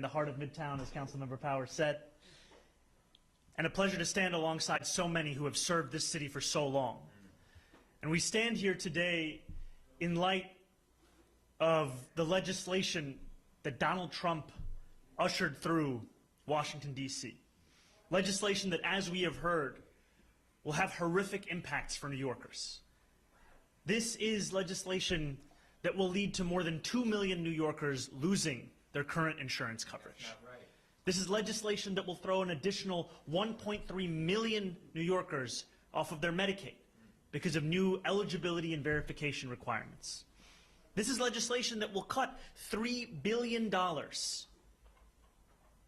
the heart of Midtown, as Councilmember Powers said. And a pleasure to stand alongside so many who have served this city for so long. And we stand here today in light of the legislation that Donald Trump ushered through Washington, D.C. Legislation that, as we have heard, will have horrific impacts for New Yorkers. This is legislation that will lead to more than 2 million New Yorkers losing their current insurance coverage. This is legislation that will throw an additional 1.3 million New Yorkers off of their Medicaid because of new eligibility and verification requirements. This is legislation that will cut $3 billion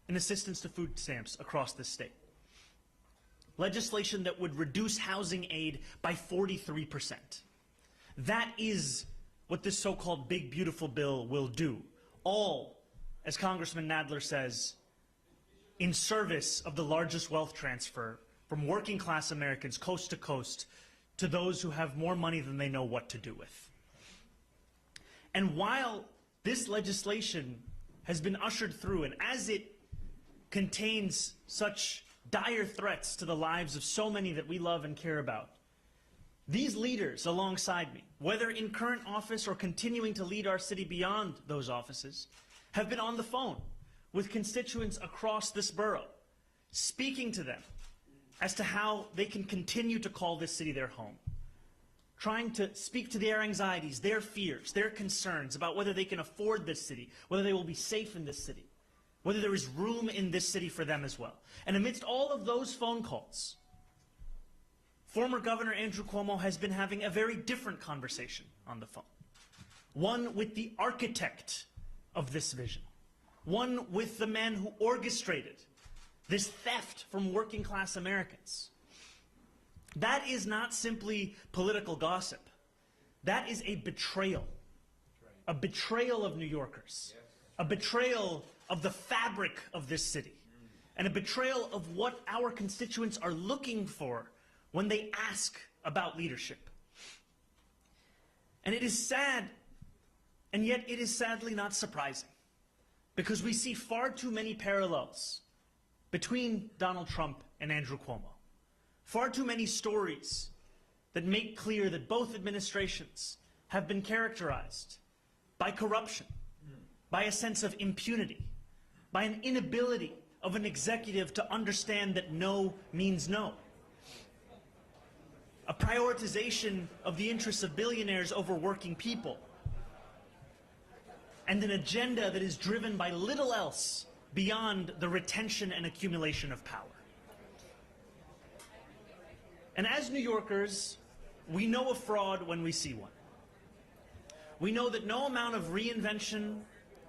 in assistance to food stamps across this state. Legislation that would reduce housing aid by 43%. That is what this so-called big, beautiful bill will do. All, as Congressman Nadler says, in service of the largest wealth transfer from working class Americans coast to coast to those who have more money than they know what to do with. And while this legislation has been ushered through, and as it contains such dire threats to the lives of so many that we love and care about, these leaders alongside me, whether in current office or continuing to lead our city beyond those offices, have been on the phone with constituents across this borough, speaking to them as to how they can continue to call this city their home, trying to speak to their anxieties, their fears, their concerns about whether they can afford this city, whether they will be safe in this city, whether there is room in this city for them as well. And amidst all of those phone calls, former Governor Andrew Cuomo has been having a very different conversation on the phone. One with the architect of this vision. One with the man who orchestrated this theft from working class Americans. That is not simply political gossip. That is a betrayal. A betrayal of New Yorkers. A betrayal of the fabric of this city. And a betrayal of what our constituents are looking for when they ask about leadership. And it is sad, and yet it is sadly not surprising, because we see far too many parallels between Donald Trump and Andrew Cuomo. Far too many stories that make clear that both administrations have been characterized by corruption, by a sense of impunity, by an inability of an executive to understand that no means no. A prioritization of the interests of billionaires over working people, and an agenda that is driven by little else beyond the retention and accumulation of power. And as New Yorkers, we know a fraud when we see one. We know that no amount of reinvention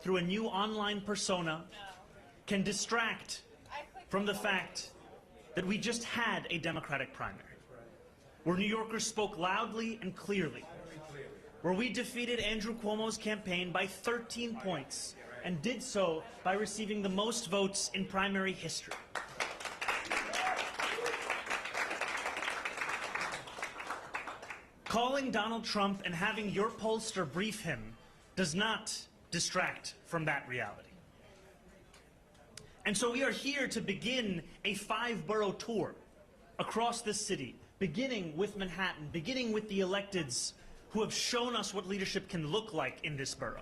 through a new online persona can distract from the fact that we just had a Democratic primary, where New Yorkers spoke loudly and clearly, where we defeated Andrew Cuomo's campaign by 13 points, and did so by receiving the most votes in primary history. Calling Donald Trump and having your pollster brief him does not distract from that reality. And so we are here to begin a 5-borough tour across this city, beginning with Manhattan, beginning with the electeds who have shown us what leadership can look like in this borough.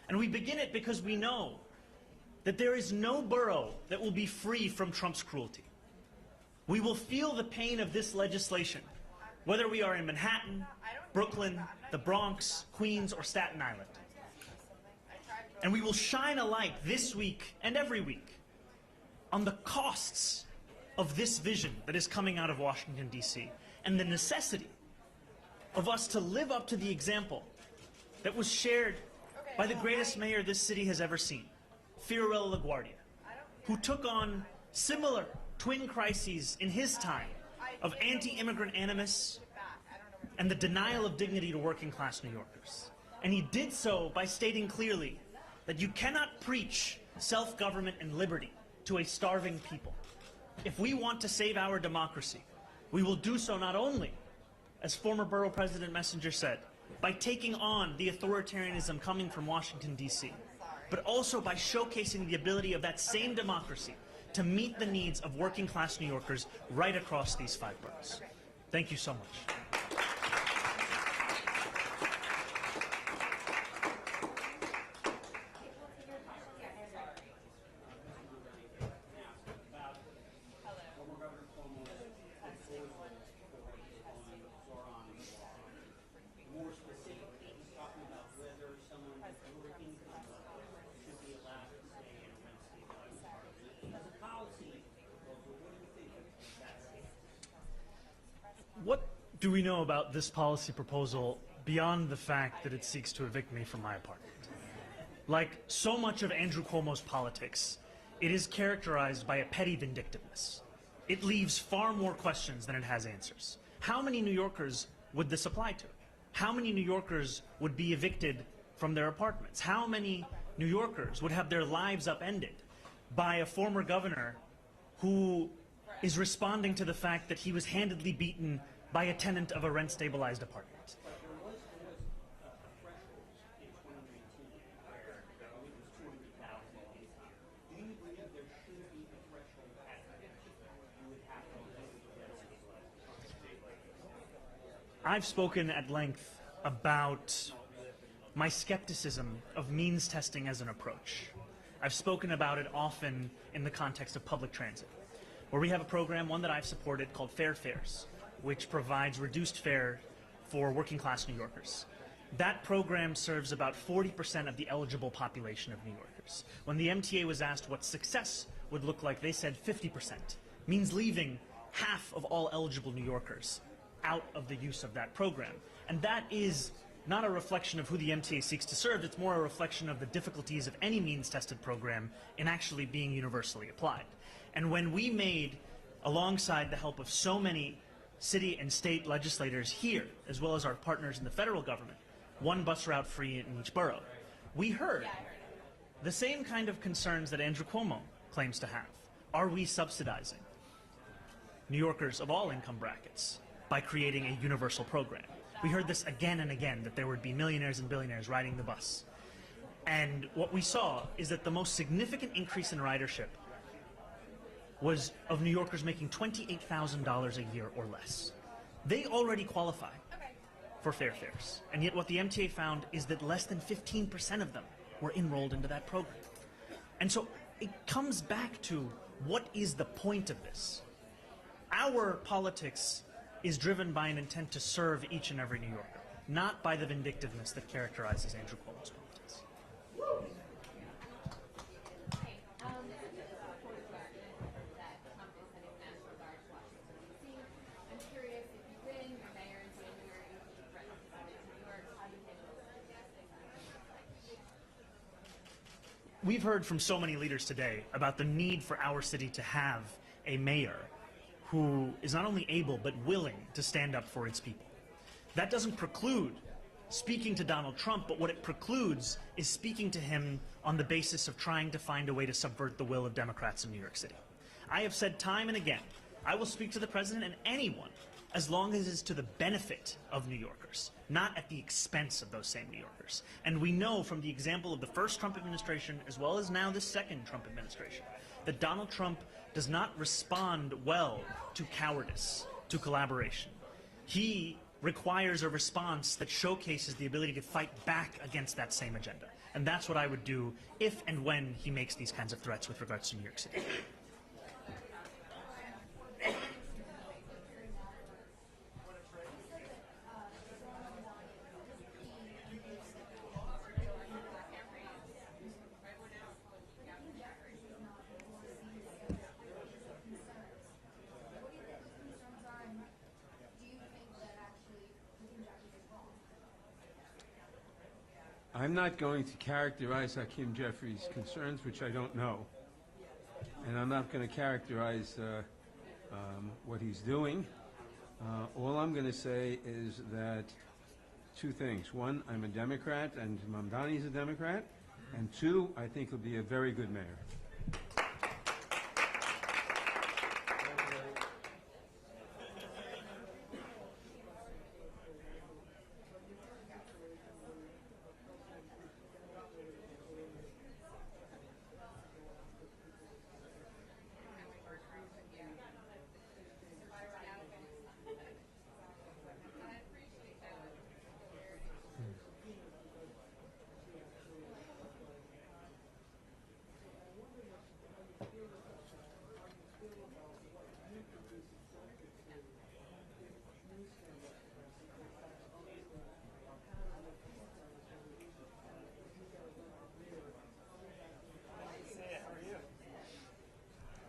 And we begin it because we know that there is no borough that will be free from Trump's cruelty. We will feel the pain of this legislation, whether we are in Manhattan, Brooklyn, the Bronx, Queens, or Staten Island. And we will shine a light this week and every week on the costs of this vision that is coming out of Washington, D.C., and the necessity of us to live up to the example that was shared by the greatest mayor this city has ever seen, Fiorello LaGuardia, who took on similar twin crises in his time of anti-immigrant animus and the denial of dignity to working class New Yorkers. And he did so by stating clearly that you cannot preach self-government and liberty to a starving people. If we want to save our democracy, we will do so not only, as former Borough President Messenger said, by taking on the authoritarianism coming from Washington, D.C., but also by showcasing the ability of that same democracy to meet the needs of working class New Yorkers right across these 5 boroughs. Thank you so much. What do we know about this policy proposal beyond the fact that it seeks to evict me from my apartment? Like so much of Andrew Cuomo's politics, it is characterized by a petty vindictiveness. It leaves far more questions than it has answers. How many New Yorkers would this apply to? How many New Yorkers would be evicted from their apartments? How many New Yorkers would have their lives upended by a former governor who is responding to the fact that he was handedly beaten by a tenant of a rent-stabilized apartment? I've spoken at length about my skepticism of means testing as an approach. I've spoken about it often in the context of public transit, where we have a program, one that I've supported, called Fair Fares, which provides reduced fare for working class New Yorkers. That program serves about 40% of the eligible population of New Yorkers. When the MTA was asked what success would look like, they said 50%, means leaving half of all eligible New Yorkers out of the use of that program. And that is not a reflection of who the MTA seeks to serve, it's more a reflection of the difficulties of any means-tested program in actually being universally applied. And when we made, alongside the help of so many city and state legislators here, as well as our partners in the federal government, one bus route free in each borough, we heard the same kind of concerns that Andrew Cuomo claims to have. Are we subsidizing New Yorkers of all income brackets by creating a universal program? We heard this again and again, that there would be millionaires and billionaires riding the bus. And what we saw is that the most significant increase in ridership was of New Yorkers making $28,000 a year or less. They already qualify for fair fares. And yet what the MTA found is that less than 15% of them were enrolled into that program. And so it comes back to, what is the point of this? Our politics is driven by an intent to serve each and every New Yorker, not by the vindictiveness that characterizes Andrew Cuomo's politics. We've heard from so many leaders today about the need for our city to have a mayor who is not only able but willing to stand up for its people. That doesn't preclude speaking to Donald Trump, but what it precludes is speaking to him on the basis of trying to find a way to subvert the will of Democrats in New York City. I have said time and again, I will speak to the president and anyone as long as it is to the benefit of New Yorkers, not at the expense of those same New Yorkers. And we know from the example of the first Trump administration, as well as now the second Trump administration, that Donald Trump does not respond well to cowardice, to collaboration. He requires a response that showcases the ability to fight back against that same agenda. And that's what I would do if and when he makes these kinds of threats with regards to New York City. I'm not going to characterize Hakeem Jeffries' concerns, which I don't know. And I'm not going to characterize what he's doing. All I'm going to say is that two things. One, I'm a Democrat, and Mamdani's a Democrat. And two, I think he'll be a very good mayor.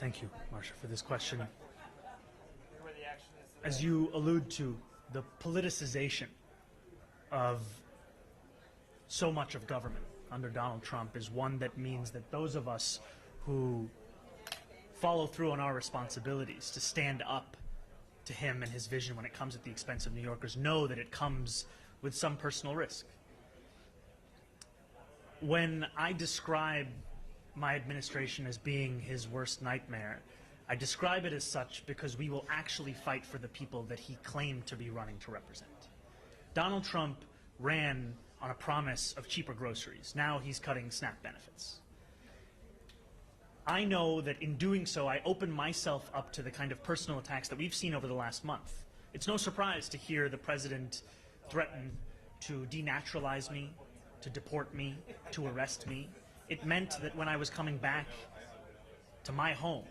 Thank you, Marsha, for this question. As you allude to, the politicization of so much of government under Donald Trump is one that means that those of us who follow through on our responsibilities to stand up to him and his vision when it comes at the expense of New Yorkers know that it comes with some personal risk. When I describe my administration as being his worst nightmare, I describe it as such because we will actually fight for the people that he claimed to be running to represent. Donald Trump ran on a promise of cheaper groceries. Now he's cutting SNAP benefits. I know that in doing so, I open myself up to the kind of personal attacks that we've seen over the last month. It's no surprise to hear the president threaten to denaturalize me, to deport me, to arrest me. It meant that when I was coming back to my home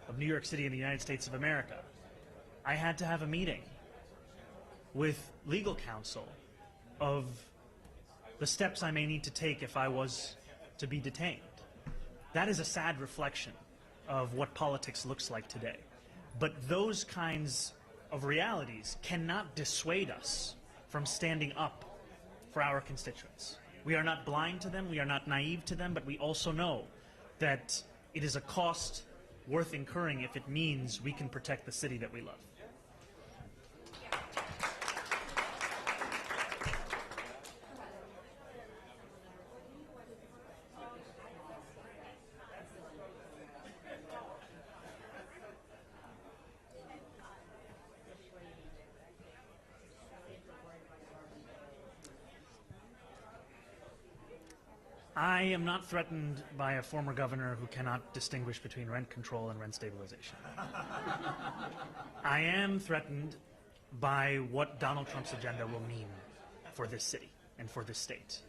of New York City in the United States of America, I had to have a meeting with legal counsel of the steps I may need to take if I was to be detained. That is a sad reflection of what politics looks like today. But those kinds of realities cannot dissuade us from standing up for our constituents. We are not blind to them, we are not naive to them, but we also know that it is a cost worth incurring if it means we can protect the city that we love. I am not threatened by a former governor who cannot distinguish between rent control and rent stabilization. I am threatened by what Donald Trump's agenda will mean for this city and for this state.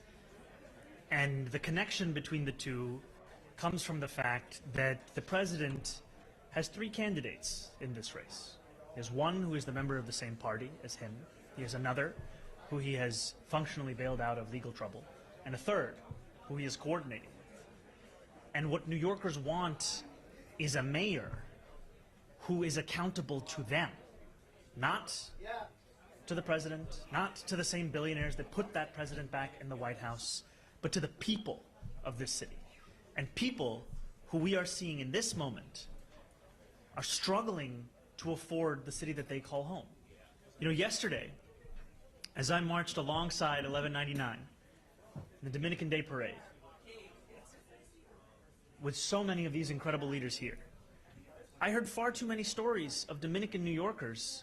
And the connection between the two comes from the fact that the president has three candidates in this race. He has one who is the member of the same party as him. He has another who he has functionally bailed out of legal trouble. And a third who he is coordinating with. And what New Yorkers want is a mayor who is accountable to them, not to the president, not to the same billionaires that put that president back in the White House, but to the people of this city. And people who we are seeing in this moment are struggling to afford the city that they call home. You know, yesterday, as I marched alongside 1199, the Dominican Day Parade, with so many of these incredible leaders here, I heard far too many stories of Dominican New Yorkers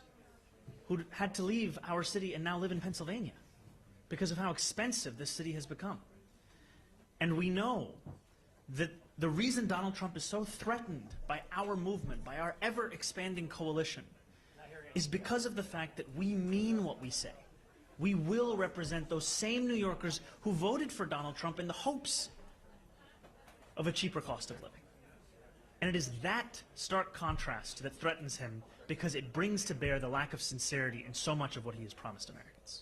who had to leave our city and now live in Pennsylvania because of how expensive this city has become. And we know that the reason Donald Trump is so threatened by our movement, by our ever-expanding coalition, is because of the fact that we mean what we say. We will represent those same New Yorkers who voted for Donald Trump in the hopes of a cheaper cost of living. And it is that stark contrast that threatens him because it brings to bear the lack of sincerity in so much of what he has promised Americans.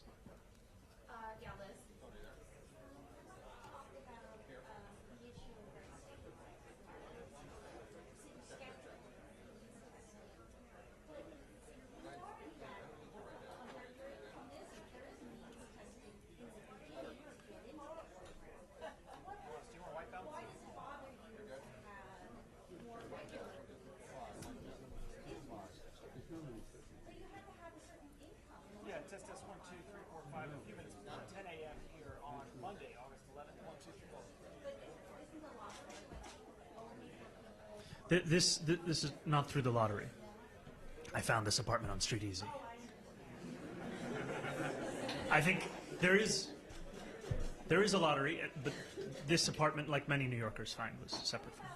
Yeah, test 1, 2, 3, 4, 5. A few minutes before 10 a.m. here on Monday, August 11th. 1, 2, 3, 4. This is not through the lottery. I found this apartment on Street Easy. I think there is a lottery, but this apartment, like many New Yorkers find, was separate from it.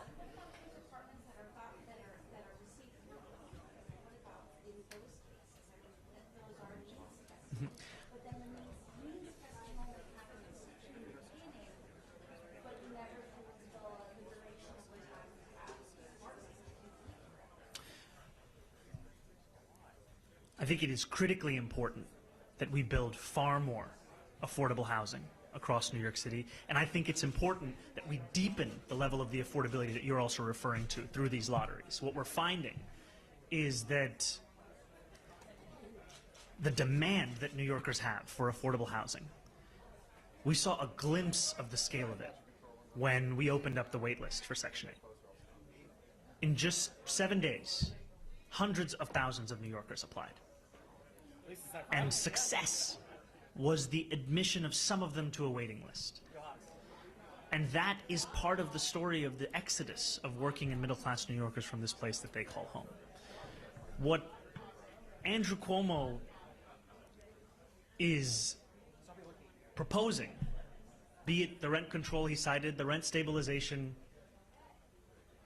I think it is critically important that we build far more affordable housing across New York City, and I think it's important that we deepen the level of the affordability that you're also referring to through these lotteries. What we're finding is that the demand that New Yorkers have for affordable housing, we saw a glimpse of the scale of it when we opened up the wait list for Section 8. In just 7 days, hundreds of thousands of New Yorkers applied. And success was the admission of some of them to a waiting list. And that is part of the story of the exodus of working and middle-class New Yorkers from this place that they call home. What Andrew Cuomo is proposing, be it the rent control he cited, the rent stabilization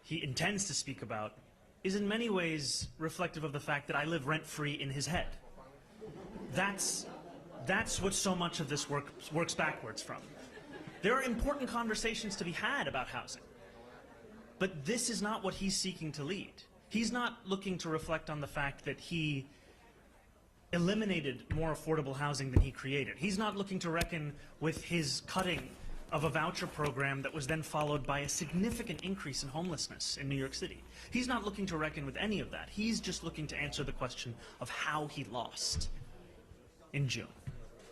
he intends to speak about, is in many ways reflective of the fact that I live rent-free in his head. That's what so much of this works backwards from. There are important conversations to be had about housing, but this is not what he's seeking to lead. He's not looking to reflect on the fact that he eliminated more affordable housing than he created. He's not looking to reckon with his cutting of a voucher program that was then followed by a significant increase in homelessness in New York City. He's not looking to reckon with any of that. He's just looking to answer the question of how he lost in June.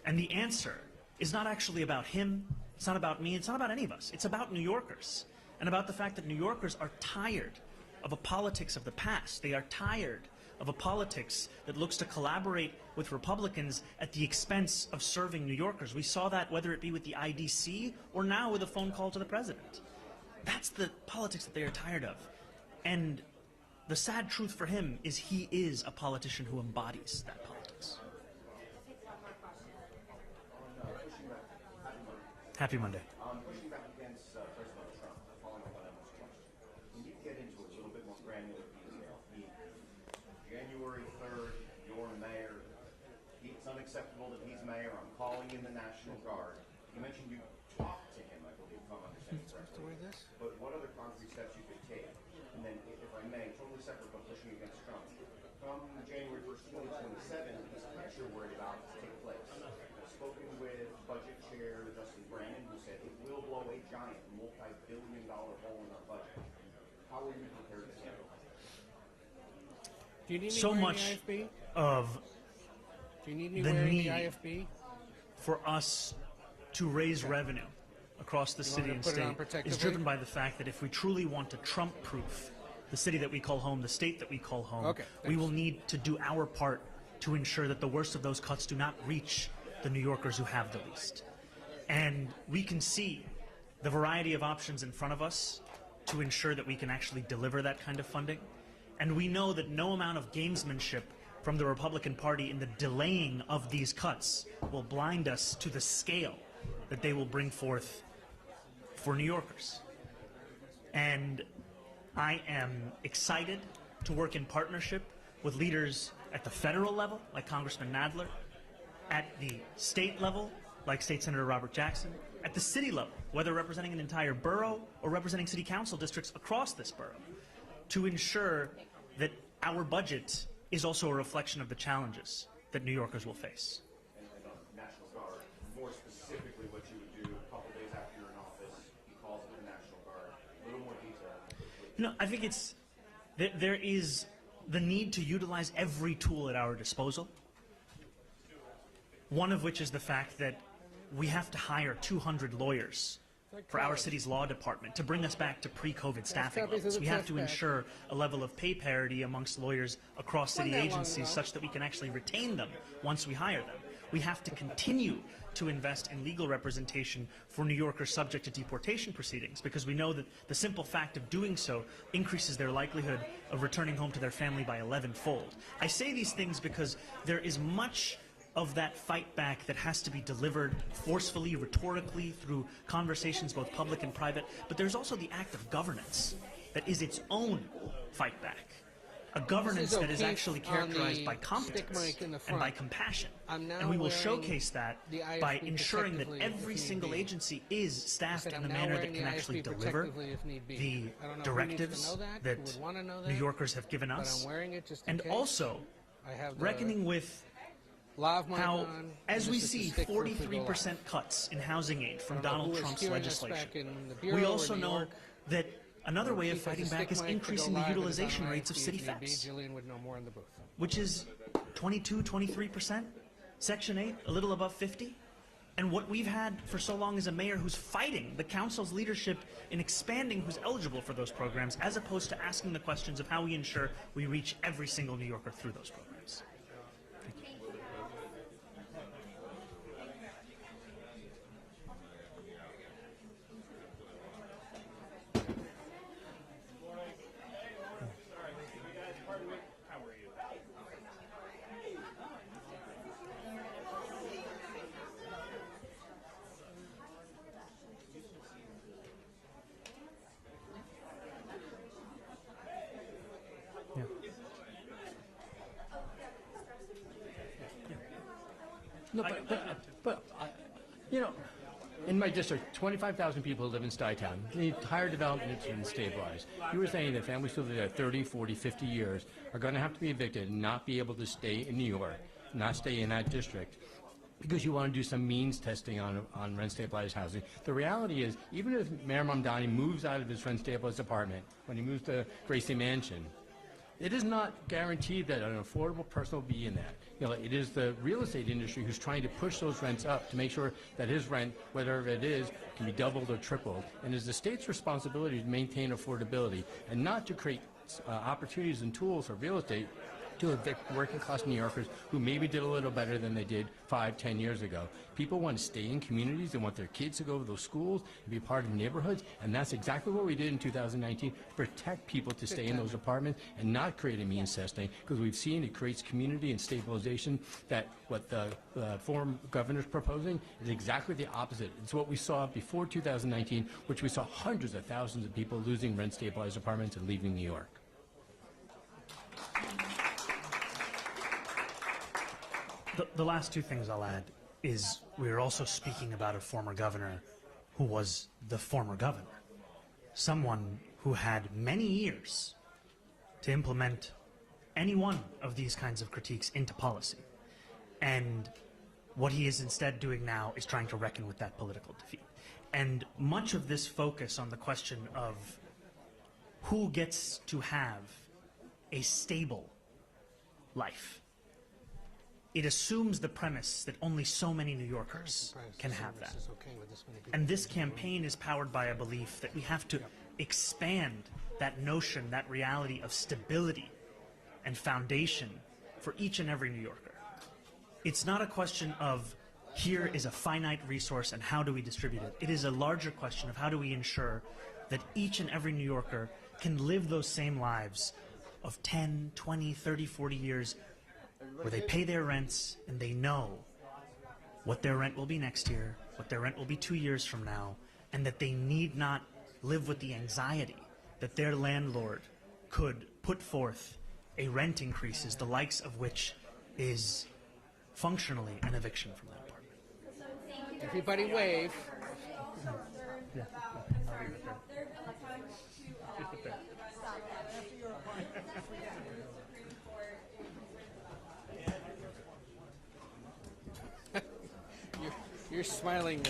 And the answer is not actually about him, it's not about me, it's not about any of us. It's about New Yorkers, and about the fact that New Yorkers are tired of a politics of the past. They are tired of a politics that looks to collaborate with Republicans at the expense of serving New Yorkers. We saw that whether it be with the IDC or now with a phone call to the president. That's the politics that they are tired of. And the sad truth for him is he is a politician who embodies that politics. Happy Monday. Pushing back against President Trump, following up on Emma's question. Can you get into a little bit more granular detail? January 3rd, you're mayor. It's unacceptable that he's mayor. I'm calling in the National Guard. You mentioned you talked to him, I believe, if I'm understanding correctly. But what other concrete steps you could take? And then, if I may, totally separate but pushing against Trump. From January 1st, 2027, is what you're worried about to take place. I've spoken with Budget Chair Justin Brandon, who said it will blow a giant multi-billion-dollar hole in our budget. How are you prepared to handle that? Do you need me So wearing much the IFB? of Do you need me the wearing need the IFB? for us to raise revenue across the city to and put it on state is protectively? driven by the fact that if we truly want to Trump-proof the city that we call home, the state that we call home, Okay, we will need to do our part to ensure that the worst of those cuts do not reach the New Yorkers who have the least. And we can see the variety of options in front of us to ensure that we can actually deliver that kind of funding. And we know that no amount of gamesmanship from the Republican Party in the delaying of these cuts will blind us to the scale that they will bring forth for New Yorkers. And I am excited to work in partnership with leaders at the federal level, like Congressman Nadler, at the state level, like State Senator Robert Jackson, at the city level, whether representing an entire borough or representing city council districts across this borough, to ensure that our budget is also a reflection of the challenges that New Yorkers will face. And on National Guard, more specifically what you would do a couple days after you're in office, he calls it the National Guard. A little more detail. I think it's there is the need to utilize every tool at our disposal. One of which is the fact that we have to hire 200 lawyers for our city's law department to bring us back to pre-COVID staffing copies of levels. the We have to test ensure a level of pay parity amongst lawyers across city that long agencies ago. such that we can actually retain them once we hire them. We have to continue to invest in legal representation for New Yorkers subject to deportation proceedings, because we know that the simple fact of doing so increases their likelihood of returning home to their family by 11-fold. I say these things because there is much of that fight back that has to be delivered forcefully, rhetorically, through conversations both public and private, but there's also the act of governance that is its own fight back. A governance that is O'Keefe actually on characterized the by stick competence mic in the and by front. compassion. I'm now And we will wearing showcase that the by IFB ensuring that protectively every if need single be. agency is staffed said in I'm a now manner that wearing can the actually IFB deliver protectively if need be. the I don't know who needs to directives know that, that who would wanna know New that, Yorkers have given but us, I'm wearing it just in and case. also I have the reckoning with how, as we see 43% cuts in housing aid from Donald Trump's legislation, we also know that another way of fighting back is increasing the utilization rates of city faps, which is 22, 23%. Section 8, a little above 50. And what we've had for so long is a mayor who's fighting the council's leadership in expanding who's eligible for those programs, as opposed to asking the questions of how we ensure we reach every single New Yorker through those programs. No, but you know, in my district, 25,000 people live in Stuytown. The entire development has been stabilized. You were saying that families who live there 30, 40, 50 years are going to have to be evicted and not be able to stay in New York, not stay in that district, because you want to do some means testing on rent-stabilized housing. The reality is, even if Mayor Mamdani moves out of his rent-stabilized apartment, when he moves to Gracie Mansion, it is not guaranteed that an affordable person will be in that. You know, it is the real estate industry who's trying to push those rents up to make sure that his rent, whatever it is, can be doubled or tripled. And it's the state's responsibility to maintain affordability and not to create opportunities and tools for real estate to evict working-class New Yorkers who maybe did a little better than they did 5, 10 years ago. People want to stay in communities. They want their kids to go to those schools and be part of neighborhoods, and that's exactly what we did in 2019, protect people to stay in those apartments and not create a means testing, because we've seen it creates community and stabilization. That what the former governor's proposing is exactly the opposite. It's what we saw before 2019, which we saw hundreds of thousands of people losing rent-stabilized apartments and leaving New York. The last two things I'll add is we're also speaking about a former governor who was the former governor, someone who had many years to implement any one of these kinds of critiques into policy. And what he is instead doing now is trying to reckon with that political defeat. And much of this focus on the question of who gets to have a stable life, it assumes the premise that only so many New Yorkers can have that. And this campaign is powered by a belief that we have to expand that notion, that reality of stability and foundation for each and every New Yorker. It's not a question of here is a finite resource and how do we distribute it. It is a larger question of how do we ensure that each and every New Yorker can live those same lives of 10, 20, 30, 40 years where they pay their rents and they know what their rent will be next year, what their rent will be 2 years from now, and that they need not live with the anxiety that their landlord could put forth a rent increases, the likes of which is functionally an eviction from that apartment. Everybody wave. Yeah. You're smiling.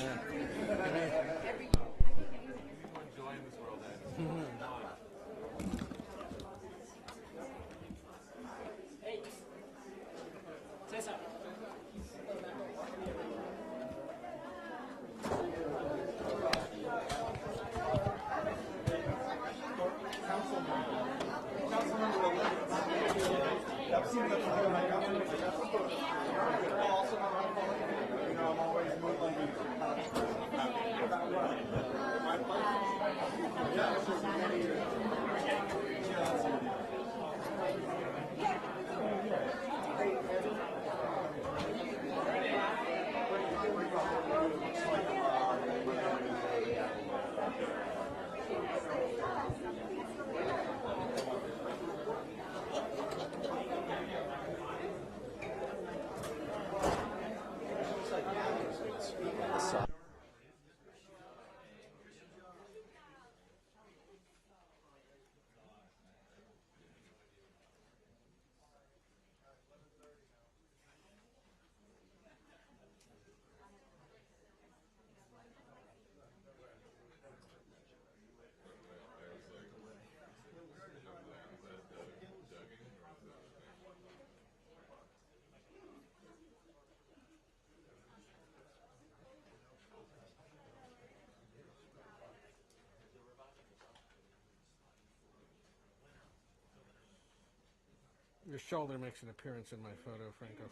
Your shoulder makes an appearance in my photo, Franco.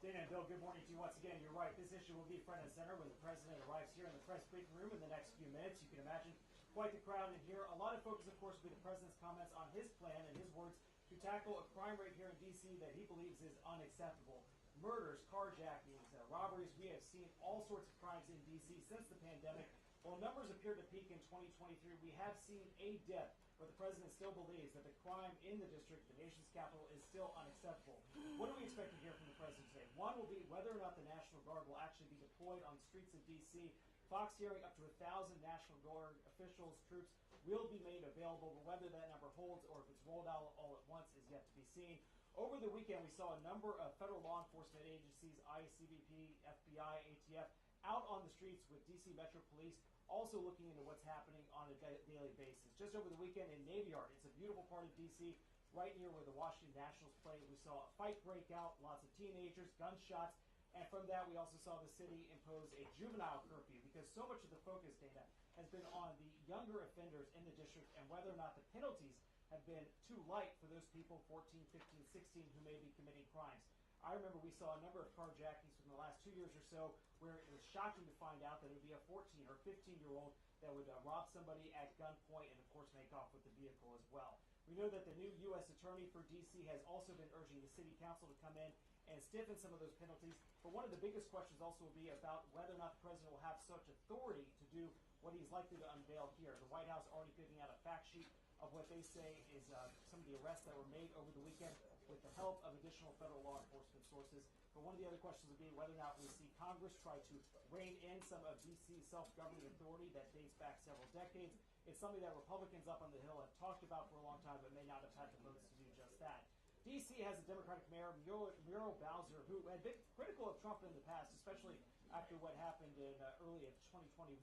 Dana and Bill, good morning to you once again. You're right. This issue will be front and center when the president arrives here in the press briefing room in the next few minutes. You can imagine quite the crowd in here. A lot of focus, of course, will be the president's comments on his plan and his words to tackle a crime rate here in D.C. that he believes is unacceptable. Murders, carjackings, robberies. We have seen all sorts of crimes in D.C. since the pandemic. While numbers appear to peak in 2023, we have seen a dip, but the president still believes that the crime in the district, the nation's capital, is still unacceptable. What do we expect to hear from the president today? One will be whether or not the National Guard will actually be deployed on the streets of D.C. Fox hearing up to 1,000 National Guard officials, troops will be made available, but whether that number holds or if it's rolled out all at once is yet to be seen. Over the weekend, we saw a number of federal law enforcement agencies, ICBP, FBI, ATF, out on the streets with D.C. Metro Police, also looking into what's happening on a daily basis. Just over the weekend in Navy Yard, it's a beautiful part of D.C., right near where the Washington Nationals play. We saw a fight break out, lots of teenagers, gunshots, and from that we also saw the city impose a juvenile curfew because so much of the focus, Dana, has been on the younger offenders in the district and whether or not the penalties have been too light for those people, 14, 15, 16, who may be committing crimes. I remember we saw a number of carjackings within the last 2 years or so where it was shocking to find out that it would be a 14 or 15-year-old that would rob somebody at gunpoint and, of course, make off with the vehicle as well. We know that the new U.S. Attorney for D.C. has also been urging the City Council to come in and stiffen some of those penalties. But one of the biggest questions also will be about whether or not the president will have such authority to do what he's likely to unveil here. The White House already picking out a fact sheet of what they say is some of the arrests that were made over the weekend with the help of additional federal law enforcement sources. But one of the other questions would be whether or not we see Congress try to rein in some of D.C.'s self-governing authority that dates back several decades. It's something that Republicans up on the Hill have talked about for a long time, but may not have had the votes to do just that. D.C. has a Democratic mayor, Muriel Bowser, who had been critical of Trump in the past, especially after what happened in early of 2021.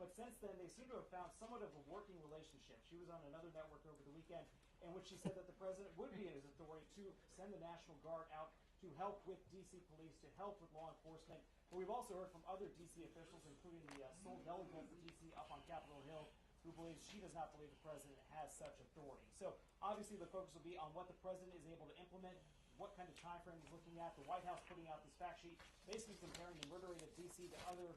But since then, they seem to have found somewhat of a working relationship. She was on another network over the weekend in which she said that the president would be in his authority to send the National Guard out to help with D.C. police, to help with law enforcement. But we've also heard from other D.C. officials, including the sole delegate for D.C. up on Capitol Hill, who believes she does not believe the president has such authority. So obviously the focus will be on what the president is able to implement, what kind of time frame he's looking at. The White House putting out this fact sheet, basically comparing the murder rate of D.C. to other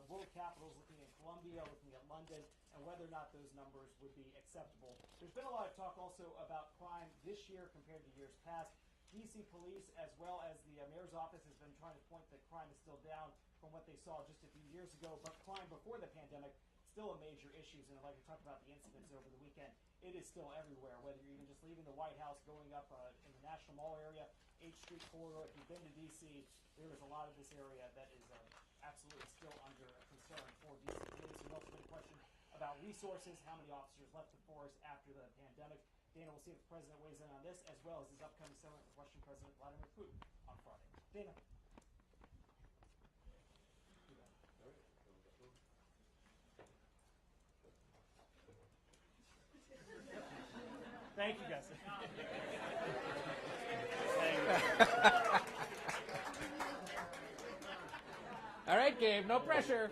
world capitals, looking at Colombia, looking at London, and whether or not those numbers would be acceptable. There's been a lot of talk also about crime this year compared to years past. D.C. police, as well as the mayor's office, has been trying to point that crime is still down from what they saw just a few years ago, but crime before the pandemic still a major issue. And like we talked about the incidents over the weekend, it is still everywhere, whether you're even just leaving the White House, going up in the National Mall area, 8th Street corridor. If you've been to D.C., there is a lot of this area that is absolutely still under concern for D.C. police. There's also been a question about resources, how many officers left the force after the pandemic. Dana, we'll see if the president weighs in on this, as well as his upcoming summit with Russian President Vladimir Putin on Friday. Dana. Thank you, guys. All right, Gabe, no pressure.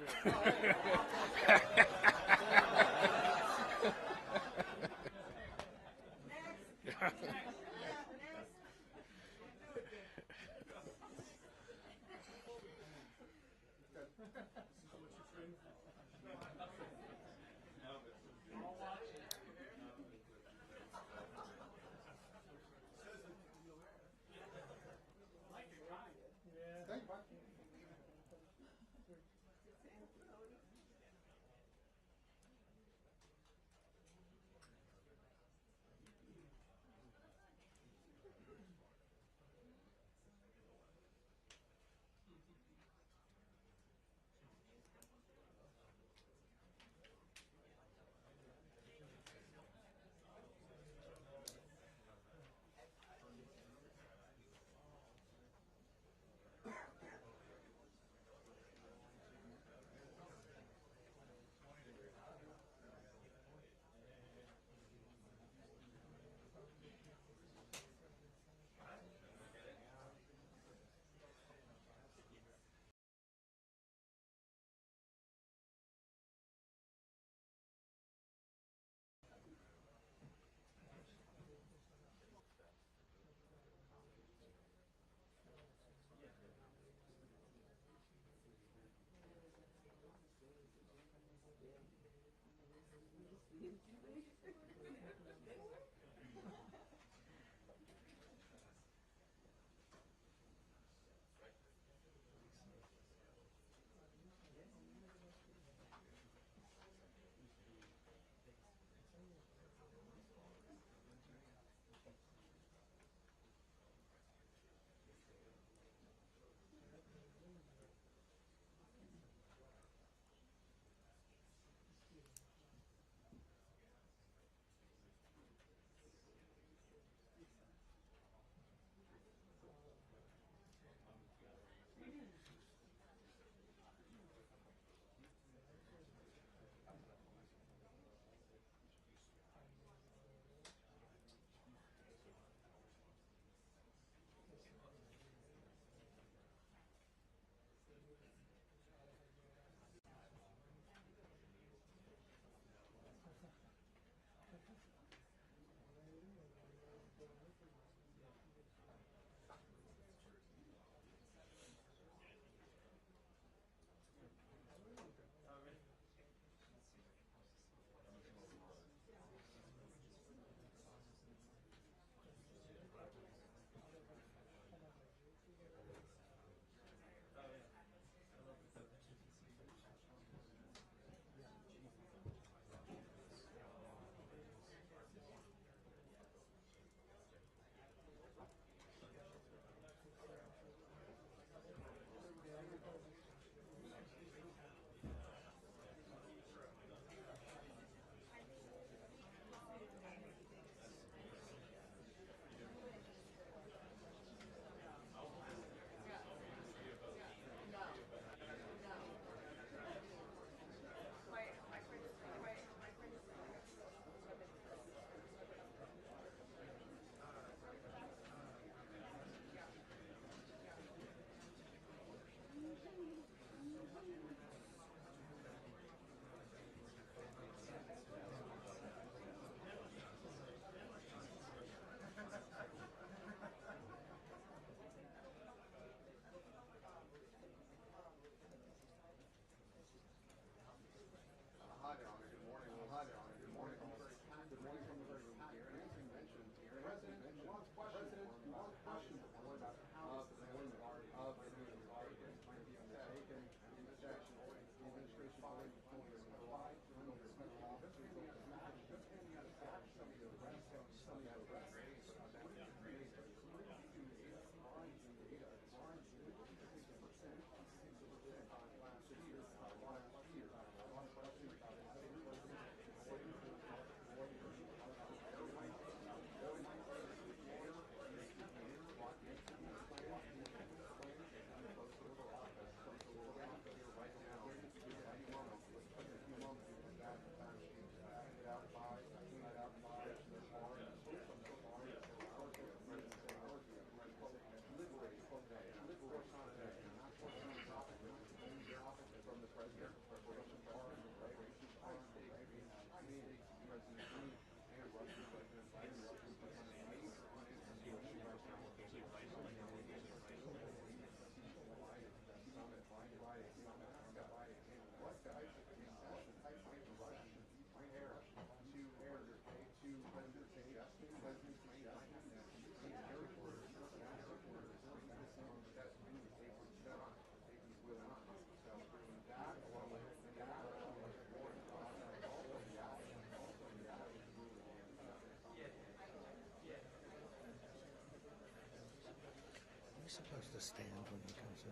Supposed to stand when he comes in.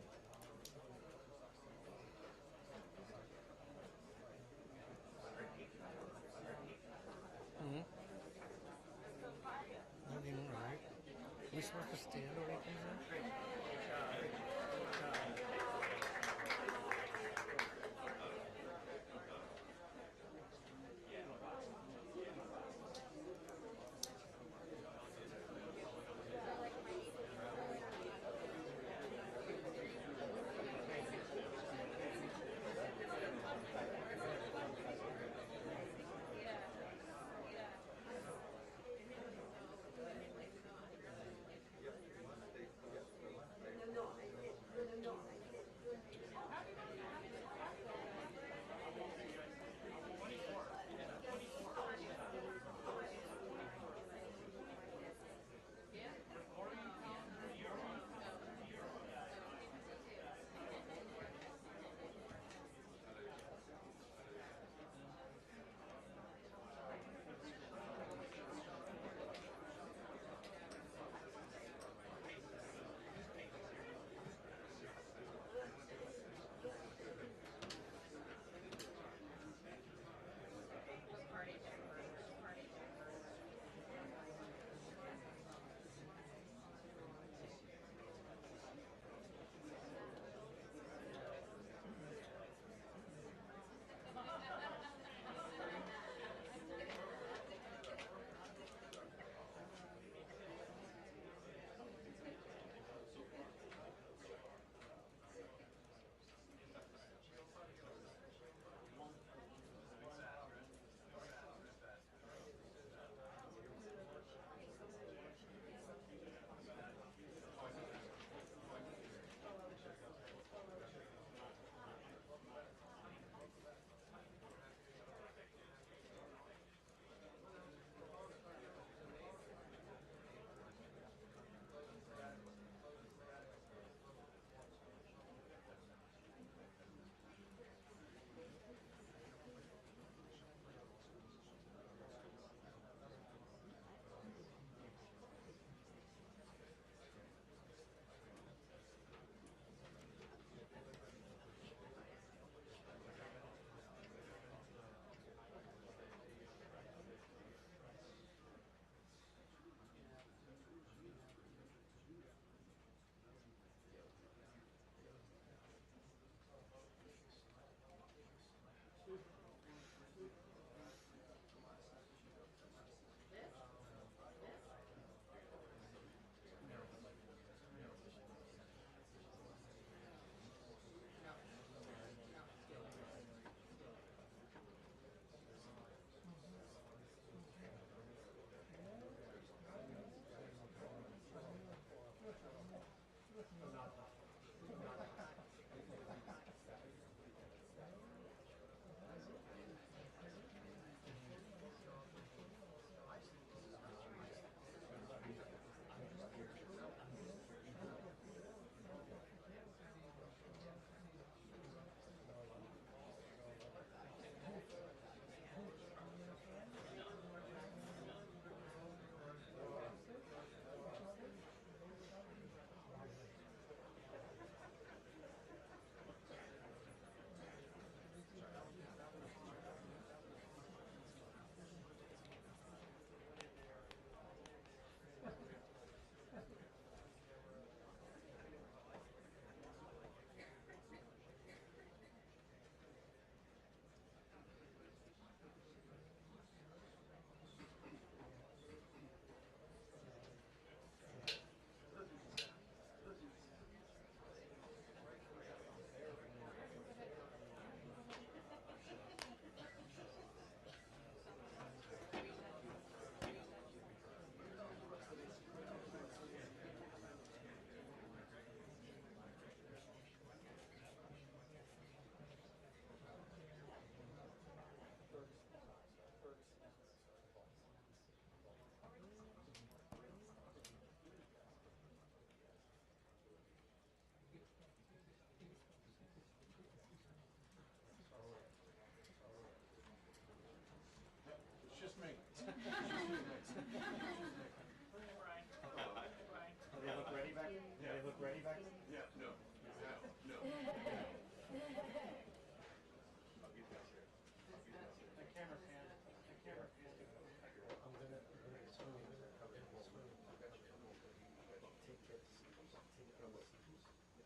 Not even right. We supposed to stand when he comes in?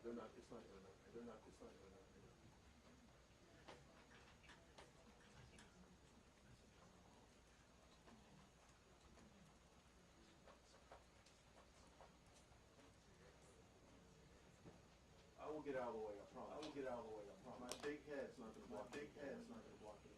They're not. It's not good enough. They're not. It's not good enough. I will get out of the way. I promise. I will get out of the way. I promise. My big head's not going to block. My big head's not going to block it.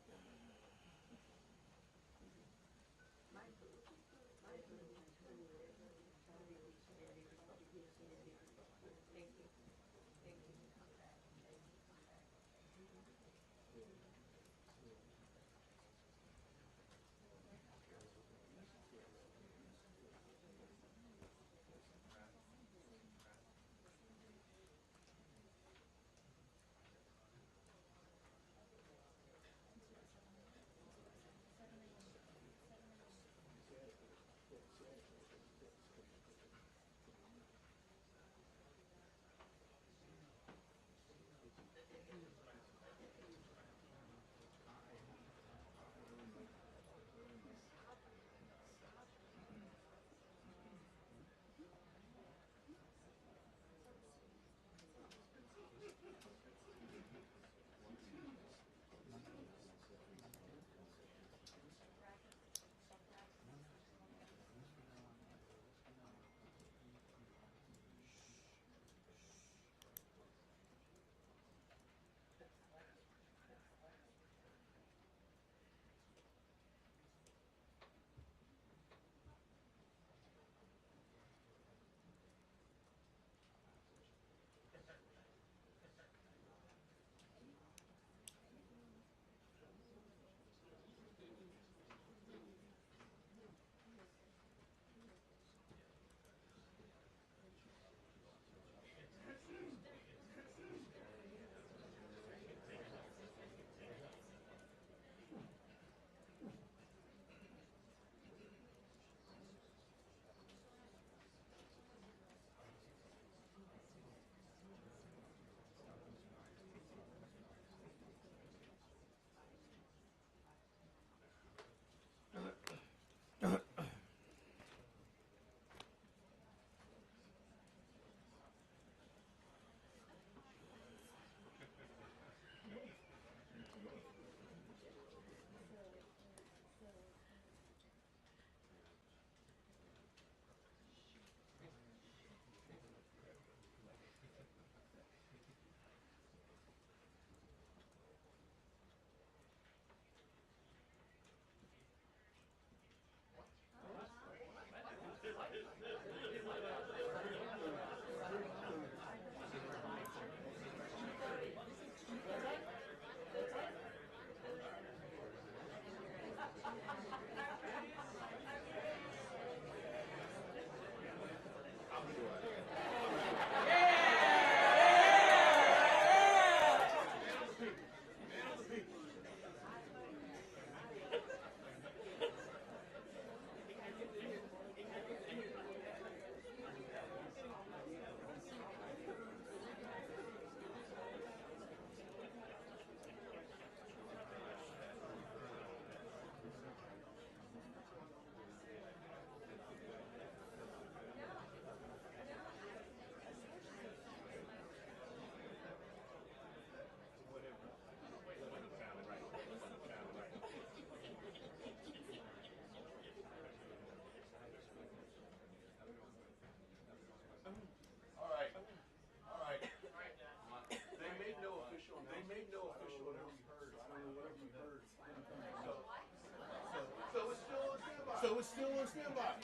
So it's still on standby.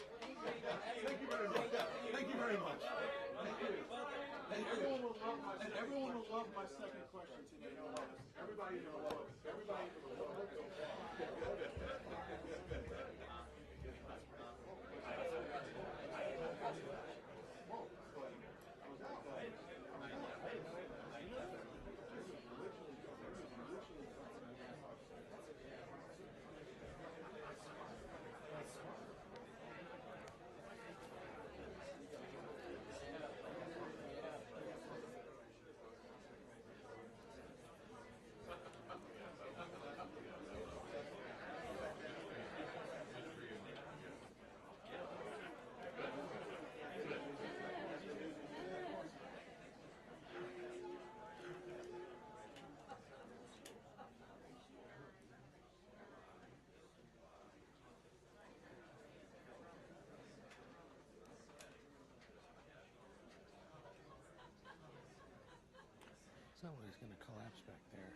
Thank you very much. Thank you very much. Thank you. And everyone will love my second question today. Everybody will love it. Everybody will love it. Somebody's going to collapse back there.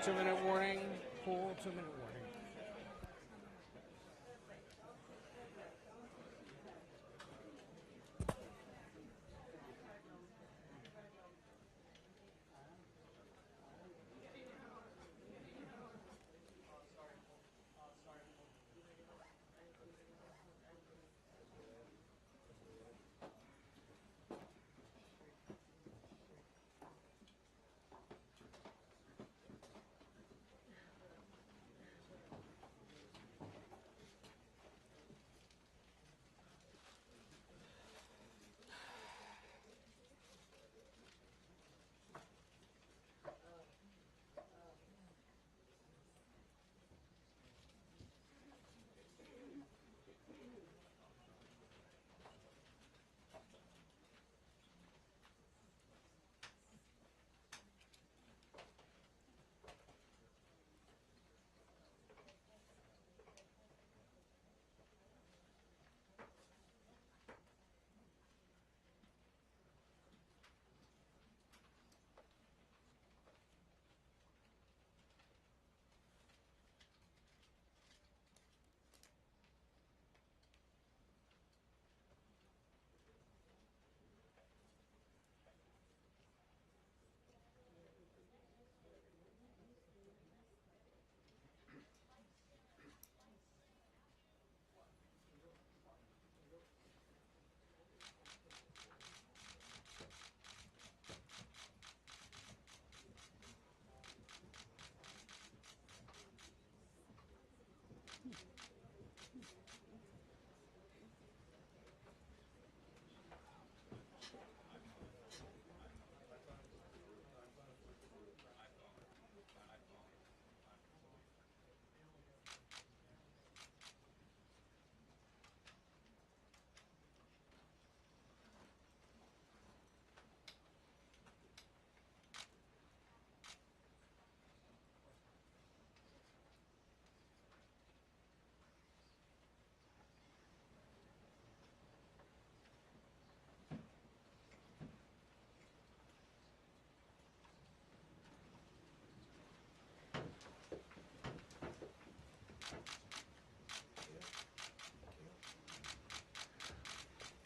2-minute warning. Full 2-minute warning.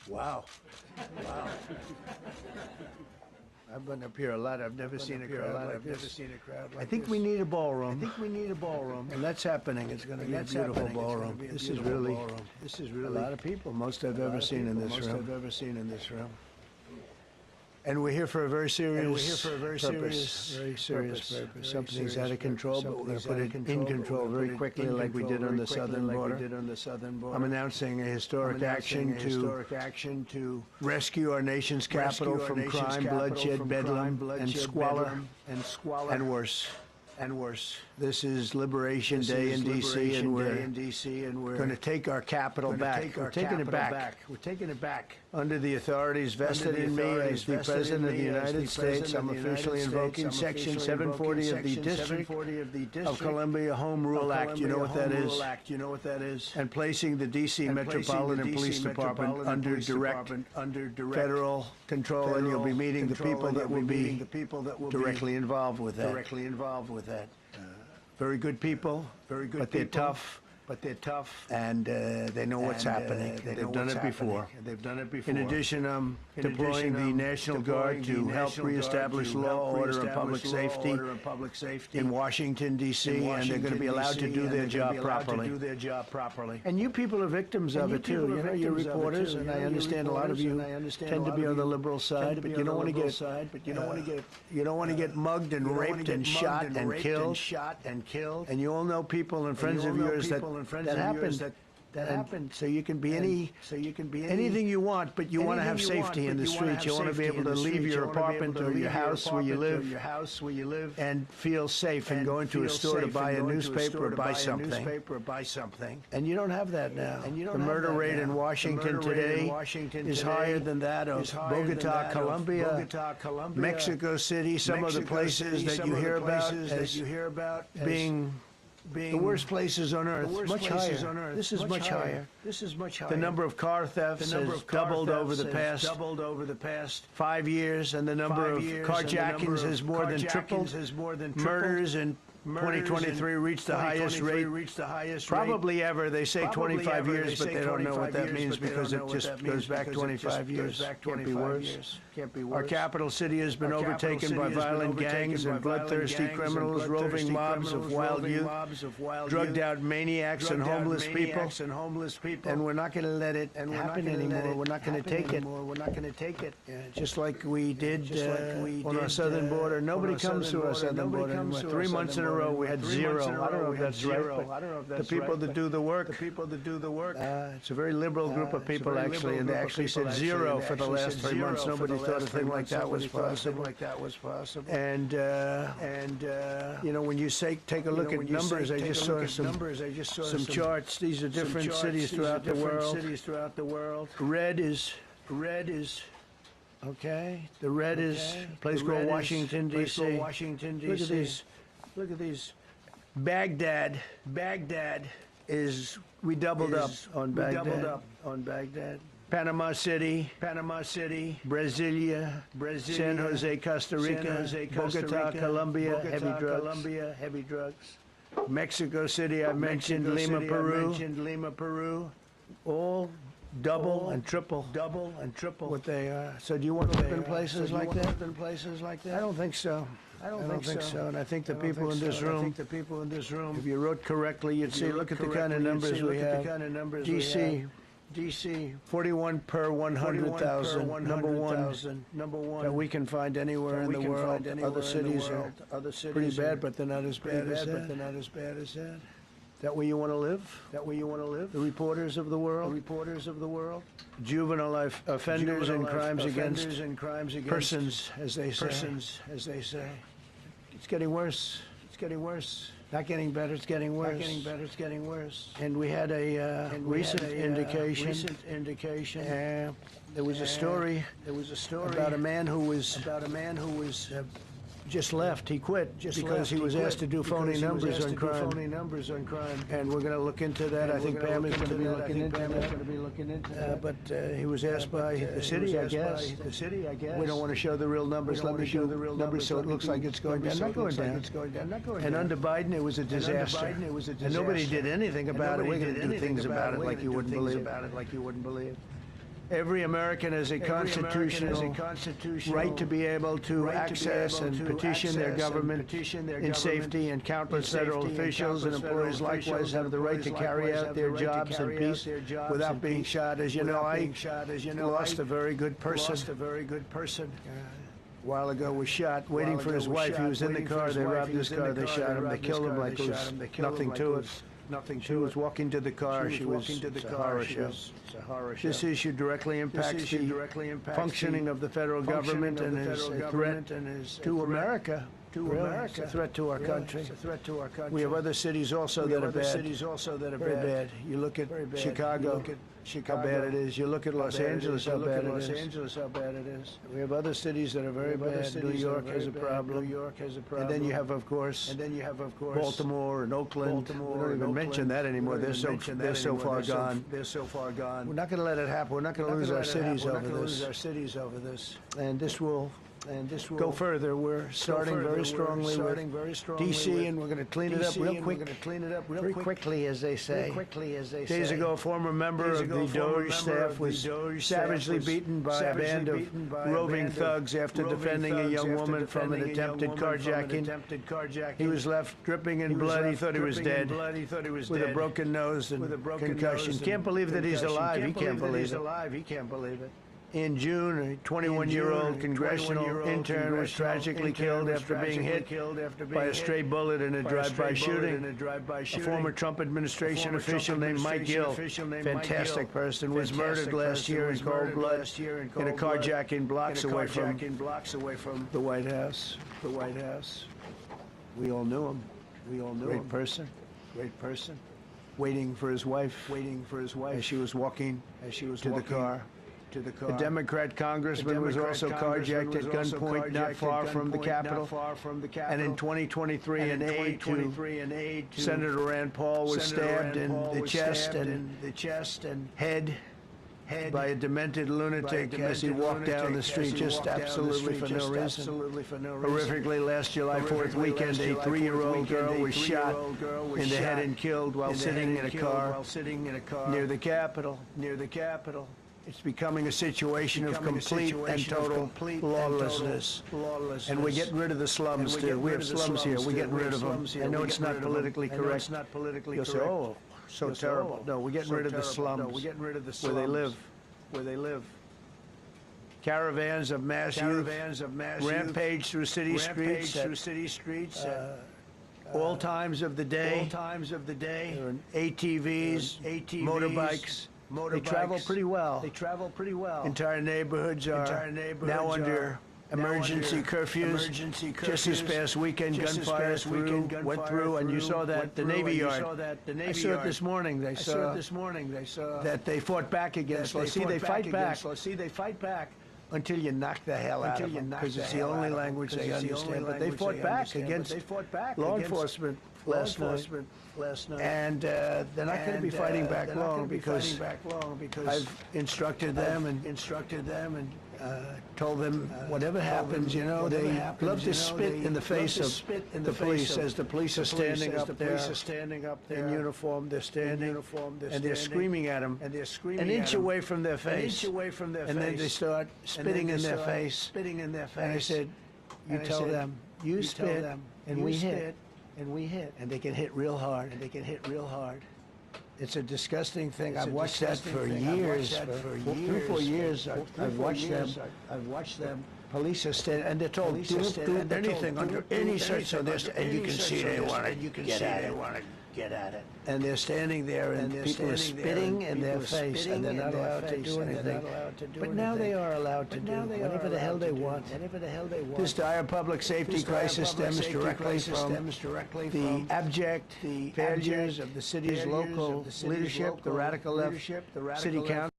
Wow. Wow. I've been up here a lot. I've never seen a crowd like this. I think we need a ballroom. And that's happening. It's going to be a beautiful ballroom. This is really a lot of people. Most I've ever seen in this room. And we're here for a very serious purpose. Very serious purpose. Something's out of control, but we're going to put it in control very quickly, like we did on the southern border. I'm announcing a historic action to rescue our nation's capital from crime, bloodshed, bedlam, and squalor, and worse. This is Liberation Day in D.C., and we're going to take our capital back. We're taking it back. Under the authorities vested in me as the President of the United States, I'm officially invoking Section 740 of the District of Columbia Home Rule Act. You know what that is? And placing the D.C. Metropolitan Police Department under direct federal control, and you'll be meeting the people that will be directly involved with that. Very good people, but they're tough. And they know what's happening. They've done it before. In addition, I'm deploying the National Guard to help reestablish law, order, and public safety in Washington, D.C., and they're going to be allowed to do their job properly. And you people are victims of it, too. You know, you're reporters, and I understand a lot of you tend to be on the liberal side, but you don't want to get mugged and raped and shot and killed. And you all know people and friends of yours that happened. So you can be anything you want, but you want to have safety in the streets. You want to be able to leave your apartment or your house where you live and feel safe and go into a store to buy a newspaper or buy something. And you don't have that now. The murder rate in Washington today is higher than that of Bogota, Colombia, Mexico City, some of the places that you hear about as being the worst places on earth. This is much higher. The number of car thefts has doubled over the past 5 years, and the number of carjackings has more than tripled. Murders in 2023 reached the highest rate probably ever. They say 25 years, but they don't know what that means because it just goes back 25 years. Can't be worse. Our capital city has been overtaken by violent gangs and bloodthirsty criminals, roving mobs of wild youth, drugged out maniacs and homeless people. And we're not going to let it happen anymore. We're not going to take it. Just like we did on our southern border. Nobody comes to our southern border anymore. 3 months in a row we had zero. I don't know if that's right, but the people that do the work, it's a very liberal group of people actually, and they actually said zero for the last 3 months. Nobody thought a thing like that was possible. And you know, when you say take a look at numbers, I just saw some charts. These are different cities throughout the world. Red is okay. The red is a place called Washington, D.C. Look at these. Baghdad is, we doubled up on Baghdad. Panama City, Brasilia, San Jose, Costa Rica, Bogota, Colombia, heavy drugs. Mexico City, I mentioned, Lima, Peru, all double and triple what they are. So do you want to live in places like that? I don't think so. And I think the people in this room, if you wrote correctly, you'd see, look at the kind of numbers we have. DC, 41 per 100,000, number one that we can find anywhere in the world. Other cities are pretty bad, but they're not as bad as that. That way you want to live? The reporters of the world? Juvenile offenders and crimes against persons, as they say. It's getting worse. Not getting better, it's getting worse. And we had a recent indication. There was a story about a man who was just left. He quit because he was asked to do phony numbers on crime. And we're going to look into that. I think Pam is going to be looking into that. But he was asked by the city, I guess. We don't want to show the real numbers. Let me show the real numbers so it looks like it's going down. Not going down. And under Biden, it was a disaster. And nobody did anything about it. We're going to do things about it like you wouldn't believe. Every American has a constitutional right to be able to access and petition their government in safety, and countless federal officials and employees likewise have the right to carry out their jobs in peace without being shot. As you know, I lost a very good person. A while ago was shot, waiting for his wife. He was in the car, they robbed his car, they shot him, they killed him like it was nothing to it. She was walking to the car. It's a horror show. This issue directly impacts the functioning of the federal government and is a threat to America. It's a threat to our country. We have other cities also that are bad. Very bad. You look at Chicago, how bad it is. You look at Los Angeles, how bad it is. We have other cities that are very bad. New York has a problem. And then you have, of course, Baltimore and Oakland. We don't even mention that anymore. They're so far gone. We're not going to let it happen. We're not going to lose our cities over this. And this will go further. We're starting very strongly with D.C. and we're going to clean it up real quickly, as they say. Days ago, a former member of the DOJ staff was savagely beaten by a band of roving thugs after defending a young woman from an attempted carjacking. He was left dripping in blood. He thought he was dead, with a broken nose and concussion. Can't believe that he's alive. He can't believe it. In June, a 21-year-old congressional intern was tragically killed after being hit by a stray bullet in a drive-by shooting. A former Trump administration official named Mike Gill, fantastic person, was murdered last year in cold blood in a carjacking blocks away from the White House. We all knew him. Great person. Waiting for his wife as she was walking to the car. A Democrat congressman was also carjacked at gunpoint not far from the Capitol. And in 2023, an aide to Senator Rand Paul was stabbed in the chest and head by a demented lunatic as he walked down the street, just absolutely for no reason. Horrifically, last July 4th weekend, a 3-year-old girl was shot in the head and killed while sitting in a car near the Capitol. It's becoming a situation of complete and total lawlessness. And we're getting rid of the slums, too. We have slums here. We're getting rid of them. I know it's not politically correct. You'll say, oh, so terrible. No, we're getting rid of the slums where they live. Caravans of mass youth rampage through city streets at all times of the day. There are ATVs, motorbikes. They travel pretty well. Entire neighborhoods are now under emergency curfews. Just this past weekend, gunfire went through, and you saw that the Navy Yard. I saw it this morning. They saw that they fought back against. See, they fight back until you knock the hell out of them, because it's the only language they understand. But they fought back against law enforcement last night. And they're not going to be fighting back long, because I've instructed them and told them whatever happens, you know, they love to spit in the face of the police as the police are standing up there in uniform. They're standing and they're screaming at them an inch away from their face, and then they start spitting in their face. And I said, you tell them, you spit and we hit. And they can hit real hard. It's a disgusting thing. I've watched that for years. For 3 or 4 years, I've watched them. Police are standing, and they're told, don't do anything under any circumstance. And you can see they want to get at it. And they're standing there, and people are spitting in their face, and they're not allowed to do anything. But now they are allowed to do whatever the hell they want. This dire public safety crisis stems directly from the abject failures of the city's local leadership, the radical left city council.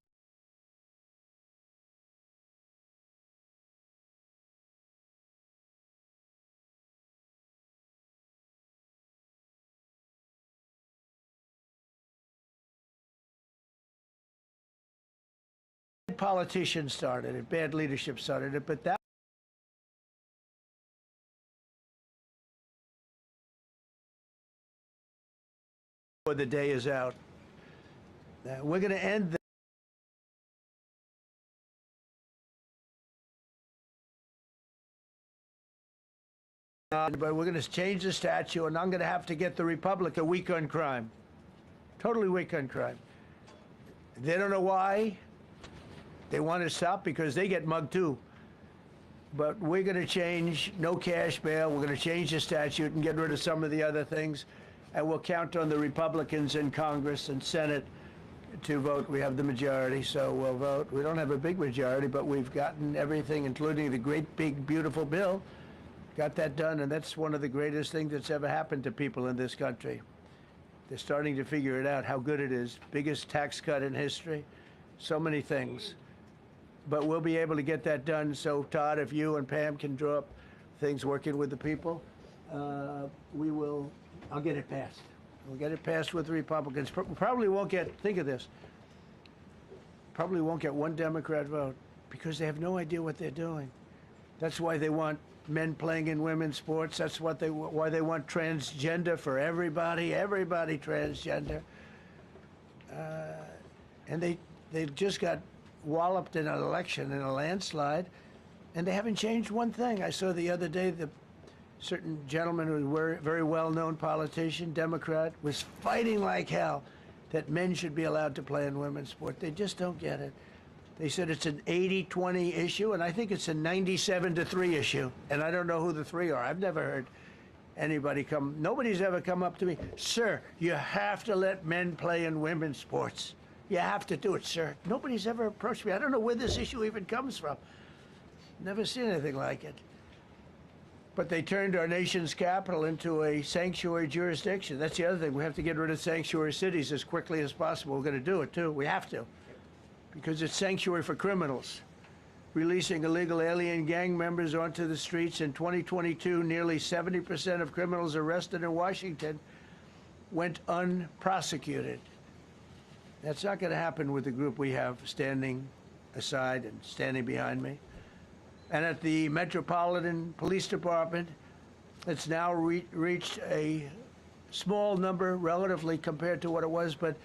Politicians started it, bad leadership started it, but that the day is out. We're going to end on, but we're going to change the statute, and I'm going to have to get the Republican weak on crime. Totally weak on crime. They don't know why. They want to stop because they get mugged too. But we're going to change no cash bail. We're going to change the statute and get rid of some of the other things. And we'll count on the Republicans in Congress and Senate to vote. We have the majority, so we'll vote. We don't have a big majority, but we've gotten everything, including the great, big, beautiful bill. Got that done, and that's one of the greatest things that's ever happened to people in this country. They're starting to figure it out, how good it is. Biggest tax cut in history. So many things. But we'll be able to get that done. So, Todd, if you and Pam can draw up things working with the people, we will. I'll get it passed. We'll get it passed with the Republicans. Probably won't get, think of this, probably won't get one Democrat vote because they have no idea what they're doing. That's why they want men playing in women's sports. That's why they want transgender for everybody transgender. And they just got walloped in an election, in a landslide, and they haven't changed one thing. I saw the other day the certain gentleman who was a very well-known politician, Democrat, was fighting like hell that men should be allowed to play in women's sport. They just don't get it. They said it's an 80-20 issue, and I think it's a 97-3 issue. And I don't know who the three are. I've never heard anybody nobody's ever come up to me, sir, you have to let men play in women's sports. You have to do it, sir. Nobody's ever approached me. I don't know where this issue even comes from. Never seen anything like it. But they turned our nation's capital into a sanctuary jurisdiction. That's the other thing. We have to get rid of sanctuary cities as quickly as possible. We're going to do it, too. We have to. Because it's sanctuary for criminals. Releasing illegal alien gang members onto the streets in 2022, nearly 70% of criminals arrested in Washington went unprosecuted. That's not going to happen with the group we have standing aside and standing behind me. And at the Metropolitan Police Department, it's now reached a small number relatively compared to what it was, but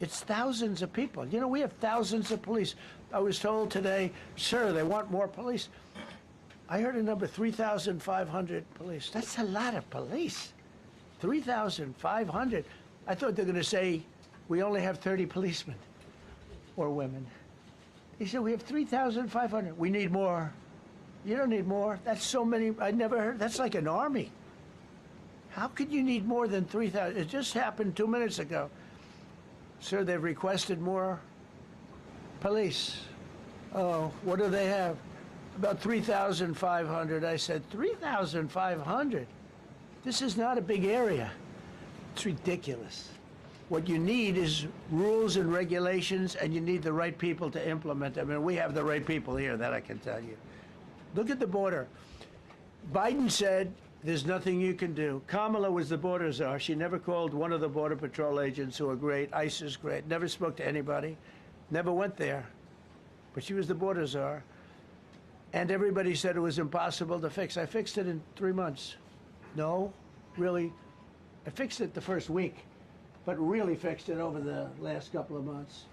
it's thousands of people. You know, we have thousands of police. I was told today, sir, they want more police. I heard a number, 3,500 police. That's a lot of police. 3,500. I thought they were going to say, we only have 30 policemen or women. He said, we have 3,500. We need more. You don't need more. That's so many. I never heard. That's like an army. How could you need more than 3,000? It just happened 2 minutes ago. Sir, they've requested more police. Oh, what do they have? About 3,500. I said, 3,500? This is not a big area. It's ridiculous. What you need is rules and regulations, and you need the right people to implement them. And we have the right people here, that I can tell you. Look at the border. Biden said there's nothing you can do. Kamala was the border czar. She never called one of the Border Patrol agents who are great. ICE is great. Never spoke to anybody. Never went there. But she was the border czar. And everybody said it was impossible to fix. I fixed it in 3 months. No, really. I fixed it the first week, but really fixed it over the last couple of months.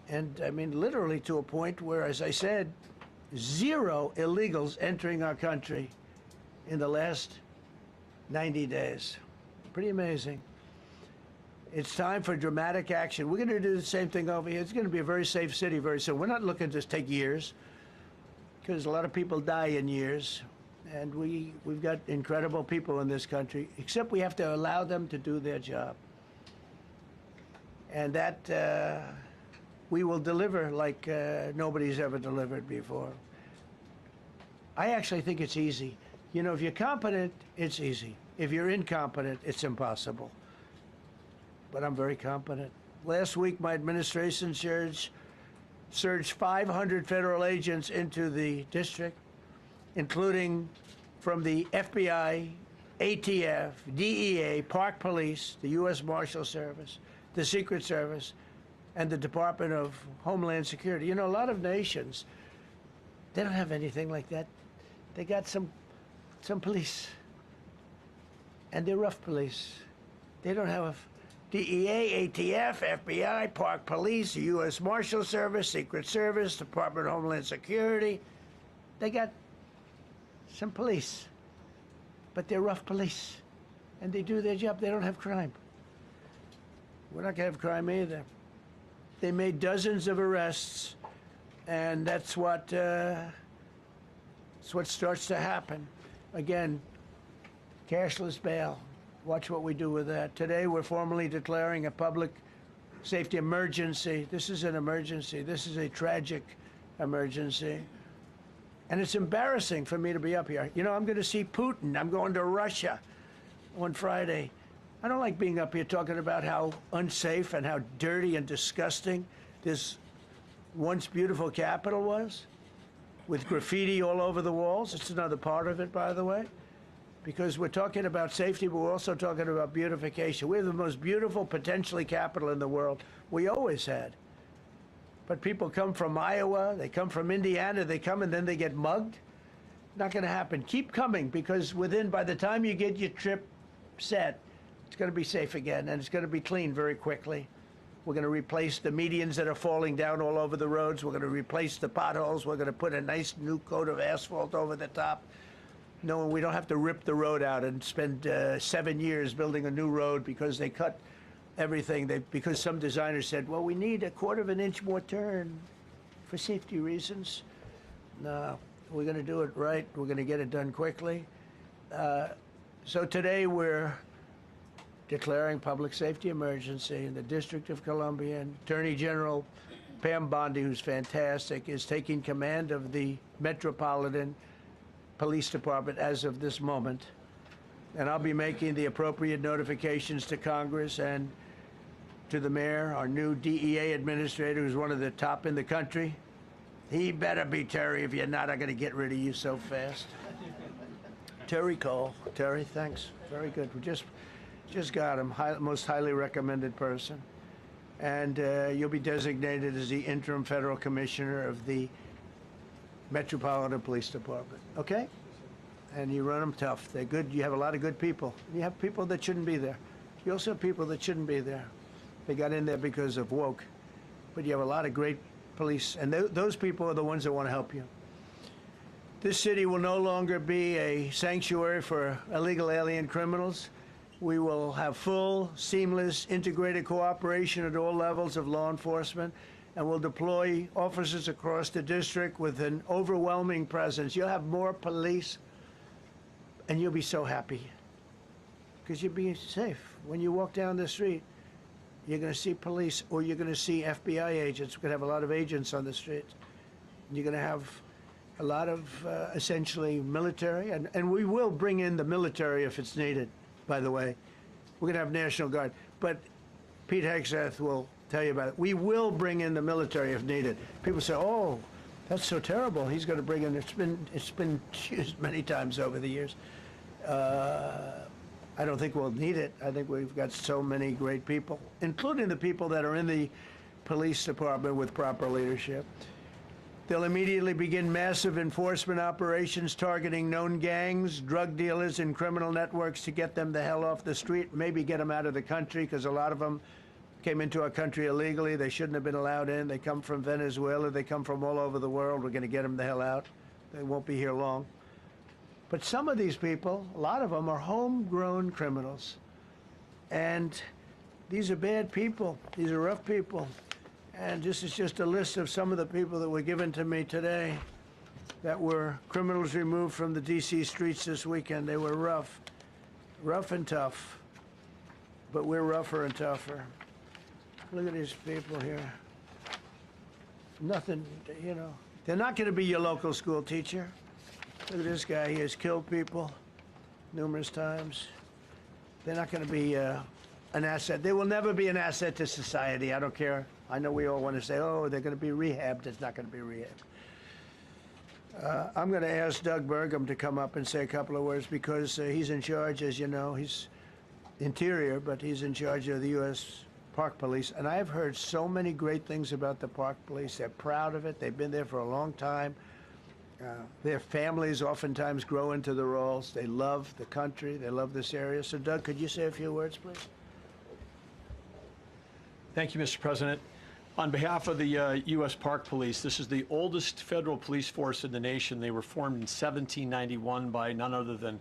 And I mean, literally to a point where, as I said, 0 illegals entering our country in the last 90 days. Pretty amazing. It's time for dramatic action. We're going to do the same thing over here. It's going to be a very safe city very soon. We're not looking to take years, because a lot of people die in years. And we've got incredible people in this country, except we have to allow them to do their job. And that we will deliver like nobody's ever delivered before. I actually think it's easy. You know, if you're competent, it's easy. If you're incompetent, it's impossible. But I'm very competent. Last week, my administration surged 500 federal agents into the district, including from the FBI, ATF, DEA, Park Police, the U.S. Marshal Service, the Secret Service, and the Department of Homeland Security. You know, a lot of nations, they don't have anything like that. They got some police, and they're rough police. They don't have DEA, ATF, FBI, Park Police, the U.S. Marshal Service, Secret Service, Department of Homeland Security. They got some police. but they're rough police, and they do their job. They don't have crime. We're not going to have crime either. They made dozens of arrests, and that's what starts to happen. Again, cashless bail. Watch what we do with that. Today, we're formally declaring a public safety emergency. This is an emergency. This is a tragic emergency. And it's embarrassing for me to be up here. You know, I'm going to see Putin. I'm going to Russia on Friday. I don't like being up here talking about how unsafe and how dirty and disgusting this once beautiful capital was, with graffiti all over the walls. It's another part of it, by the way, because we're talking about safety, but we're also talking about beautification. We have the most beautiful, potentially, capital in the world. We always had. But people come from Iowa, they come from Indiana, they come and then they get mugged. Not going to happen. Keep coming, because by the time you get your trip set, it's going to be safe again, and it's going to be clean very quickly. We're going to replace the medians that are falling down all over the roads. We're going to replace the potholes. We're going to put a nice new coat of asphalt over the top. No, we don't have to rip the road out and spend 7 years building a new road because they cut everything. Because some designers said, well, we need 1/4 of an inch more turn for safety reasons. No, we're going to do it right. We're going to get it done quickly. So today we're declaring public safety emergency in the District of Columbia, and Attorney General Pam Bondi, who's fantastic, is taking command of the Metropolitan Police Department as of this moment. And I'll be making the appropriate notifications to Congress and to the mayor, our new DEA administrator, who's one of the top in the country. He better be Terry. If you're not, I'm going to get rid of you so fast. Terry Cole. Terry, thanks. Very good. We just got him, most highly recommended person. And you'll be designated as the interim federal commissioner of the Metropolitan Police Department, okay? And you run them tough. They're good. You have a lot of good people. You have people that shouldn't be there. You also have people that shouldn't be there. They got in there because of woke. But you have a lot of great police, and those people are the ones that want to help you. This city will no longer be a sanctuary for illegal alien criminals. We will have full, seamless, integrated cooperation at all levels of law enforcement, and we'll deploy officers across the district with an overwhelming presence. You'll have more police, and you'll be so happy because you'll be safe. When you walk down the street, you're going to see police, or you're going to see FBI agents. We're going to have a lot of agents on the street. You're going to have a lot of essentially military, and we will bring in the military if it's needed. By the way, we're going to have National Guard, but Pete Hegseth will tell you about it. We will bring in the military if needed. People say, "Oh, that's so terrible. He's going to bring in." It's been used many times over the years. I don't think we'll need it. I think we've got so many great people, including the people that are in the police department with proper leadership. They'll immediately begin massive enforcement operations targeting known gangs, drug dealers, and criminal networks to get them the hell off the street, maybe get them out of the country, because a lot of them came into our country illegally. They shouldn't have been allowed in. They come from Venezuela. They come from all over the world. We're going to get them the hell out. They won't be here long. But some of these people, a lot of them, are homegrown criminals. And these are bad people. These are rough people. And this is just a list of some of the people that were given to me today that were criminals removed from the D.C. streets this weekend. They were rough and tough. But we're rougher and tougher. Look at these people here. Nothing, you know. They're not going to be your local school teacher. Look at this guy. He has killed people numerous times. They're not going to be an asset. They will never be an asset to society. I don't care. I know we all want to say, oh, they're going to be rehabbed. It's not going to be rehabbed. I'm going to ask Doug Burgum to come up and say a couple of words because he's in charge, as you know. He's Interior, but he's in charge of the U.S. Park Police. And I've heard so many great things about the Park Police. They're proud of it. They've been there for a long time. Their families oftentimes grow into the roles. They love the country. They love this area. So, Doug, could you say a few words, please? Thank you, Mr. President. On behalf of the U.S. Park Police, this is the oldest federal police force in the nation. They were formed in 1791 by none other than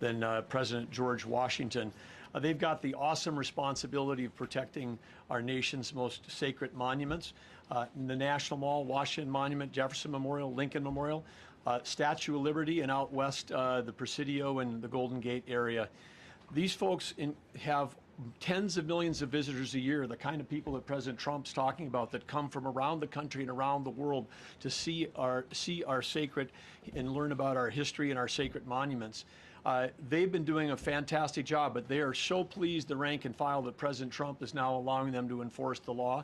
than President George Washington. They've got the awesome responsibility of protecting our nation's most sacred monuments. The National Mall, Washington Monument, Jefferson Memorial, Lincoln Memorial, Statue of Liberty, and out west, the Presidio and the Golden Gate area. These folks have tens of millions of visitors a year, the kind of people that President Trump's talking about that come from around the country and around the world to see our sacred and learn about our history and our sacred monuments. They've been doing a fantastic job, but they are so pleased, the rank and file, that President Trump is now allowing them to enforce the law.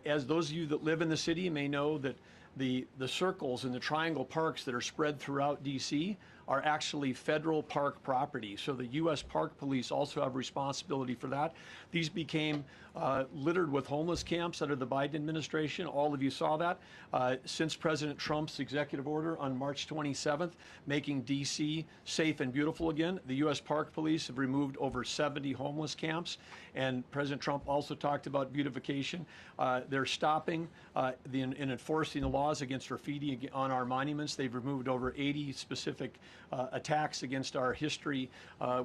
As those of you that live in the city may know, that the circles and the triangle parks that are spread throughout D.C. are actually federal park property. So the U.S. Park Police also have responsibility for that. These became littered with homeless camps under the Biden administration. All of you saw that. Since President Trump's executive order on March 27th, making D.C. safe and beautiful again, the U.S. Park Police have removed over 70 homeless camps. And President Trump also talked about beautification. They're stopping and enforcing the laws against graffiti on our monuments. They've removed over 80 specific attacks against our history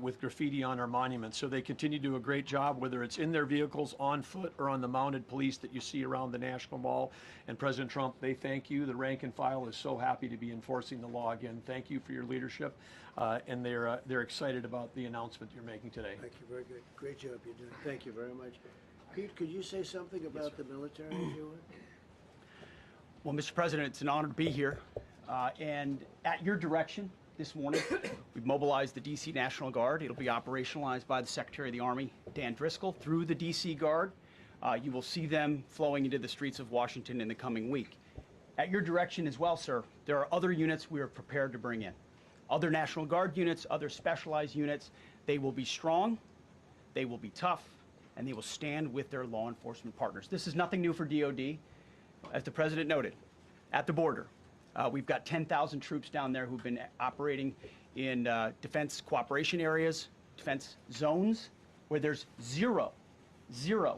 with graffiti on our monuments. So they continue to do a great job, whether it's in their vehicles, on foot, or on the mounted police that you see around the National Mall. And President Trump, they thank you. The rank and file is so happy to be enforcing the law again. Thank you for your leadership. And they're excited about the announcement you're making today. Thank you. Very good. Great job you're doing. Thank you very much. Pete, could you say something about the military, if you would? Well, Mr. President, it's an honor to be here. And at your direction this morning, we've mobilized the D.C. National Guard. It'll be operationalized by the Secretary of the Army, Dan Driscoll, through the D.C. Guard. You will see them flowing into the streets of Washington in the coming week. At your direction as well, sir, there are other units we are prepared to bring in. Other National Guard units, other specialized units. They will be strong, they will be tough, and they will stand with their law enforcement partners. This is nothing new for DOD. As the President noted, at the border, we've got 10,000 troops down there who've been operating in defense cooperation areas, defense zones, where there's zero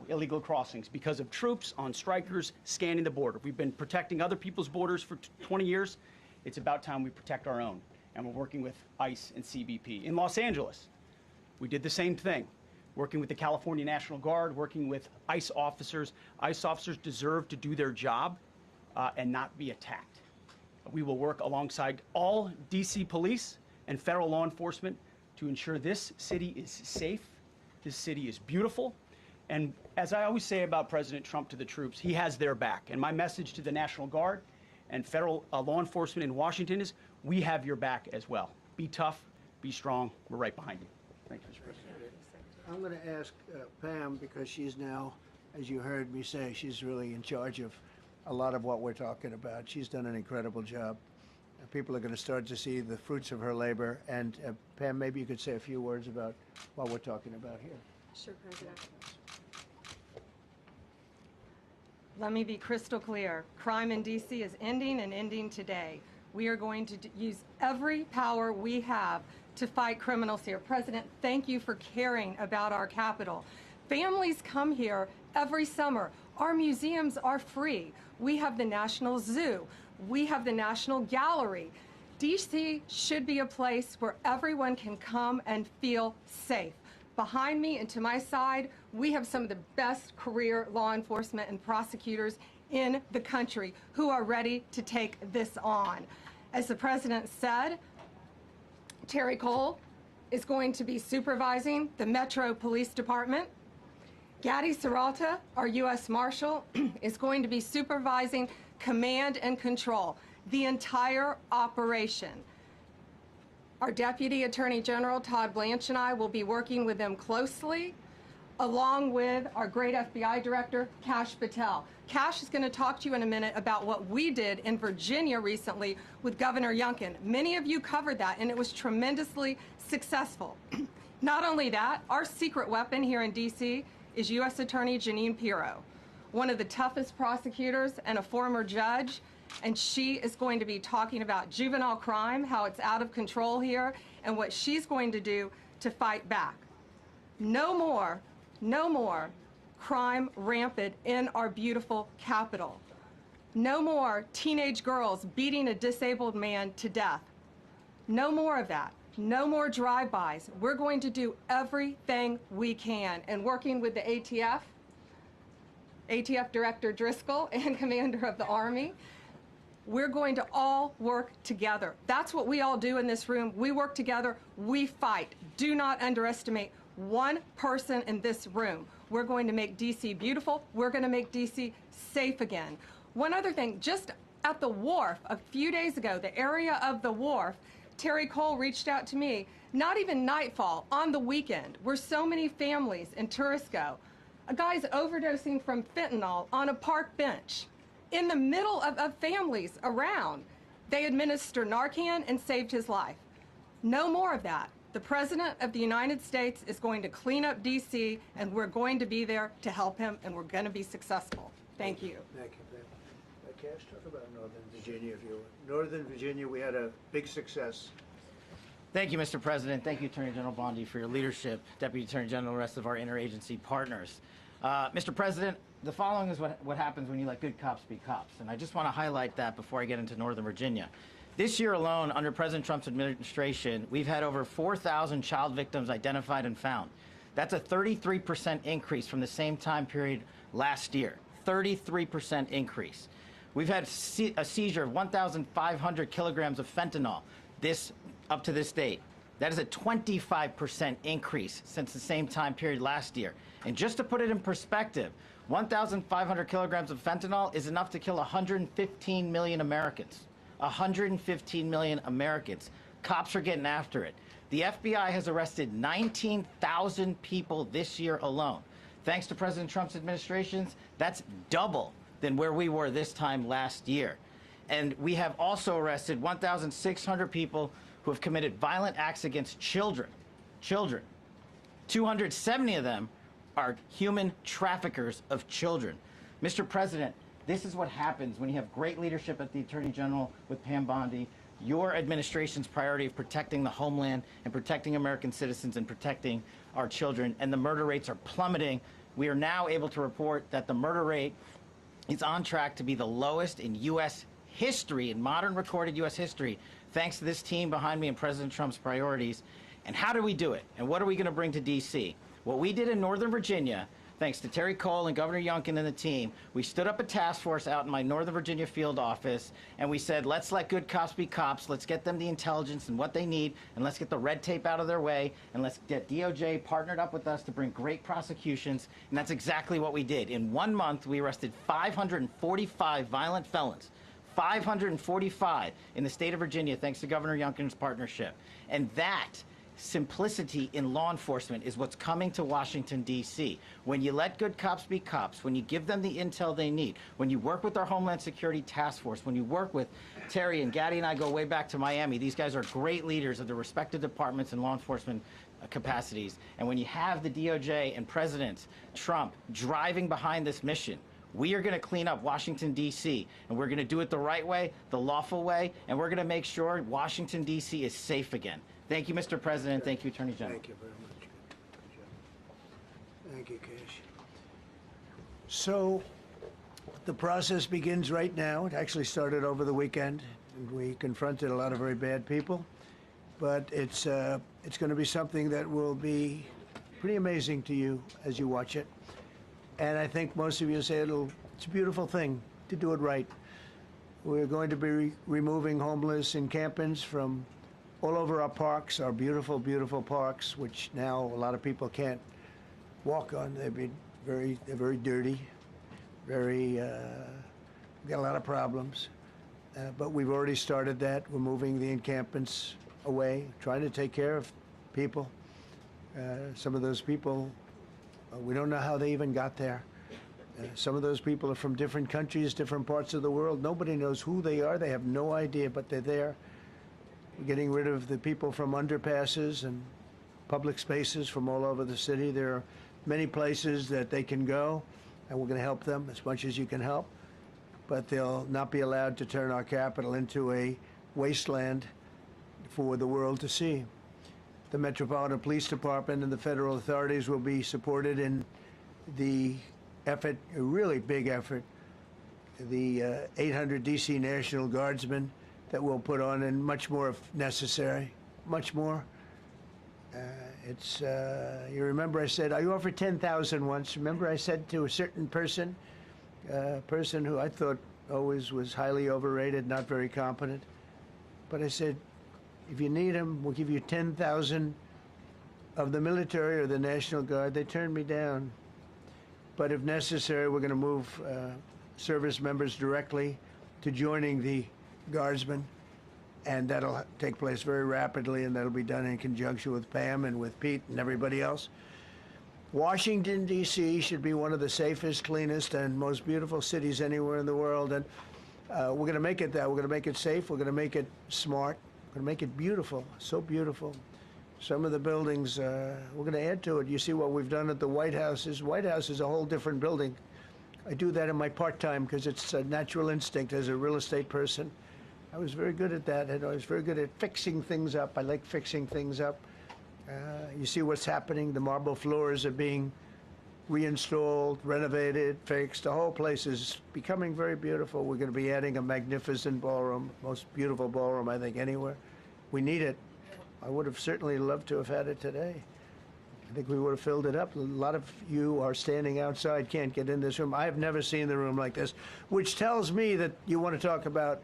illegal crossings because of troops on strikers scanning the border. We've been protecting other people's borders for 20 years. It's about time we protect our own. And we're working with ICE and CBP. In Los Angeles, we did the same thing, working with the California National Guard, working with ICE officers. ICE officers deserve to do their job and not be attacked. We will work alongside all DC police and federal law enforcement to ensure this city is safe, this city is beautiful. And as I always say about President Trump to the troops, he has their back. And my message to the National Guard and federal law enforcement in Washington is, we have your back as well. Be tough, be strong, we're right behind you. Thank you, Mr. President. I'm going to ask Pam, because she's now, as you heard me say, she's really in charge of a lot of what we're talking about. She's done an incredible job. People are going to start to see the fruits of her labor. And Pam, maybe you could say a few words about what we're talking about here. Sure, President. Let me be crystal clear. Crime in D.C. is ending and ending today. We are going to use every power we have to fight criminals here. President, thank you for caring about our capital. Families come here every summer. Our museums are free. We have the National Zoo. We have the National Gallery. D.C. should be a place where everyone can come and feel safe. Behind me and to my side, we have some of the best career law enforcement and prosecutors in the country who are ready to take this on. As the President said, Terry Cole is going to be supervising the Metro Police Department. Gaddy Serralta, our U.S. Marshal, is going to be supervising command and control, the entire operation. Our Deputy Attorney General, Todd Blanche, and I will be working with them closely, along with our great FBI Director, Kash Patel. Kash is going to talk to you in a minute about what we did in Virginia recently with Governor Youngkin. Many of you covered that, and it was tremendously successful. Not only that, our secret weapon here in D.C. is U.S. Attorney Jeanine Pirro, one of the toughest prosecutors and a former judge, and she is going to be talking about juvenile crime, how it's out of control here, and what she's going to do to fight back. No more crime rampant in our beautiful capital. No more teenage girls beating a disabled man to death. No more of that. No more drive-bys. We're going to do everything we can. And working with the ATF Director Driscoll and Commander of the Army, we're going to all work together. That's what we all do in this room. We work together, we fight. Do not underestimate one person in this room. We're going to make DC beautiful. We're going to make DC safe again. One other thing, just at the wharf a few days ago, the area of the wharf, Terry Cole reached out to me, not even nightfall, on the weekend, where so many families and tourists go. A guy's overdosing from fentanyl on a park bench in the middle of families around. They administered Narcan and saved his life. No more of that. The President of the United States is going to clean up D.C., and we're going to be there to help him, and we're going to be successful. Thank you. Thank you. Cash, talk about Northern Virginia, if you would. Northern Virginia, we had a big success. Thank you, Mr. President. Thank you, Attorney General Bondi, for your leadership, Deputy Attorney General, and the rest of our interagency partners. Mr. President, the following is what happens when you let good cops be cops, and I just want to highlight that before I get into Northern Virginia. This year alone, under President Trump's administration, we've had over 4,000 child victims identified and found. That's a 33% increase from the same time period last year. 33% increase. We've had a seizure of 1,500 kilograms of fentanyl up to this date. That is a 25% increase since the same time period last year. And just to put it in perspective, 1,500 kilograms of fentanyl is enough to kill 115 million Americans. 115 million Americans. Cops are getting after it. The FBI has arrested 19,000 people this year alone. Thanks to President Trump's administrations, that's double than where we were this time last year. And we have also arrested 1,600 people who have committed violent acts against children. 270 of them are human traffickers of children. Mr. President, this is what happens when you have great leadership at the Attorney General with Pam Bondi, your administration's priority of protecting the homeland and protecting American citizens and protecting our children, and the murder rates are plummeting. We are now able to report that the murder rate is on track to be the lowest in U.S. history, in modern recorded U.S. history, thanks to this team behind me and President Trump's priorities. And how do we do it? And what are we going to bring to D.C.? What we did in Northern Virginia, thanks to Terry Cole and Governor Youngkin and the team, we stood up a task force out in my Northern Virginia field office, and we said, let's let good cops be cops, let's get them the intelligence and what they need, and let's get the red tape out of their way, and let's get DOJ partnered up with us to bring great prosecutions, and that's exactly what we did. In 1 month, we arrested 545 violent felons. 545 in the state of Virginia, thanks to Governor Youngkin's partnership. And that simplicity in law enforcement is what's coming to Washington, D.C. When you let good cops be cops, when you give them the intel they need, when you work with our Homeland Security Task Force, when you work with Terry and Gaddy and I go way back to Miami, these guys are great leaders of the respective departments and law enforcement capacities. And when you have the DOJ and President Trump driving behind this mission, we are going to clean up Washington, D.C., and we're going to do it the right way, the lawful way, and we're going to make sure Washington, D.C. is safe again. Thank you, Mr. President. Thank you, Attorney General. Thank you very much. Thank you, Cash. So the process begins right now. It actually started over the weekend, and we confronted a lot of very bad people. But it's going to be something that will be pretty amazing to you as you watch it. And I think most of you say it's a beautiful thing to do it right. We're going to be removing homeless encampments from all over our parks, our beautiful, beautiful parks, which now a lot of people can't walk on. They're very dirty, we've got a lot of problems. But we've already started that. We're moving the encampments away, trying to take care of people. Some of those people, we don't know how they even got there. Some of those people are from different countries, different parts of the world. Nobody knows who they are. They have no idea, but they're there. We're getting rid of the people from underpasses and public spaces from all over the city. There are many places that they can go, and we're going to help them as much as you can help. But they'll not be allowed to turn our capital into a wasteland for the world to see. The Metropolitan Police Department and the federal authorities will be supported in the effort, a really big effort, the 800 D.C. National Guardsmen that we'll put on, and much more if necessary. much more. You remember I said, I offered 10,000 once. Remember I said to a certain person, who I thought always was highly overrated, not very competent, but I said, if you need them, we'll give you 10,000 of the military or the National Guard. They turned me down. But if necessary, we're going to move service members directly to joining the Guardsmen. And that'll take place very rapidly, and that'll be done in conjunction with Pam and with Pete and everybody else. Washington, D.C. should be one of the safest, cleanest, and most beautiful cities anywhere in the world. And we're going to make it that. We're going to make it safe. We're going to make it smart. We're going to make it beautiful, so beautiful. Some of the buildings, we're going to add to it. You see what we've done at the White House. White House is a whole different building. I do that in my part-time because it's a natural instinct as a real estate person. I was very good at that, and I was very good at fixing things up. I like fixing things up. You see what's happening. The marble floors are being reinstalled, renovated, fixed. The whole place is becoming very beautiful. We're going to be adding a magnificent ballroom, most beautiful ballroom, I think, anywhere. We need it. I would have certainly loved to have had it today. I think we would have filled it up. A lot of you are standing outside, can't get in this room. I have never seen the room like this, which tells me that you want to talk about,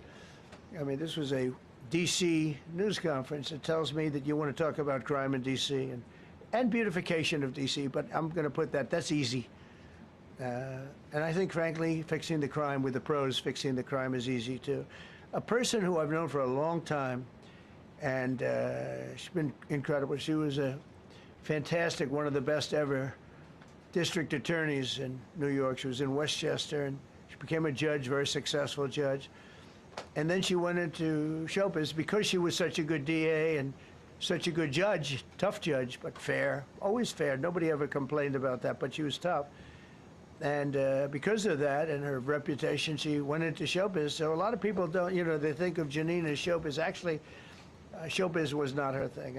I mean, this was a D.C. news conference. It tells me that you want to talk about crime in D.C. and beautification of D.C., but I'm going to put that's easy. And I think, frankly, fixing the crime with the pros, fixing the crime is easy, too. A person who I've known for a long time, and she's been incredible. She was a fantastic, one of the best ever district attorneys in New York. She was in Westchester, and she became a judge, very successful judge. And then she went into showbiz because she was such a good DA and such a good judge, tough judge, but fair, always fair. Nobody ever complained about that, but she was tough. And because of that and her reputation, she went into showbiz. So a lot of people don't, they think of Janine as showbiz. Actually, showbiz was not her thing.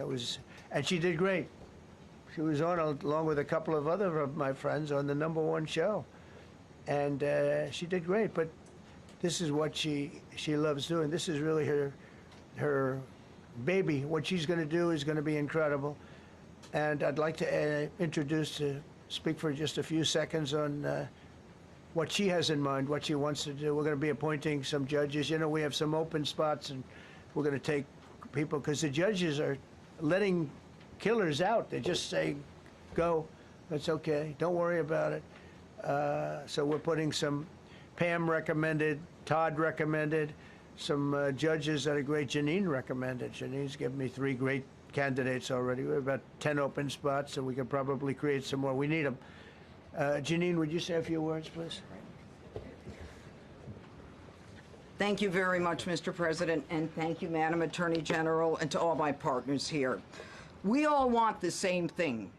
And she did great. She was on, along with a couple of other of my friends, on the #1 show. And she did great, but this is what she loves doing. This is really her baby. What she's going to do is going to be incredible. And I'd like to speak for just a few seconds on what she has in mind, what she wants to do. We're going to be appointing some judges. We have some open spots, and we're going to take people, because the judges are letting killers out. They just say, go, that's okay, don't worry about it. So we're putting some Pam recommended, Todd recommended, some judges that are great. Janine recommended. Janine's given me 3 great candidates already. We have about 10 open spots, so we could probably create some more. We need them. Janine, would you say a few words, please? Thank you very much, Mr. President, and thank you, Madam Attorney General, and to all my partners here. We all want the same thing.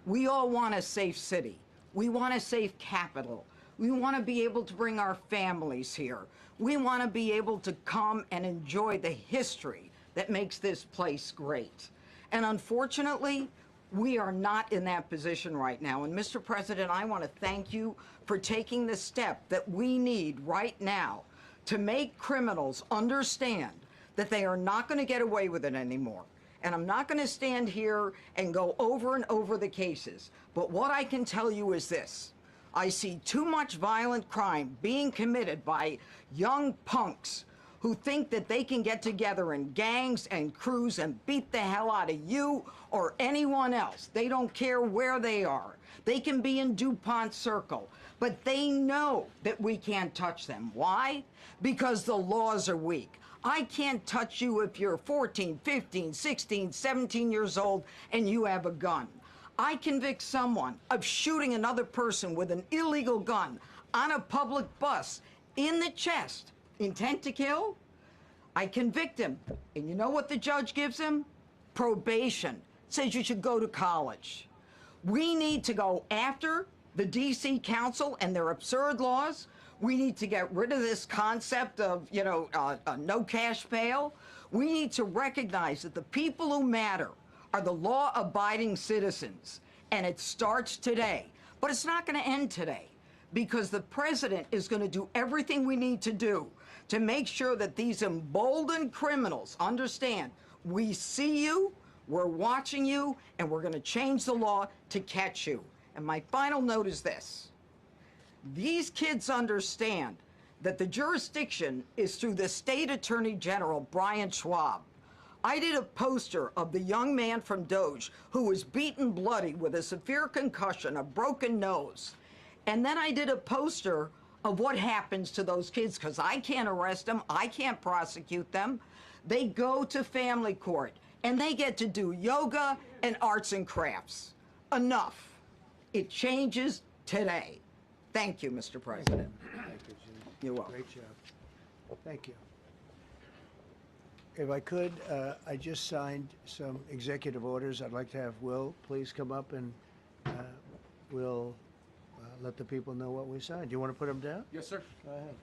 We all want a safe city. We want a safe capital. We want to be able to bring our families here. We want to be able to come and enjoy the history that makes this place great. And unfortunately, we are not in that position right now. And Mr. President, I want to thank you for taking the step that we need right now to make criminals understand that they are not going to get away with it anymore. And I'm not going to stand here and go over and over the cases. But what I can tell you is this. I see too much violent crime being committed by young punks who think that they can get together in gangs and crews and beat the hell out of you or anyone else. They don't care where they are. They can be in DuPont Circle, but they know that we can't touch them. Why? Because the laws are weak. I can't touch you if you're 14, 15, 16, 17 years old and you have a gun. I convict someone of shooting another person with an illegal gun on a public bus in the chest, intent to kill. I convict him. And you know what the judge gives him? Probation. Says you should go to college. We need to go after the D.C. Council and their absurd laws. We need to get rid of this concept of, no cash bail. We need to recognize that the people who matter are the law-abiding citizens, and it starts today. But it's not going to end today, because the president is going to do everything we need to do to make sure that these emboldened criminals understand We see you, we're watching you, and we're going to change the law to catch you. And my final note is this. These kids understand that the jurisdiction is through the State Attorney General, Brian Schwab. I did a poster of the young man from Doge who was beaten bloody with a severe concussion, a broken nose. And then I did a poster of what happens to those kids, because I can't arrest them, I can't prosecute them. They go to family court, and they get to do yoga and arts and crafts. Enough. It changes today. Thank you, Mr. President. Thank you, Jim. You're welcome. Great job. Thank you. If I could, I just signed some executive orders. I'd like to have Will please come up, and we'll let the people know what we signed. Do you want to put them down? Yes, sir. Go ahead.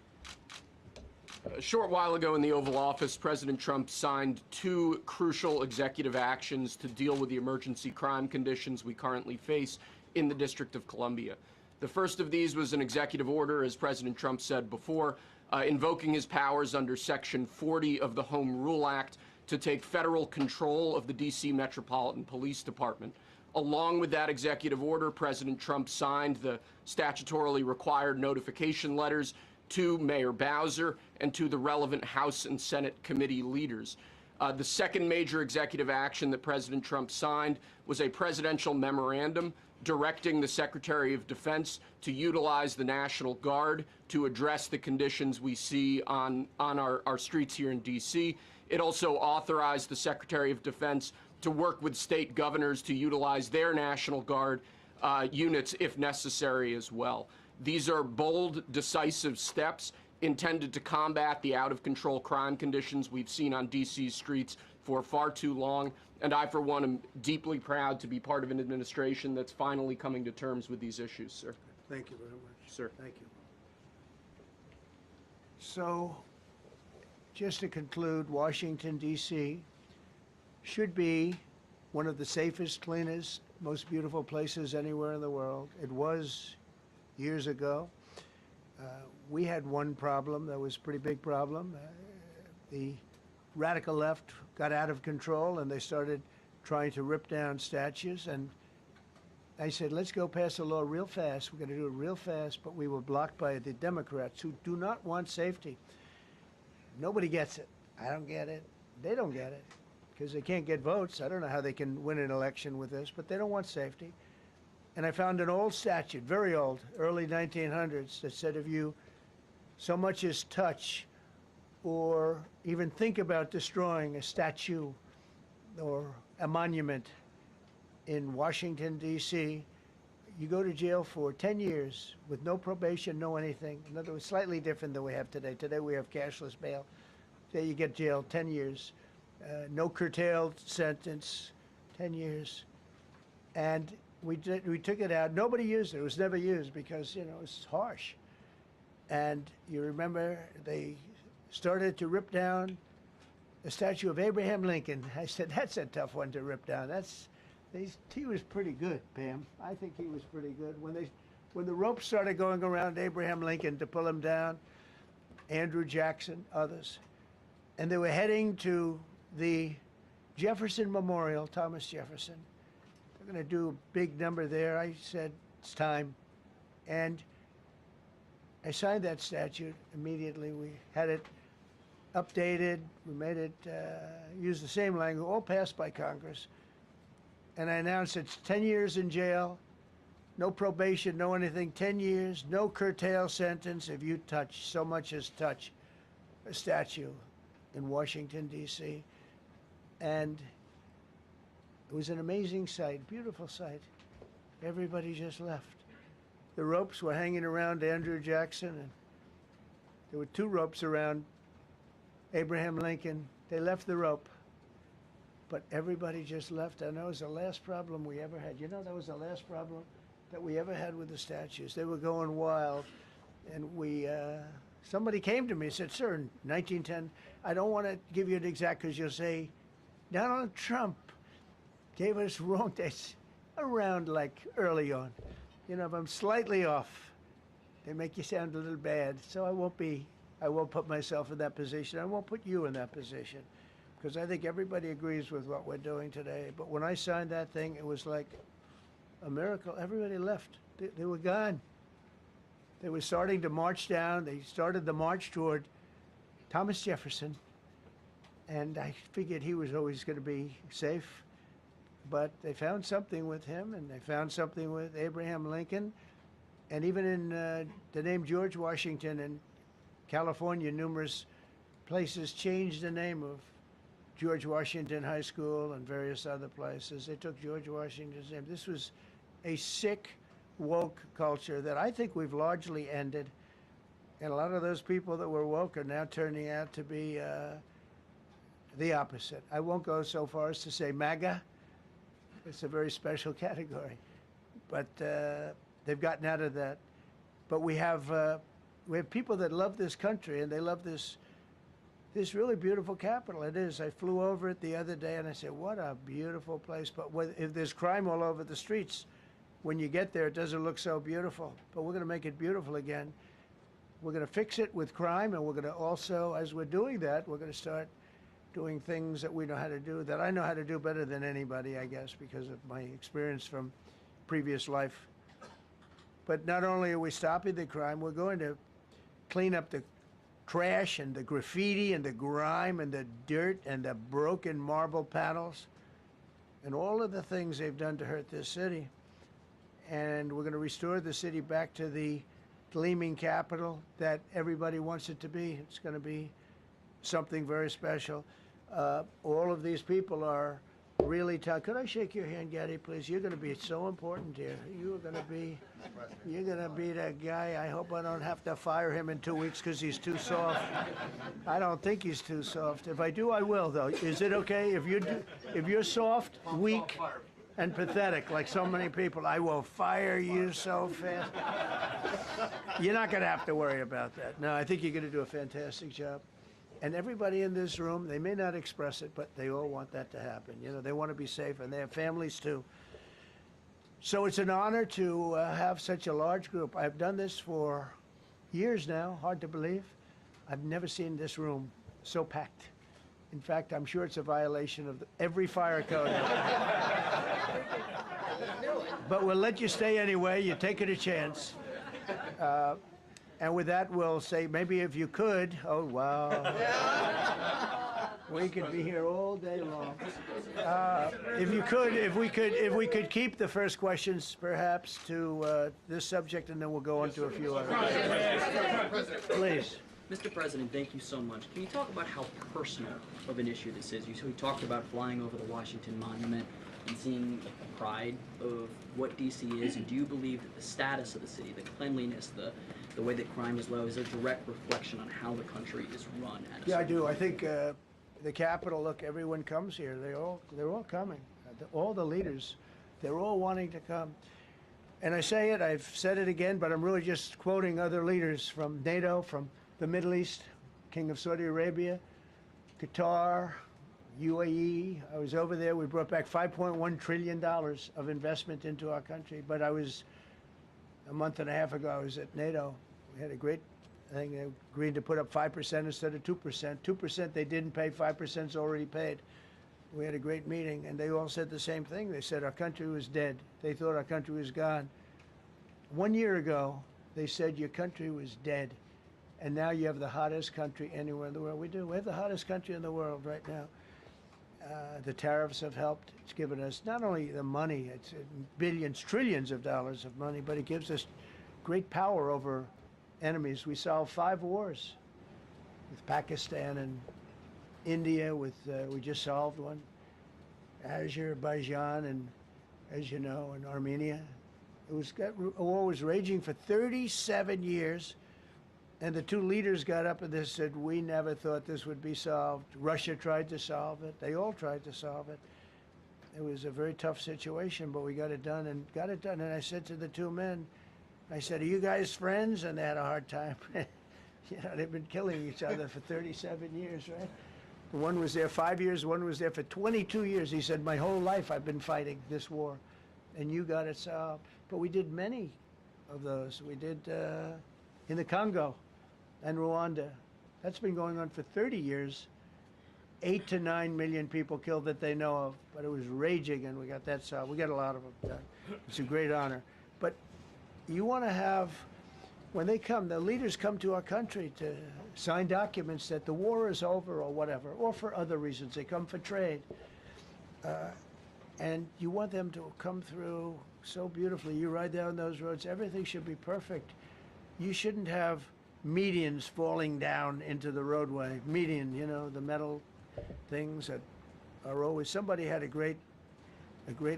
A short while ago in the Oval Office, President Trump signed 2 crucial executive actions to deal with the emergency crime conditions we currently face in the District of Columbia. The first of these was an executive order, as President Trump said before, invoking his powers under Section 40 of the Home Rule Act to take federal control of the D.C. Metropolitan Police Department. Along with that executive order, President Trump signed the statutorily required notification letters to Mayor Bowser and to the relevant House and Senate committee leaders. The second major executive action that President Trump signed was a presidential memorandum directing the Secretary of Defense to utilize the National Guard to address the conditions we see on our streets here in D.C. It also authorized the Secretary of Defense to work with state governors to utilize their National Guard units if necessary as well. These are bold, decisive steps intended to combat the out-of-control crime conditions we've seen on D.C.'s streets for far too long, and I, for one, am deeply proud to be part of an administration that's finally coming to terms with these issues, sir. Thank you very much. Sir. Thank you. So, just to conclude, Washington, D.C. should be one of the safest, cleanest, most beautiful places anywhere in the world. It was years ago. We had one problem that was a pretty big problem. The radical left got out of control, and they started trying to rip down statues. And I said, let's go pass a law real fast. We're going to do it real fast, but we were blocked by the Democrats who do not want safety. Nobody gets it. I don't get it. They don't get it because they can't get votes. I don't know how they can win an election with this, but they don't want safety. And I found an old statute, very old, early 1900s, that said if you so much as touch or even think about destroying a statue or a monument in Washington, D.C., you go to jail for 10 years with no probation, no anything. In other words, slightly different than we have today. Today we have cashless bail. Today you get jailed 10 years. No curtailed sentence, 10 years. And we took it out. Nobody used it. It was never used because, you know, it's harsh. And you remember they started to rip down the statue of Abraham Lincoln. I said, that's a tough one to rip down. He was pretty good, Pam. I think he was pretty good. When the ropes started going around Abraham Lincoln to pull him down, Andrew Jackson, others, and they were heading to the Jefferson Memorial, Thomas Jefferson. They're going to do a big number there. I said, it's time. And I signed that statute immediately. We had it updated. We made it use the same language, all passed by Congress. And I announced it's 10 years in jail, no probation, no anything, 10 years, no curtail sentence if you touch, so much as touch a statue in Washington, D.C. And it was an amazing sight, beautiful sight. Everybody just left. The ropes were hanging around Andrew Jackson, and there were 2 ropes around Abraham Lincoln. They left the rope, but everybody just left. And that was the last problem we ever had. You know, that was the last problem that we ever had with the statues. They were going wild, and somebody came to me and said, sir, in 1910, I don't want to give you an exact because you'll say, Donald Trump gave us wrong dates around like early on. You know, if I'm slightly off, they make you sound a little bad. So I won't put myself in that position. I won't put you in that position because I think everybody agrees with what we're doing today. But when I signed that thing, it was like a miracle. Everybody left. They were gone. They were starting to march down. They started the march toward Thomas Jefferson, and I figured he was always going to be safe. But they found something with him, and they found something with Abraham Lincoln, and even in the name George Washington in California, numerous places changed the name of George Washington High School and various other places. They took George Washington's name. This was a sick, woke culture that I think we've largely ended. And a lot of those people that were woke are now turning out to be the opposite. I won't go so far as to say MAGA. It's a very special category. But they've gotten out of that. But we have people that love this country, and they love this really beautiful capital. It is. I flew over it the other day, and I said, what a beautiful place. But if there's crime all over the streets, when you get there, it doesn't look so beautiful. But we're going to make it beautiful again. We're going to fix it with crime, and we're going to also, as we're doing that, we're going to start doing things that we know how to do, that I know how to do better than anybody, I guess, because of my experience from previous life. But not only are we stopping the crime, we're going to clean up the trash and the graffiti and the grime and the dirt and the broken marble panels and all of the things they've done to hurt this city. And we're going to restore the city back to the gleaming capital that everybody wants it to be. It's going to be something very special. All of these people are really tough. Could I shake your hand, Gaddy, please? You're going to be so important here. You're going to be that guy. I hope I don't have to fire him in 2 weeks because he's too soft. I don't think he's too soft. If I do, I will, though. Is it okay if you're soft, weak, and pathetic, like so many people, I will fire you so fast. You're not going to have to worry about that. No, I think you're going to do a fantastic job. And everybody in this room, they may not express it, but they all want that to happen. You know, they want to be safe, and they have families too. So it's an honor to have such a large group. I've done this for years now, hard to believe. I've never seen this room so packed. In fact, I'm sure it's a violation of every fire code. But we'll let you stay anyway. You're taking a chance. And with that, we'll say, maybe if you could, oh, wow. We could be here all day long. If we could keep the first questions, perhaps, to this subject, and then we'll go on to a few others. Please. Mr. President, thank you so much. Can you talk about how personal of an issue this is? We talked about flying over the Washington Monument and seeing the pride of what D.C. is, and do you believe that the status of the city, the cleanliness, the way that crime is low, is a direct reflection on how the country is run? Yeah, I do. I think the Capitol, look, everyone comes here. They're all coming. All the leaders, they're all wanting to come. And I say it, I've said it again, but I'm really just quoting other leaders from NATO, from the Middle East, King of Saudi Arabia, Qatar, UAE. I was over there. We brought back $5.1 trillion of investment into our country. But a month and a half ago, I was at NATO. We had a great thing. They agreed to put up 5% instead of 2%. 2% they didn't pay, 5% is already paid. We had a great meeting, and they all said the same thing. They said our country was dead. They thought our country was gone. 1 year ago, they said your country was dead. And now you have the hottest country anywhere in the world. We do. We have the hottest country in the world right now. The tariffs have helped. It's given us not only the money, it's billions, trillions of dollars of money, but it gives us great power over enemies. We solved 5 wars with Pakistan and India. We just solved one. Azerbaijan and, as you know, and Armenia. A war was raging for 37 years. And the 2 leaders got up and they said, we never thought this would be solved. Russia tried to solve it. They all tried to solve it. It was a very tough situation, but we got it done and got it done. And I said to the 2 men, I said, are you guys friends? And they had a hard time. You know, they've been killing each other for 37 years, right? One was there 5 years, one was there for 22 years. He said, my whole life I've been fighting this war, and you got it solved. But we did many of those. We did in the Congo and Rwanda. That's been going on for 30 years. 8 to 9 million people killed that they know of, but it was raging, and we got that solved. We got a lot of them done. It's a great honor. But you want to have, when they come, the leaders come to our country to sign documents that the war is over or whatever, or for other reasons. They come for trade. And you want them to come through so beautifully. You ride down those roads, everything should be perfect. You shouldn't have medians falling down into the roadway. Median, you know, the metal things that are always, somebody had a great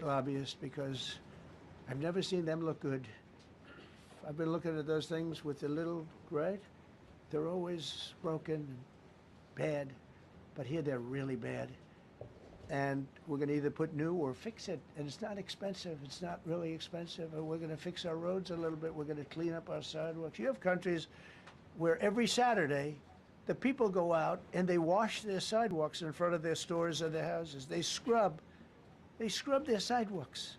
lobbyist, because I've never seen them look good. I've been looking at those things with the little, right? They're always broken and bad, but here they're really bad. And we're going to either put new or fix it. And it's not expensive. It's not really expensive. And we're going to fix our roads a little bit. We're going to clean up our sidewalks. You have countries where every Saturday, the people go out and they wash their sidewalks in front of their stores or their houses. They scrub their sidewalks.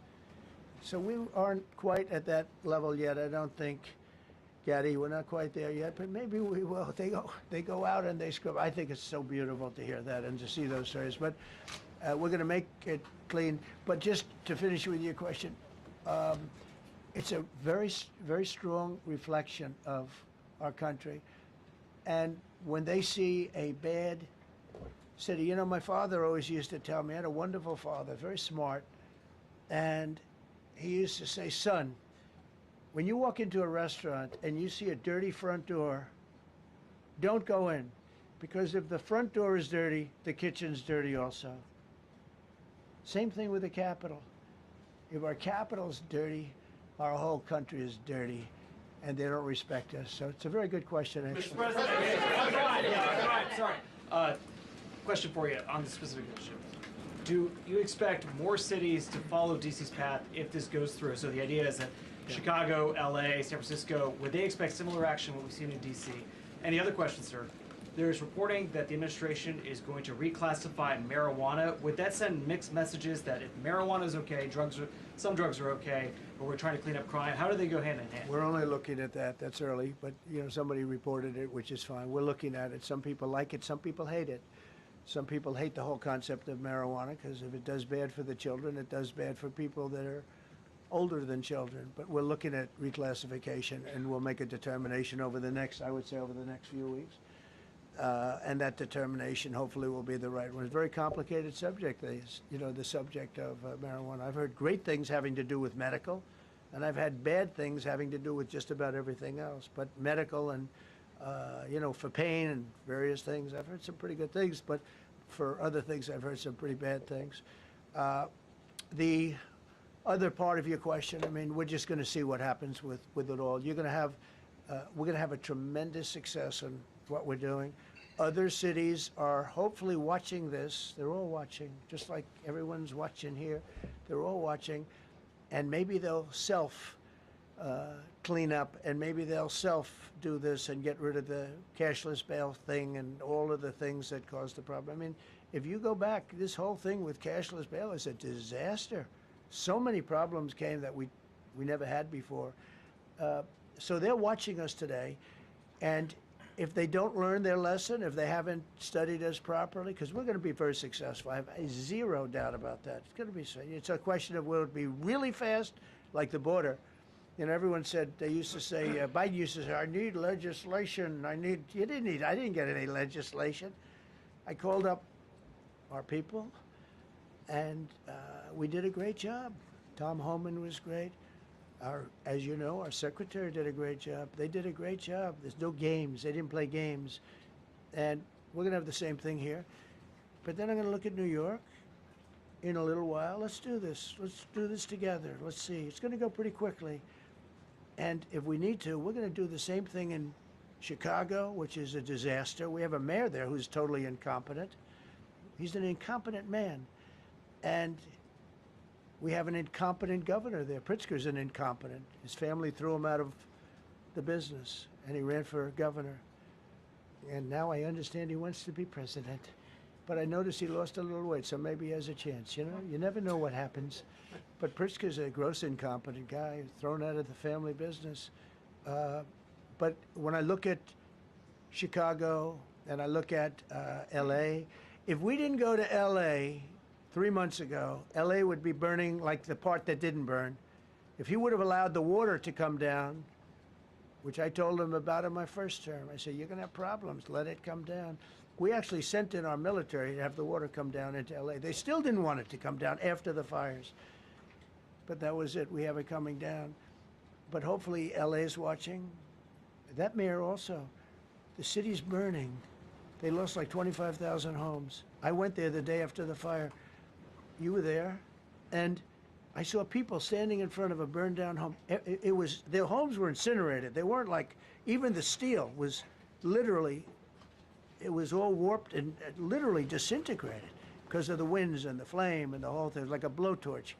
So we aren't quite at that level yet. I don't think, Gaddy, we're not quite there yet, but maybe we will. They go out and they scrub. I think it's so beautiful to hear that and to see those stories. But we're going to make it clean. But just to finish with your question, it's a very, very strong reflection of our country. And when they see a bad city, you know, my father always used to tell me, I had a wonderful father, very smart, and he used to say, son, when you walk into a restaurant and you see a dirty front door, don't go in, because if the front door is dirty, the kitchen's dirty also. Same thing with the Capitol. If our Capitol's dirty, our whole country is dirty, and they don't respect us. So it's a very good question, actually. Mr. President, sorry. Question for you on the specific issue. Do you expect more cities to follow DC's path if this goes through? So the idea is that Chicago, LA, San Francisco, would they expect similar action what we've seen in DC? And the other question, sir, there's reporting that the administration is going to reclassify marijuana. Would that send mixed messages that if marijuana is okay, some drugs are okay, but we're trying to clean up crime? How do they go hand in hand? We're only looking at that. That's early, but you know, somebody reported it, which is fine. We're looking at it. Some people like it, some people hate it. Some people hate the whole concept of marijuana, because if it does bad for the children, it does bad for people that are older than children. But we're looking at reclassification, and we'll make a determination over the next, I would say, over the next few weeks. And that determination hopefully will be the right one. It's a very complicated subject, you know, the subject of marijuana. I've heard great things having to do with medical, and I've had bad things having to do with just about everything else. But medical and, you know, for pain and various things, I've heard some pretty good things, but for other things, I've heard some pretty bad things. The other part of your question, I mean, we're just going to see what happens with it all. You're going to have, we're going to have a tremendous success in what we're doing. Other cities are hopefully watching this. They're all watching, just like everyone's watching here. They're all watching, and maybe they'll clean up, and maybe they'll do this and get rid of the cashless bail thing and all of the things that caused the problem. I mean, if you go back, this whole thing with cashless bail is a disaster. So many problems came that we never had before. So they're watching us today, and if they don't learn their lesson, if they haven't studied us properly, because we're going to be very successful. I have zero doubt about that. It's going to be. It's a question of will it be really fast, like the border. You know, everyone said, they used to say, Biden used to say, I need legislation. I didn't get any legislation. I called up our people, and we did a great job. Tom Homan was great. As you know, our secretary did a great job. They did a great job. There's no games. They didn't play games. And we're going to have the same thing here. But then I'm going to look at New York in a little while. Let's do this. Let's do this together. Let's see. It's going to go pretty quickly. And if we need to, we're going to do the same thing in Chicago, which is a disaster. We have a mayor there who's totally incompetent. He's an incompetent man. And we have an incompetent governor there. Pritzker's an incompetent. His family threw him out of the business, and he ran for governor. And now I understand he wants to be president. But I noticed he lost a little weight, so maybe he has a chance. You know, you never know what happens. But Pritzker's a gross incompetent guy, thrown out of the family business. But when I look at Chicago and I look at LA, If we didn't go to L.A. 3 months ago, L.A. would be burning like the part that didn't burn. If he would have allowed the water to come down, which I told him about in my first term, I said, you're going to have problems, let it come down. We actually sent in our military to have the water come down into L.A. They still didn't want it to come down after the fires. But that was it, we have it coming down. But hopefully L.A. is watching. That mayor also, the city's burning. They lost like 25,000 homes. I went there the day after the fire. You were there, and I saw people standing in front of a burned down home. It was, their homes were incinerated. They weren't like, even the steel was literally, it was all warped and literally disintegrated because of the winds and the flame and the whole thing, like a blowtorch.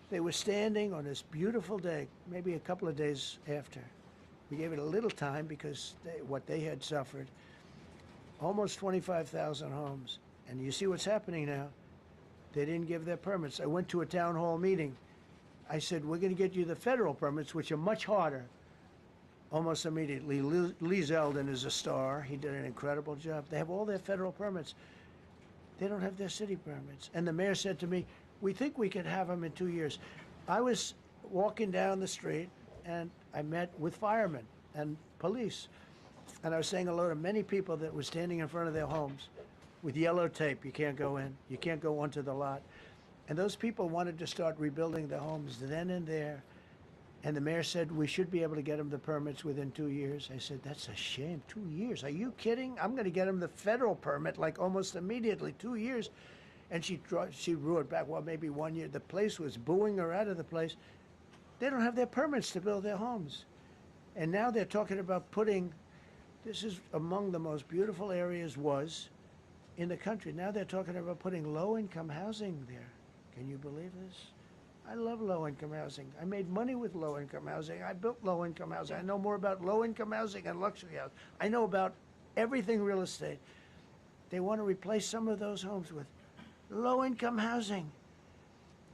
They were standing on this beautiful day, maybe a couple of days after. We gave it a little time because what they had suffered. Almost 25,000 homes. And you see what's happening now. They didn't give their permits. I went to a town hall meeting. I said, we're going to get you the federal permits, which are much harder. Almost immediately, Lee Zeldin is a star. He did an incredible job. They have all their federal permits. They don't have their city permits. And the mayor said to me, we think we could have them in 2 years. I was walking down the street, and I met with firemen and police. And I was saying hello to many people that were standing in front of their homes with yellow tape. You can't go in. You can't go onto the lot. And those people wanted to start rebuilding their homes then and there. And the mayor said, we should be able to get them the permits within 2 years. I said, that's a shame. 2 years? Are you kidding? I'm going to get them the federal permit like almost immediately, 2 years. And she roared back, well, maybe 1 year. The place was booing her out of the place. They don't have their permits to build their homes. And now they're talking about putting, this is among the most beautiful areas was in the country. Now they're talking about putting low-income housing there. Can you believe this? I love low-income housing. I made money with low-income housing. I built low-income housing. I know more about low-income housing and luxury housing. I know about everything real estate. They want to replace some of those homes with low-income housing.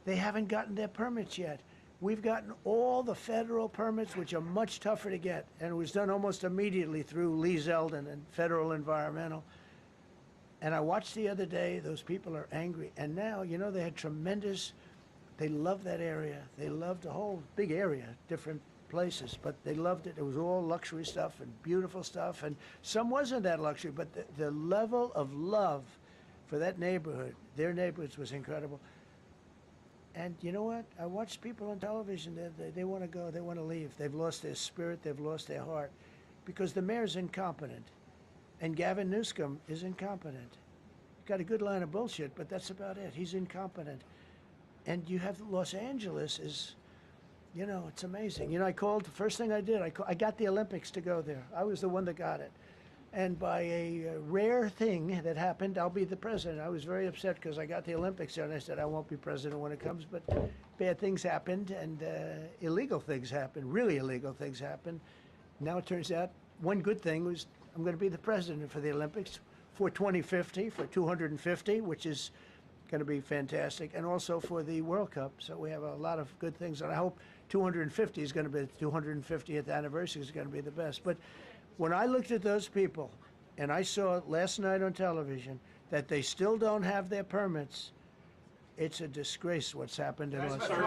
They haven't gotten their permits yet. We've gotten all the federal permits, which are much tougher to get, and it was done almost immediately through Lee Zeldin and Federal Environmental. And I watched the other day, those people are angry. And now, you know, they had tremendous, they loved that area. They loved the whole big area, different places, but they loved it. It was all luxury stuff and beautiful stuff, and some wasn't that luxury, but the level of love for that neighborhood, their neighborhoods, was incredible. And you know what? I watched people on television, they want to go, they want to leave. They've lost their spirit, they've lost their heart, because the mayor's incompetent. And Gavin Newsom is incompetent. Got a good line of bullshit, but that's about it. He's incompetent. And you have Los Angeles is, you know, it's amazing. You know, I called, the first thing I did, I got the Olympics to go there. I was the one that got it. And by a rare thing that happened, I'll be the president. I was very upset because I got the Olympics there, and I said I won't be president when it comes. But bad things happened, and illegal things happened, really illegal things happened. Now it turns out one good thing was I'm going to be the president for the Olympics for 2050, for 250, which is going to be fantastic, and also for the World Cup. So we have a lot of good things, and I hope 250 is going to be the 250th anniversary is going to be the best. But when I looked at those people, and I saw last night on television that they still don't have their permits, it's a disgrace what's happened in Los Angeles.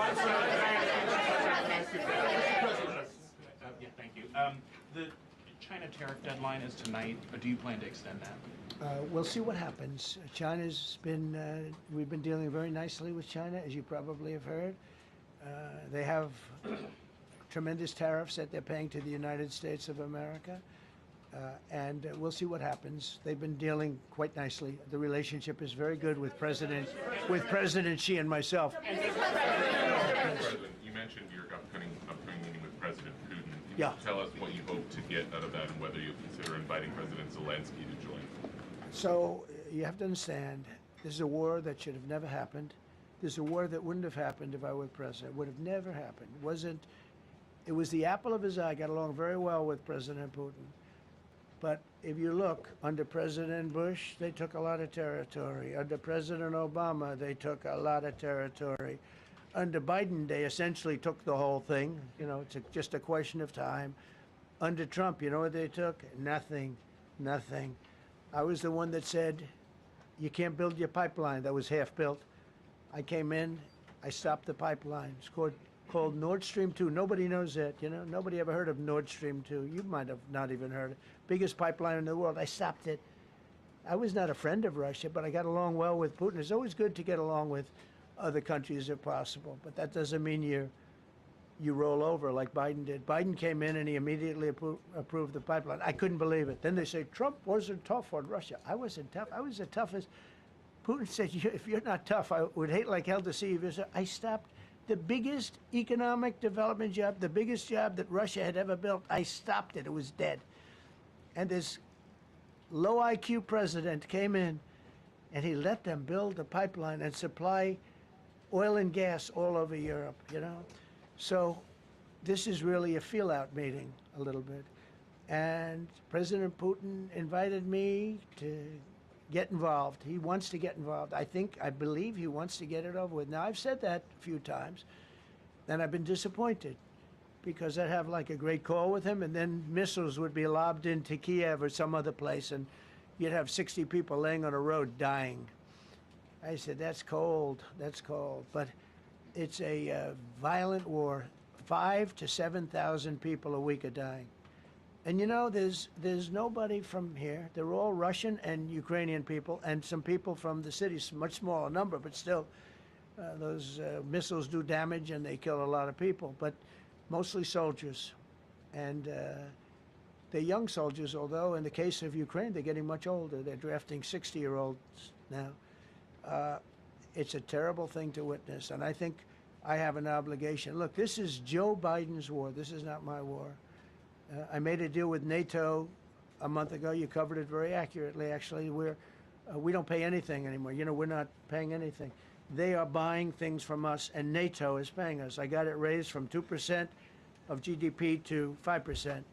Yeah, thank you. The China tariff deadline is tonight. Do you plan to extend that? We'll see what happens. China's been, we've been dealing very nicely with China, as you probably have heard. They have tremendous tariffs that they're paying to the United States of America. And we'll see what happens. They've been dealing quite nicely. The relationship is very good with President Xi and myself. President, you mentioned your upcoming meeting with President Putin. Can you tell us what you hope to get out of that and whether you'll consider inviting President Zelensky to join? So you have to understand, this is a war that should have never happened. This is a war that wouldn't have happened if I were president. It would have never happened. It was the apple of his eye. I got along very well with President Putin. But if you look, under President Bush, they took a lot of territory. Under President Obama, they took a lot of territory. Under Biden, they essentially took the whole thing. You know, it's just a question of time. Under Trump, you know what they took? Nothing, nothing. I was the one that said, you can't build your pipeline that was half built. I came in, I stopped the pipeline. It's called Nord Stream 2. Nobody knows that, you know. Nobody ever heard of Nord Stream 2. You might have not even heard it. Biggest pipeline in the world. I stopped it. I was not a friend of Russia, but I got along well with Putin. It's always good to get along with other countries if possible, but that doesn't mean you roll over like Biden did. Biden came in and he immediately approved the pipeline. I couldn't believe it. Then they say Trump wasn't tough on Russia. I wasn't tough. I was the toughest. Putin said, if you're not tough, I would hate like hell to see you. I stopped the biggest economic development job, the biggest job that Russia had ever built. I stopped it. It was dead. And this low IQ president came in and he let them build a pipeline and supply oil and gas all over Europe, you know. So this is really a feel-out meeting a little bit. And President Putin invited me to get involved. He wants to get involved. I believe he wants to get it over with. Now, I've said that a few times, and I've been disappointed because I'd have like a great call with him, and then missiles would be lobbed into Kiev or some other place, and you'd have 60 people laying on a road dying. I said, that's cold, that's cold. But it's a violent war. 5,000 to 7,000 people a week are dying. And you know, there's nobody from here. They're all Russian and Ukrainian people, and some people from the cities, much smaller number, but still, those missiles do damage and they kill a lot of people, but mostly soldiers. And they're young soldiers, although in the case of Ukraine, they're getting much older. They're drafting 60-year-olds now. It's a terrible thing to witness, and I think I have an obligation. Look, this is Joe Biden's war. This is not my war. I made a deal with NATO a month ago. You covered it very accurately, actually. We don't pay anything anymore. You know, we're not paying anything. They are buying things from us, and NATO is paying us. I got it raised from 2% of GDP to 5%.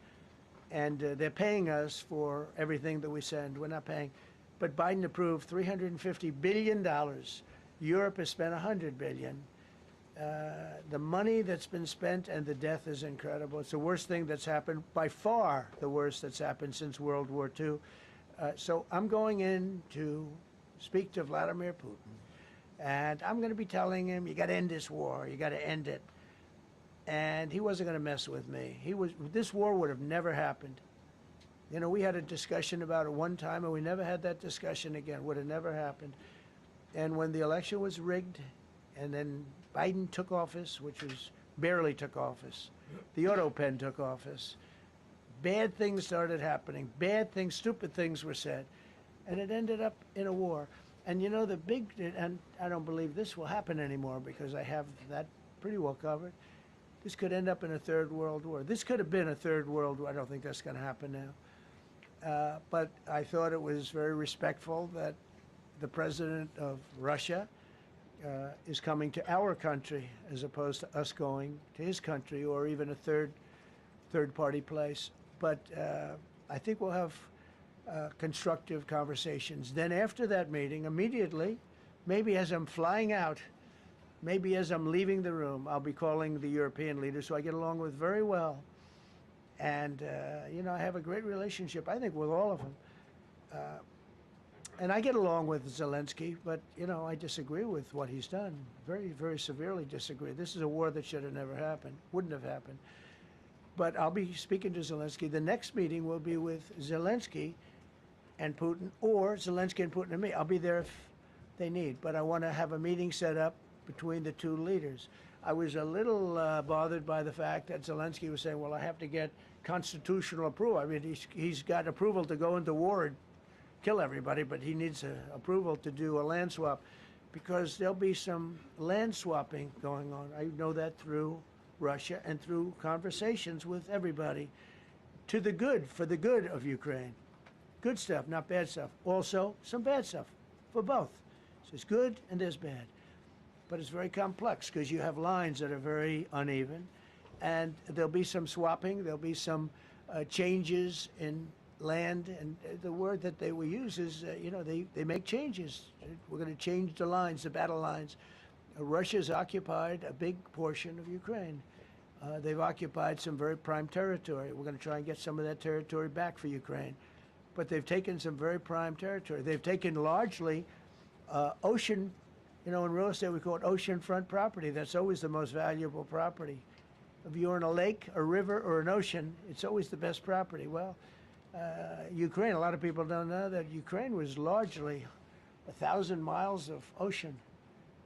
And they're paying us for everything that we send. We're not paying. But Biden approved $350 billion. Europe has spent $100 billion. The money that's been spent and the death is incredible. It's the worst thing that's happened, by far the worst that's happened since World War II. So I'm going in to speak to Vladimir Putin, and I'm going to be telling him, you got to end this war, you got to end it. And he wasn't going to mess with me. This war would have never happened. You know, we had a discussion about it one time, and we never had that discussion again. Would have never happened. And when the election was rigged, and then Biden took office, which was barely took office. The auto pen took office. Bad things started happening. Bad things, stupid things were said. And it ended up in a war. And you know, and I don't believe this will happen anymore because I have that pretty well covered. This could end up in a third world war. This could have been a third world war. I don't think that's going to happen now. But I thought it was very respectful that the president of Russia is coming to our country as opposed to us going to his country or even a third-party place. But I think we'll have constructive conversations. Then after that meeting, immediately, maybe as I'm flying out, maybe as I'm leaving the room, I'll be calling the European leaders who I get along with very well. And, you know, I have a great relationship, I think, with all of them. And I get along with Zelensky, but, you know, I disagree with what he's done. Very, very severely disagree. This is a war that should have never happened, wouldn't have happened. But I'll be speaking to Zelensky. The next meeting will be with Zelensky and Putin, or Zelensky and Putin and me. I'll be there if they need. But I want to have a meeting set up between the two leaders. I was a little bothered by the fact that Zelensky was saying, well, I have to get constitutional approval. I mean, he's got approval to go into war and kill everybody, but he needs approval to do a land swap because there'll be some land swapping going on. I know that through Russia and through conversations with everybody to the good, for the good of Ukraine. Good stuff, not bad stuff. Also, some bad stuff for both. So there's good and there's bad. But it's very complex because you have lines that are very uneven, and there'll be some swapping, there'll be some changes in land, and the word that they will use is, you know, they make changes. We're going to change the lines, the battle lines. Russia's occupied a big portion of Ukraine. They've occupied some very prime territory. We're going to try and get some of that territory back for Ukraine. But they've taken some very prime territory. They've taken largely Ocean, in real estate we call it oceanfront property. That's always the most valuable property. If you're in a lake, a river, or an ocean, it's always the best property. Well, Ukraine, a lot of people don't know that Ukraine was largely 1,000 miles of ocean.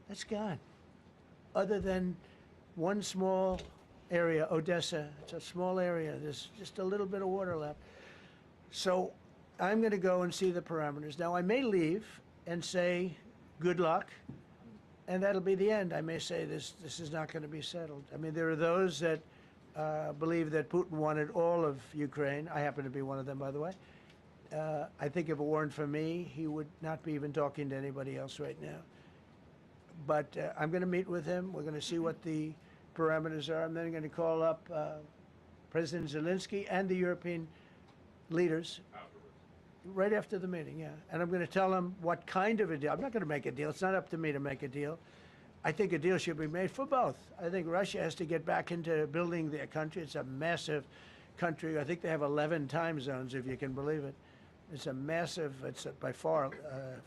That's gone. Other than one small area, Odessa, it's a small area. There's just a little bit of water left. So I'm going to go and see the parameters. Now, I may leave and say, good luck, and that'll be the end. I may say this is not going to be settled. I mean, there are those that believe that Putin wanted all of Ukraine. I happen to be one of them, by the way. I think if it weren't for me, he would not be even talking to anybody else right now. But I'm going to meet with him. We're going to see what the parameters are. I'm then going to call up President Zelensky and the European leaders right after the meeting, yeah. And I'm going to tell them what kind of a deal. I'm not going to make a deal. It's not up to me to make a deal. I think a deal should be made for both. I think Russia has to get back into building their country. It's a massive country. I think they have 11 time zones, if you can believe it. It's a massive, it's by far,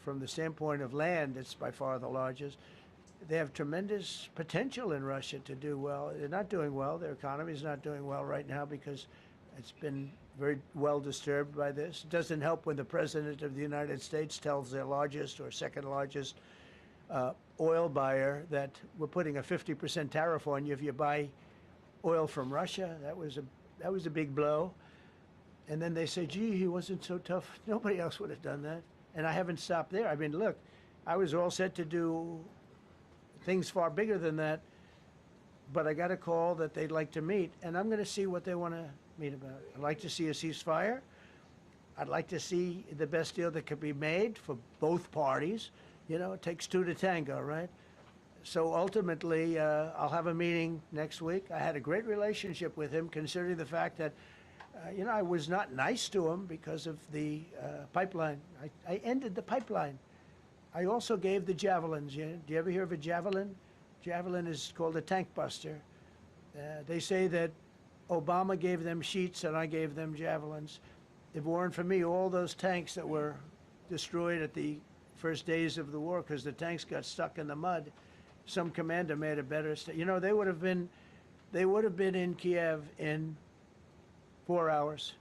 from the standpoint of land, it's by far the largest. They have tremendous potential in Russia to do well. They're not doing well. Their economy is not doing well right now because it's been very well disturbed by this. It doesn't help when the President of the United States tells their largest or second largest oil buyer that we're putting a 50% tariff on you if you buy oil from Russia. That was a big blow. And then they say, gee, he wasn't so tough. Nobody else would have done that. And I haven't stopped there. I mean, look, I was all set to do things far bigger than that, but I got a call that they'd like to meet, and I'm going to see what they want to meet about. I'd like to see a ceasefire. I'd like to see the best deal that could be made for both parties. You know, it takes two to tango, right? So ultimately, I'll have a meeting next week. I had a great relationship with him, considering the fact that, you know, I was not nice to him because of the pipeline. I ended the pipeline. I also gave the javelins. Do you ever hear of a javelin? Javelin is called a tank buster. They say that Obama gave them sheets and I gave them javelins. If it weren't for me, all those tanks that were destroyed at the first days of the war because the tanks got stuck in the mud, some commander made a better you know, they would have been in Kiev in 4 hours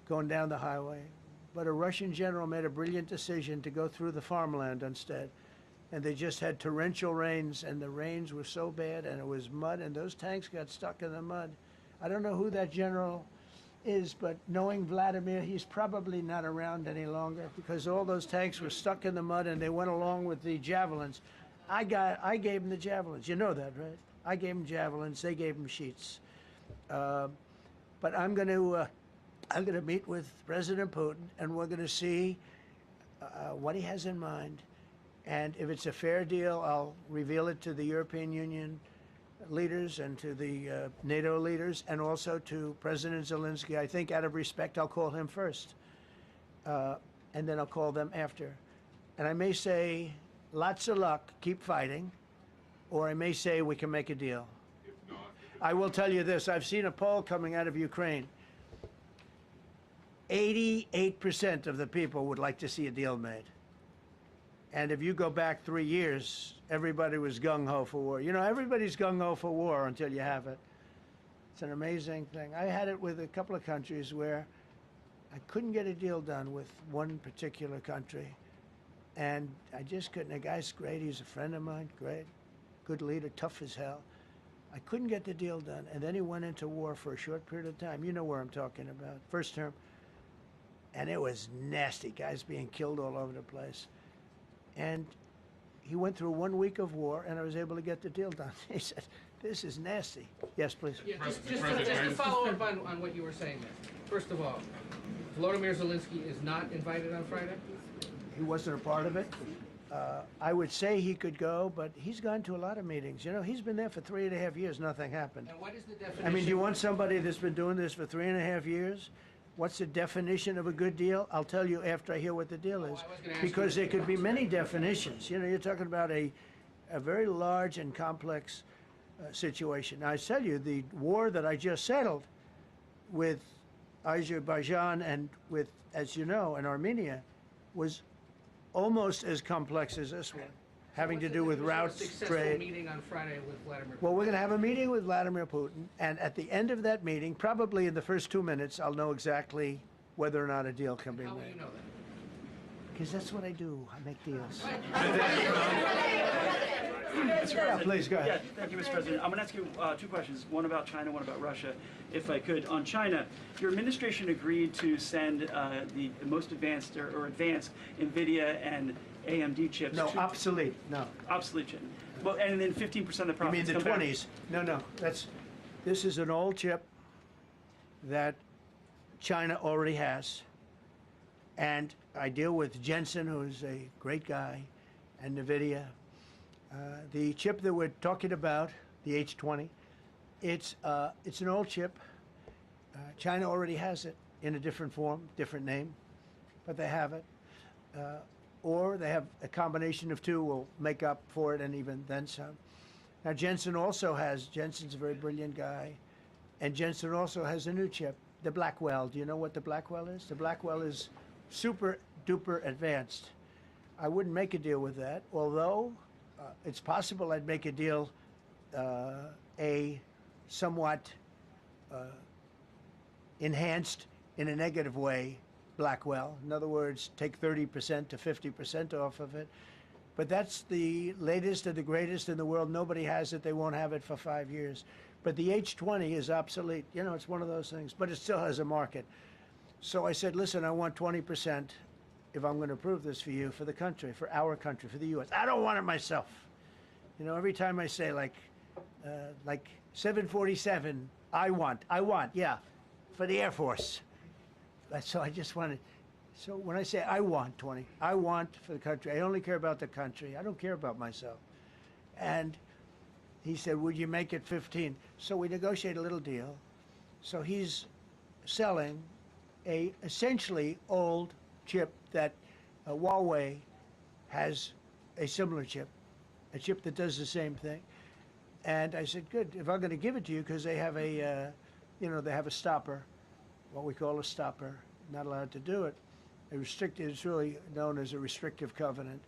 going down the highway. But a Russian general made a brilliant decision to go through the farmland instead. And they just had torrential rains, and the rains were so bad, and it was mud, and those tanks got stuck in the mud. I don't know who that general is, but knowing Vladimir, he's probably not around any longer because all those tanks were stuck in the mud, and they went along with the javelins. I gave them the javelins. You know that, right? I gave them javelins. They gave them sheets. But I'm going to meet with President Putin, and we're going to see what he has in mind. And if it's a fair deal, I'll reveal it to the European Union leaders and to the NATO leaders and also to President Zelensky. I think out of respect, I'll call him first. And then I'll call them after. And I may say, lots of luck, keep fighting. Or I may say, we can make a deal. I will tell you this. I've seen a poll coming out of Ukraine. 88% of the people would like to see a deal made. And if you go back 3 years, everybody was gung-ho for war. You know, everybody's gung-ho for war until you have it. It's an amazing thing. I had it with a couple of countries where I couldn't get a deal done with one particular country. And I just couldn't. The guy's great. He's a friend of mine. Great. Good leader. Tough as hell. I couldn't get the deal done. And then he went into war for a short period of time. You know where I'm talking about. First term. And it was nasty. Guys being killed all over the place. And he went through 1 week of war, and I was able to get the deal done. He said, this is nasty. Yes, please. Yeah, just to follow up on what you were saying there. First of all, Volodymyr Zelensky is not invited on Friday? He wasn't a part of it. I would say he could go, but he's gone to a lot of meetings. You know, he's been there for 3.5 years. Nothing happened. And what is the definition? I mean, do you want somebody that's been doing this for 3.5 years? What's the definition of a good deal? I'll tell you after I hear what the deal is. Because there could be many definitions. You know, you're talking about a very large and complex situation. Now, I tell you, the war that I just settled with Azerbaijan and with, as you know, in Armenia was almost as complex as this one, having to do with routes, Successful trade. meeting on Friday with Vladimir Putin. Well, we're going to have a meeting with Vladimir Putin, and at the end of that meeting, probably in the first 2 minutes, I'll know exactly whether or not a deal can be How will made. you know that? Because that's what I do. I make deals. Mr. President. Please, go ahead. Yeah, thank you, Mr. President. I'm going to ask you two questions, one about China, one about Russia, if I could. On China, your administration agreed to send the most advanced or advanced NVIDIA and AMD chips. No, obsolete. No. Obsolete chip. Well, and then 15% of the You profits mean the come back. 20s? No. This is an old chip that China already has. And I deal with Jensen, who's a great guy, and NVIDIA. The chip that we're talking about, the H20, it's an old chip. China already has it in a different form, different name, but they have it. Or they have a combination of two will make up for it and even then some. Now Jensen's a very brilliant guy, and Jensen also has a new chip, the Blackwell. Do you know what the Blackwell is? The Blackwell is super duper advanced. I wouldn't make a deal with that, although it's possible I'd make a deal, a somewhat enhanced in a negative way Blackwell. In other words, take 30% to 50% off of it. But that's the latest and the greatest in the world. Nobody has it. They won't have it for 5 years. But the H20 is obsolete. You know, it's one of those things. But it still has a market. So I said, listen, I want 20% if I'm going to approve this for you, for the country, for our country, for the U.S. I don't want it myself. You know, every time I say like 747, I want, yeah, for the Air Force. So I just wanted, so when I say I want 20, I want for the country. I only care about the country. I don't care about myself. And he said, would you make it 15? So we negotiate a little deal. So he's selling a essentially old chip that Huawei has a similar chip, a chip that does the same thing. And I said, good, if I'm going to give it to you, because they have a, they have a stopper, what we call a stopper, not allowed to do it. It's really known as a restrictive covenant.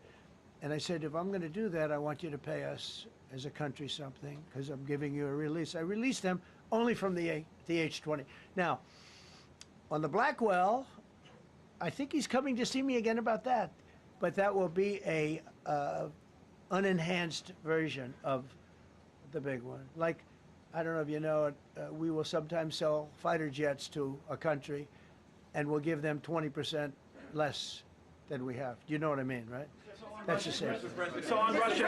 And I said, if I'm going to do that, I want you to pay us as a country something, because I'm giving you a release. I released them only from the H20. Now, on the Blackwell, I think he's coming to see me again about that. But that will be a unenhanced version of the big one. Like, I don't know if you know it, we will sometimes sell fighter jets to a country, and we'll give them 20% less than we have. Do you know what I mean, right? That's the same. So on Russia,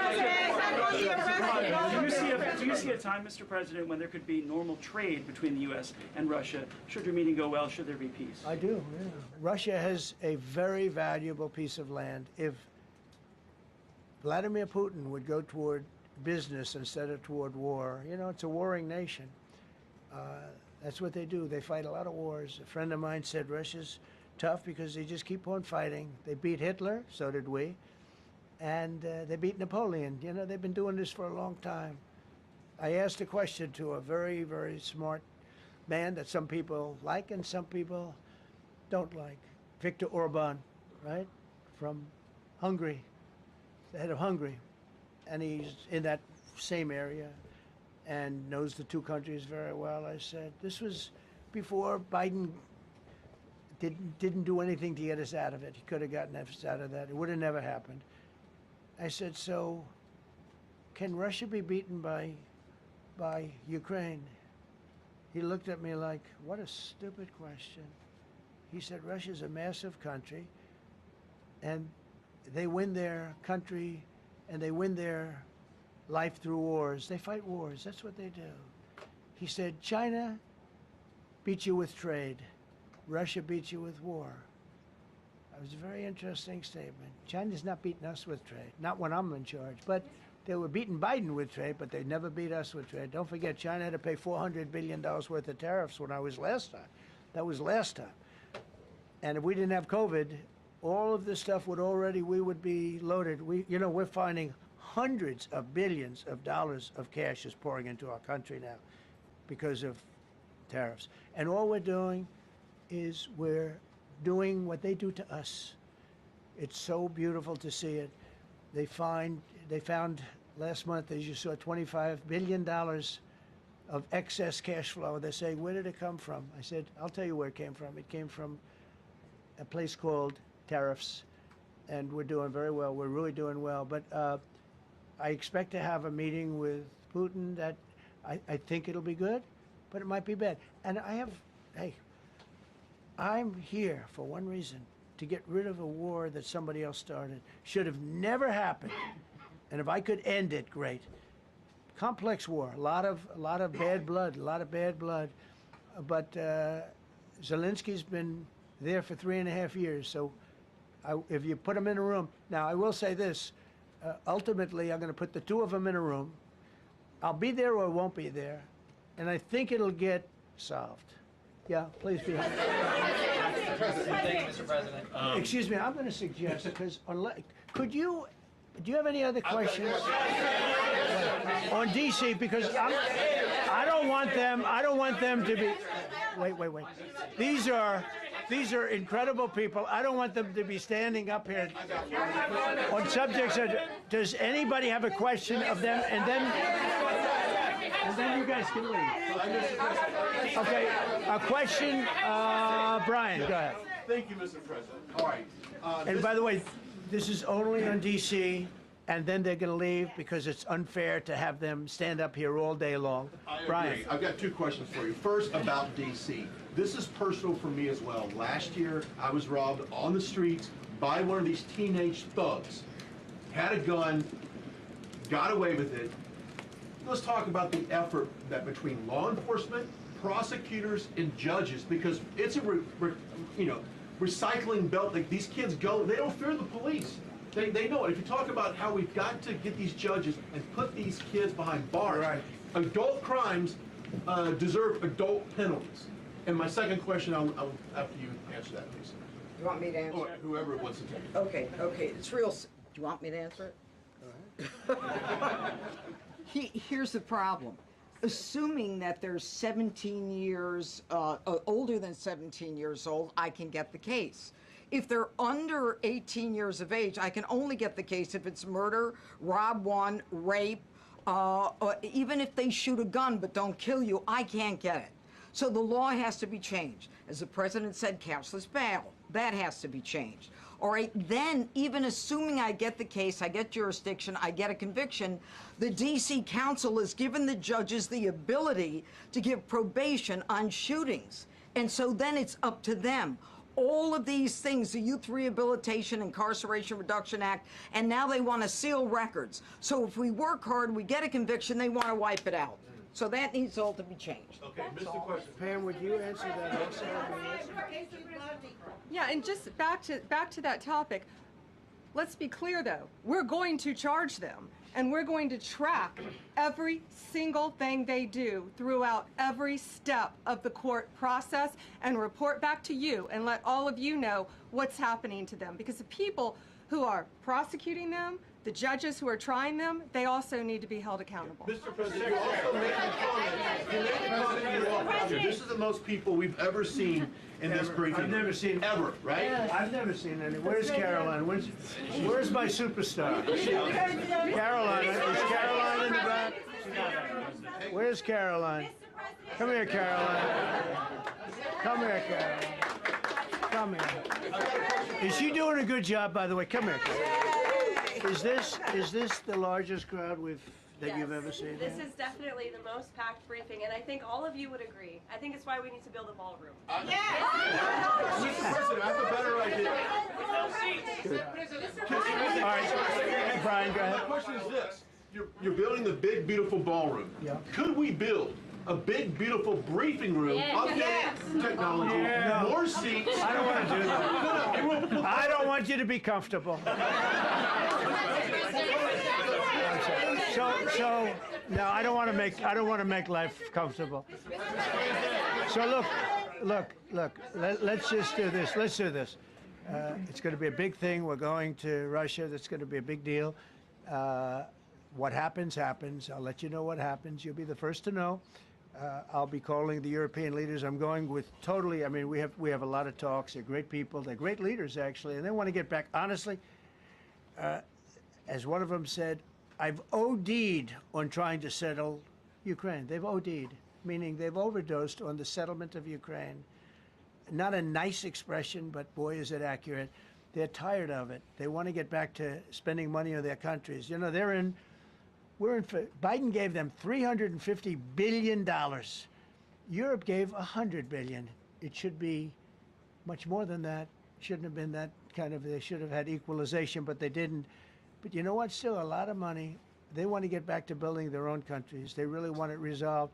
do you see a time, Mr. President, when there could be normal trade between the U.S. and Russia? Should your meeting go well? Should there be peace? I do, yeah. Russia has a very valuable piece of land. If Vladimir Putin would go toward business instead of toward war, it's a warring nation. That's what they do. They fight a lot of wars. A friend of mine said Russia's tough because they just keep on fighting. They beat Hitler, so did we. And they beat Napoleon. They've been doing this for a long time. I asked a question to a very, very smart man that some people like and some people don't like. Viktor Orban, right? From Hungary, the head of Hungary. And he's in that same area and knows the two countries very well. I said, this was before Biden didn't do anything to get us out of it. He could have gotten us out of that. It would have never happened. I said, so can Russia be beaten by Ukraine? He looked at me like, what a stupid question. He said, Russia's a massive country, and they win their country, and they win their life through wars. They fight wars. That's what they do. He said, China beats you with trade. Russia beats you with war. It was a very interesting statement. China's not beating us with trade, not when I'm in charge. But they were beating Biden with trade, but they never beat us with trade. Don't forget, China had to pay $400 billion worth of tariffs when I was last time. That was last time. And if we didn't have COVID, all of this stuff we would be loaded. We're finding hundreds of billions of dollars of cash is pouring into our country now because of tariffs. And all we're doing is we're doing what they do to us. It's so beautiful to see it. They found last month, as you saw, $25 billion of excess cash flow. They say, where did it come from? I said, I'll tell you where it came from. It came from a place called tariffs, and we're doing very well. We're really doing well. But I expect to have a meeting with Putin that I think it'll be good, but it might be bad. And I'm here for one reason, to get rid of a war that somebody else started. Should have never happened. And if I could end it, great. Complex war, a lot of bad blood, But Zelensky's been there for 3.5 years. So if you put him in a room, now I will say this, ultimately I'm going to put the two of them in a room. I'll be there or I won't be there. And I think it'll get solved. Yeah, please be happy. Thank you, Mr. President. Excuse me, I'm going to suggest, because do you have any other questions on DC? Because I don't want them to be. Wait. These are incredible people. I don't want them to be standing up here on subjects. Does anybody have a question of them? And then you guys can leave. Okay, a question, Brian, go ahead. Thank you, Mr. President. All right. And by the way, this is only on DC, and then they're going to leave because it's unfair to have them stand up here all day long. Brian. I've got two questions for you. First, about DC. This is personal for me as well. Last year, I was robbed on the streets by one of these teenage thugs. Had a gun, got away with it. Let's talk about the effort that between law enforcement, prosecutors, and judges, because it's a recycling belt. Like, these kids go, they don't fear the police. They know it. If you talk about how we've got to get these judges and put these kids behind bars, right. Adult crimes deserve adult penalties. And my second question, I'll after you answer that, please. You want me to answer or whoever wants to take it. Okay. It's real. Do you want me to answer it? Go ahead. Here's the problem. Assuming that they're 17 years, older than 17 years old, I can get the case. If they're under 18 years of age, I can only get the case if it's murder, rob one, rape, even if they shoot a gun but don't kill you, I can't get it. So the law has to be changed. As the president said, cashless bail. That has to be changed. All right, then, even assuming I get the case, I get jurisdiction, I get a conviction, the D.C. Council has given the judges the ability to give probation on shootings. And so then it's up to them. All of these things, the Youth Rehabilitation Incarceration Reduction Act, and now they want to seal records. So if we work hard, we get a conviction, they want to wipe it out. So that needs all to be changed. Okay, Mr. Question. Pam, would you answer that also? Yeah, and just back to that topic. Let's be clear, though. We're going to charge them, and we're going to track every single thing they do throughout every step of the court process and report back to you and let all of you know what's happening to them. Because the people who are prosecuting them, the judges who are trying them, they also need to be held accountable. Mr. President, you're also making a comment. This is the most people we've ever seen in this briefing. I've never seen ever, right? Yeah. I've never seen any. Where's Caroline? Where's my superstar? Caroline. Is Caroline in the back? Where's Caroline? Come here, Caroline. Come here, Caroline. Come here. Is she doing a good job, by the way? Come here, Caroline. Is this the largest crowd that you've ever seen? This is definitely the most packed briefing, and I think all of you would agree. I think it's why we need to build a ballroom. Mr. President, I have a better idea. All right, Brian, go ahead. My question is this. You're building the big, beautiful ballroom. Yeah. Could we build a big, beautiful briefing room, updated technology, more seats? I don't want to do that. I don't want you to be comfortable. So no, I don't want to make life comfortable. So look. Let's just do this. Let's do this. It's going to be a big thing. We're going to Russia. That's going to be a big deal. What happens, happens. I'll let you know what happens. You'll be the first to know. I'll be calling the European leaders. I'm going with totally, I mean, we have a lot of talks. They're great people. They're great leaders, actually, and they want to get back. Honestly, as one of them said, I've OD'd on trying to settle Ukraine. They've OD'd, meaning they've overdosed on the settlement of Ukraine. Not a nice expression, but boy, is it accurate. They're tired of it. They want to get back to spending money on their countries. You know, Biden gave them $350 billion. Europe gave $100 billion. It should be much more than that. Shouldn't have been that kind of, they should have had equalization, but they didn't. But you know what? Still a lot of money. They want to get back to building their own countries. They really want it resolved.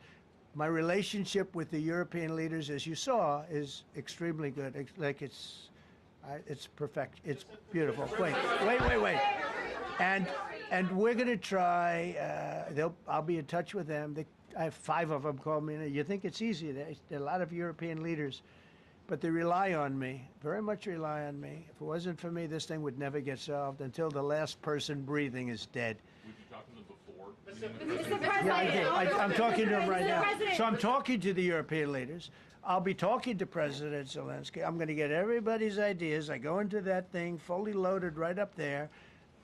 My relationship with the European leaders, as you saw, is extremely good. It's perfect. It's beautiful. Wait. And we're going to try. I'll be in touch with them. I have 5 of them call me. You think it's easy? There are a lot of European leaders, but they rely on me. Very much rely on me. If it wasn't for me, this thing would never get solved until the last person breathing is dead. Would you talk to them before? Mr. President. Yeah, I did. I'm talking to them right now. So I'm talking to the European leaders. I'll be talking to President Zelensky. I'm going to get everybody's ideas. I go into that thing fully loaded right up there,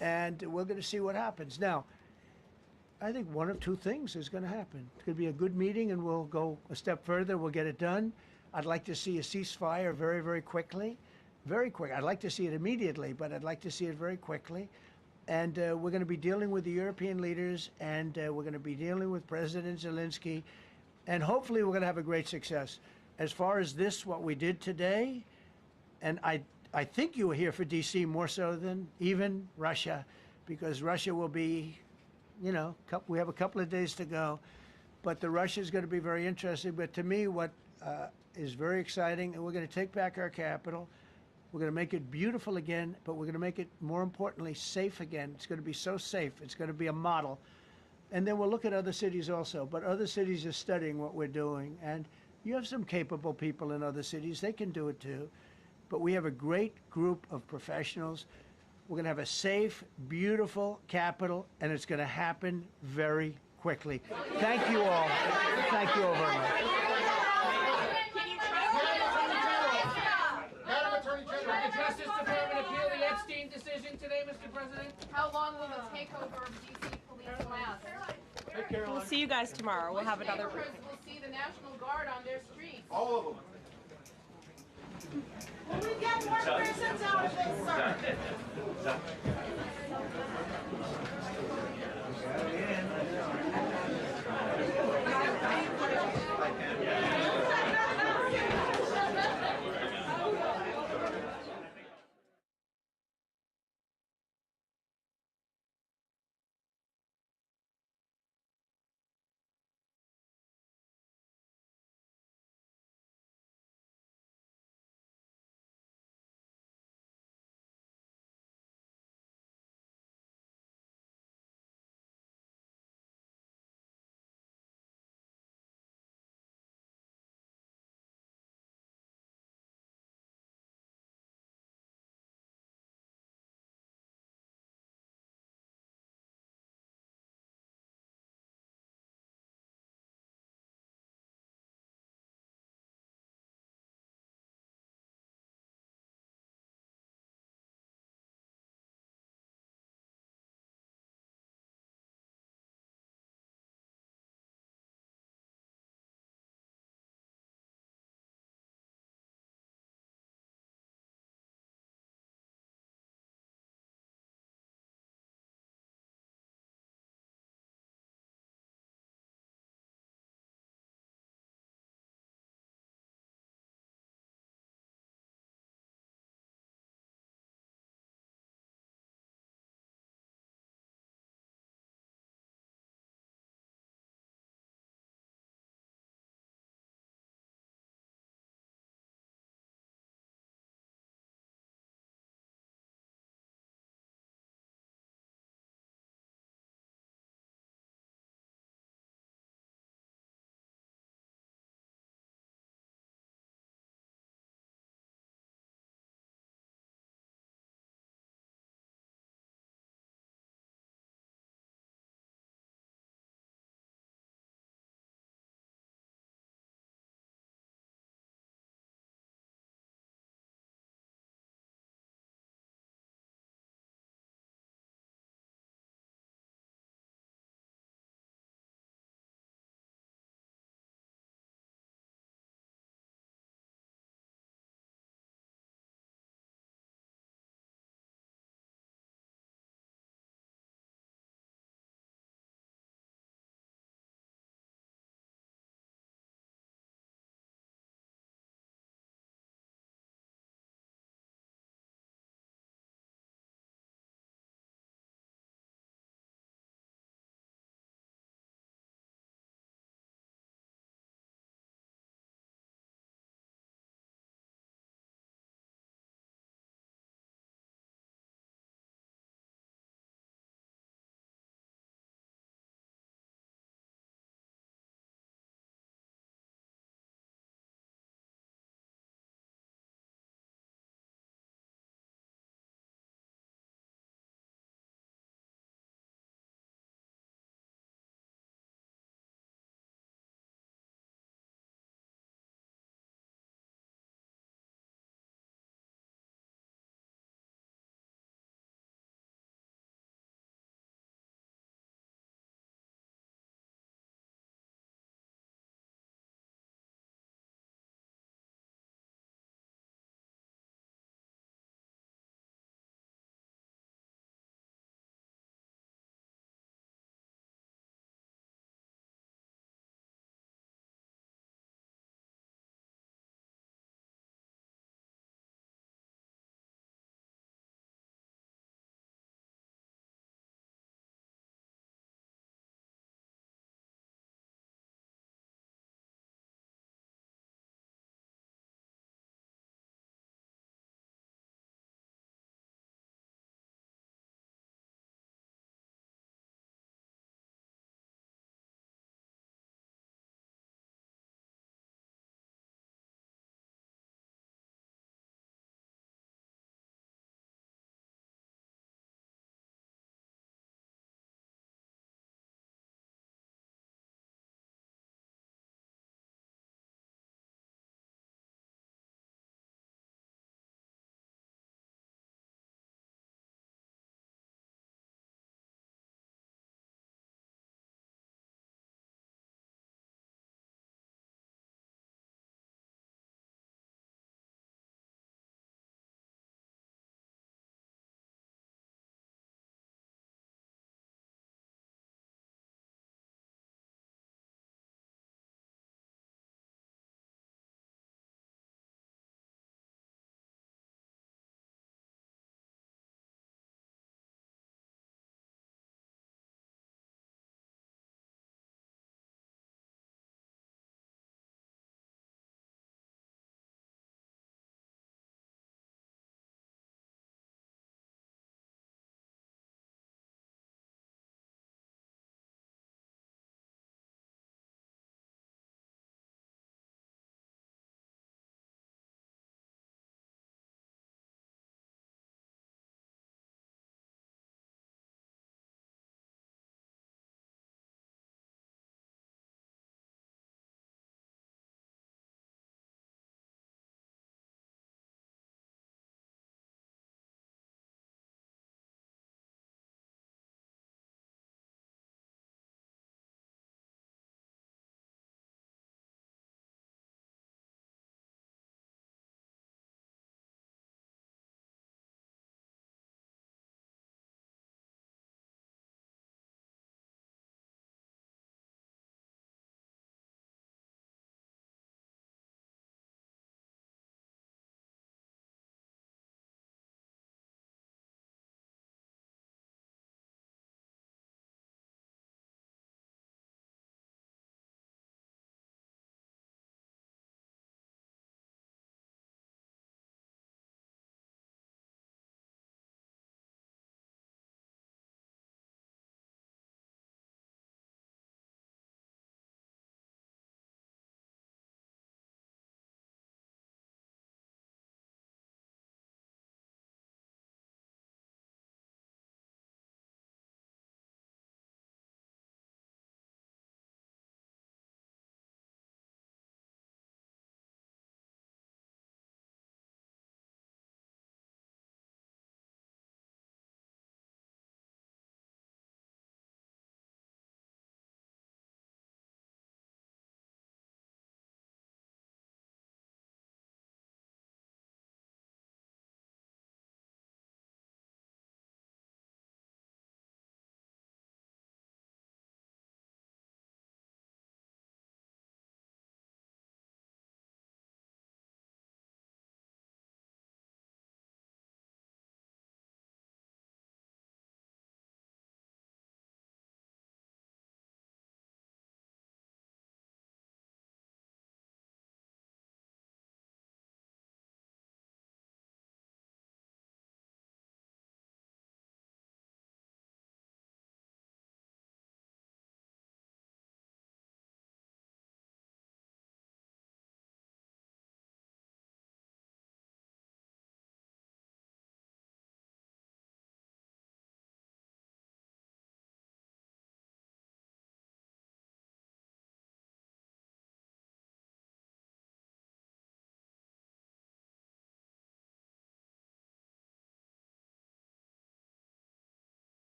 and we're going to see what happens. Now, I think one of 2 things is going to happen. It's going to be a good meeting, and we'll go a step further. We'll get it done. I'd like to see a ceasefire very, very quickly. Very quick. I'd like to see it immediately, but I'd like to see it very quickly. And we're going to be dealing with the European leaders, and we're going to be dealing with President Zelensky, and hopefully we're going to have a great success. As far as this, what we did today, and I think you were here for D.C. more so than even Russia, because Russia will be, you know, we have a couple of days to go, but the Russia is going to be very interesting. But to me, what is very exciting, and we're going to take back our capital. We're going to make it beautiful again, but we're going to make it, more importantly, safe again. It's going to be so safe. It's going to be a model. And then we'll look at other cities also. But other cities are studying what we're doing. And you have some capable people in other cities. They can do it too. But we have a great group of professionals. We're going to have a safe, beautiful capital, and it's going to happen very quickly. Thank you all. Thank you all very much. The Justice Department appeal the Epstein decision today, Mr. President? How long will the takeover of D.C. police last? We'll see you guys tomorrow. We'll have another briefing. We'll see the National Guard on their streets. All of them. Will we get more prisons out of this, sir?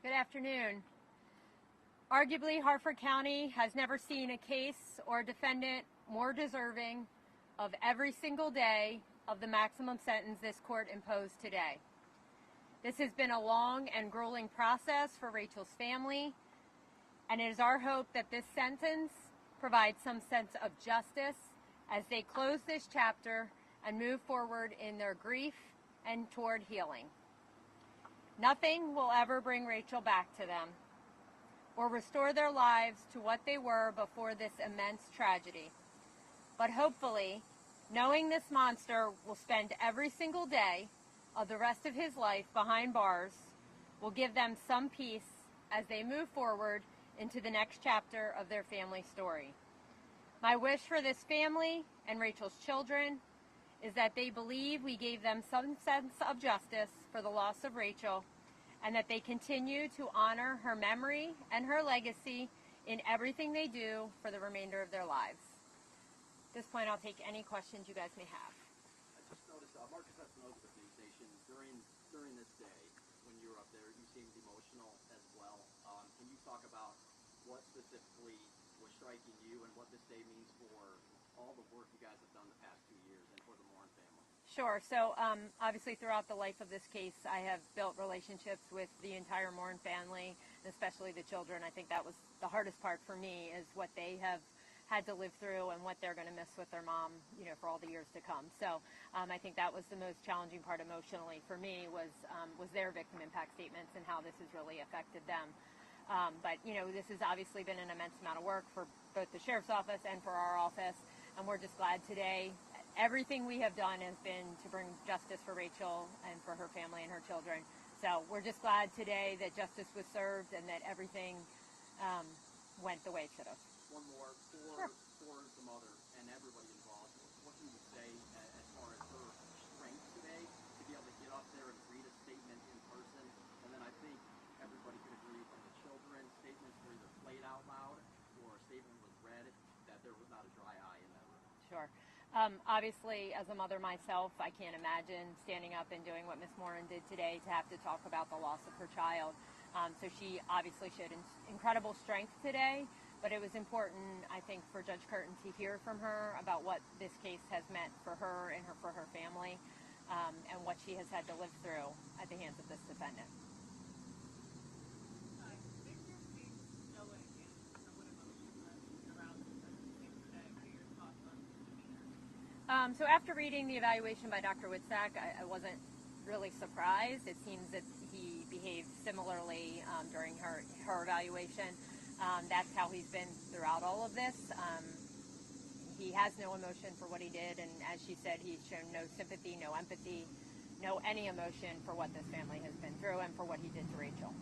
Good afternoon. Arguably, Harford County has never seen a case or defendant more deserving of every single day of the maximum sentence this court imposed today. This has been a long and grueling process for Rachel's family, and it is our hope that this sentence provides some sense of justice as they close this chapter and move forward in their grief and toward healing. Nothing will ever bring Rachel back to them or restore their lives to what they were before this immense tragedy. But hopefully, knowing this monster will spend every single day of the rest of his life behind bars will give them some peace as they move forward into the next chapter of their family story. My wish for this family and Rachel's children is that they believe we gave them some sense of justice for the loss of Rachel, and that they continue to honor her memory and her legacy in everything they do for the remainder of their lives. At this point, I'll take any questions you guys may have. I just noticed, Marcus Espinosa with News Nation, during this day, when you were up there, you seemed emotional as well. Can you talk about what specifically was striking you and what this day means for all the work you guys have done the past 2 years and for the Morin family? Sure. So obviously throughout the life of this case, I have built relationships with the entire Morin family, especially the children. I think that was the hardest part for me, is what they have had to live through and what they're going to miss with their mom, for all the years to come. So I think that was the most challenging part emotionally for me, was their victim impact statements and how this has really affected them. But this has obviously been an immense amount of work for both the Sheriff's Office and for our office, and we're just glad today. Everything we have done has been to bring justice for Rachel and for her family and her children. So we're just glad today that justice was served and that everything went the way it should have. One more for the mother and everybody involved. What can you say as far as her strength today to be able to get up there and read a statement in person? And then I think everybody could agree from the children, statements were either played out loud or a statement was read, that there was not a dry eye in that room. Sure. Obviously, as a mother myself, I can't imagine standing up and doing what Ms. Morin did today, to have to talk about the loss of her child. So she obviously showed incredible strength today, but it was important, I think, for Judge Curtin to hear from her about what this case has meant for her and for her family, and what she has had to live through at the hands of this defendant. So after reading the evaluation by Dr. Witzak, I wasn't really surprised. It seems that he behaved similarly during her evaluation. That's how he's been throughout all of this. He has no emotion for what he did, and as she said, he's shown no sympathy, no empathy, no any emotion for what this family has been through and for what he did to Rachel.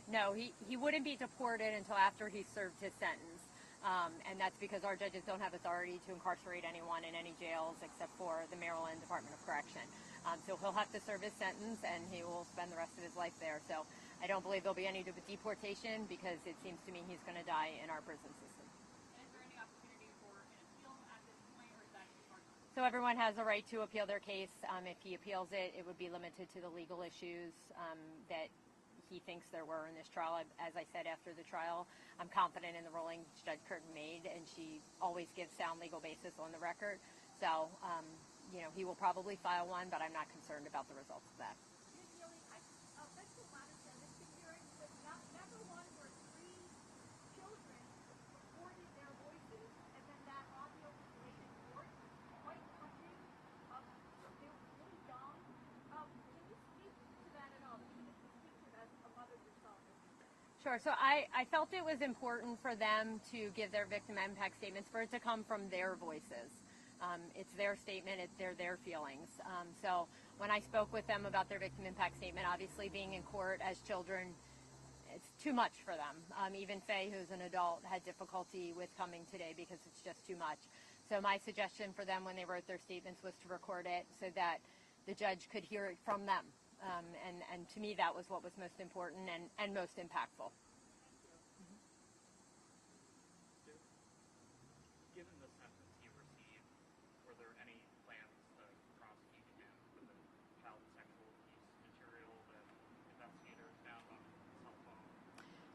No, he wouldn't be deported until after he served his sentence, and that's because our judges don't have authority to incarcerate anyone in any jails except for the Maryland Department of Correction. So he'll have to serve his sentence, and he will spend the rest of his life there. So I don't believe there'll be any deportation, because it seems to me he's going to die in our prison system. So everyone has a right to appeal their case. If he appeals it, it would be limited to the legal issues that he thinks there were in this trial. As I said after the trial, I'm confident in the ruling Judge Curtin made, and she always gives sound legal basis on the record. So, he will probably file one, but I'm not concerned about the results of that. Sure. So I felt it was important for them to give their victim impact statements, for it to come from their voices. It's their statement, they're their feelings. So when I spoke with them about their victim impact statement, obviously being in court as children, it's too much for them. Even Faye, who's an adult, had difficulty with coming today because it's just too much. So my suggestion for them when they wrote their statements was to record it so that the judge could hear it from them. And to me, that was what was most important and most impactful.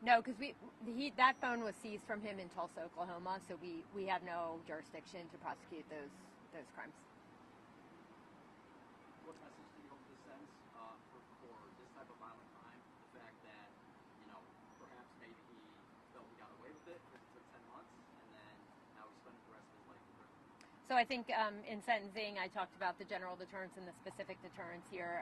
No, because that phone was seized from him in Tulsa, Oklahoma, so we have no jurisdiction to prosecute those crimes. What message do you hope this sends for this type of violent crime? The fact that, perhaps maybe he felt he got away with it because it took 10 months, and then now he's spending the rest of his life in prison. So I think in sentencing, I talked about the general deterrence and the specific deterrence here,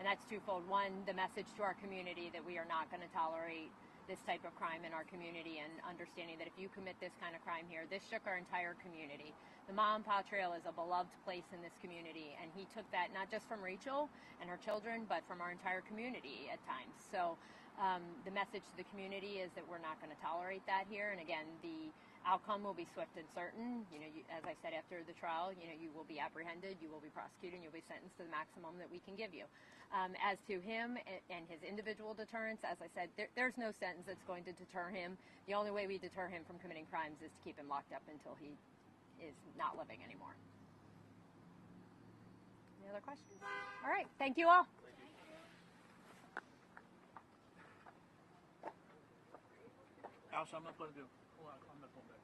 and that's twofold. One, the message to our community that we are not going to tolerate this type of crime in our community, and understanding that if you commit this kind of crime here, this shook our entire community. The Ma and Pa Trail is a beloved place in this community, and he took that not just from Rachel and her children, but from our entire community at times. So the message to the community is that we're not going to tolerate that here, and again, the outcome will be swift and certain. As I said, after the trial, you will be apprehended, you will be prosecuted, and you'll be sentenced to the maximum that we can give you. As to him and his individual deterrence, as I said, there's no sentence that's going to deter him. The only way we deter him from committing crimes is to keep him locked up until he is not living anymore. Any other questions? All right, thank you all. Alice, I'm not going to do. Hold on, I'm not going back.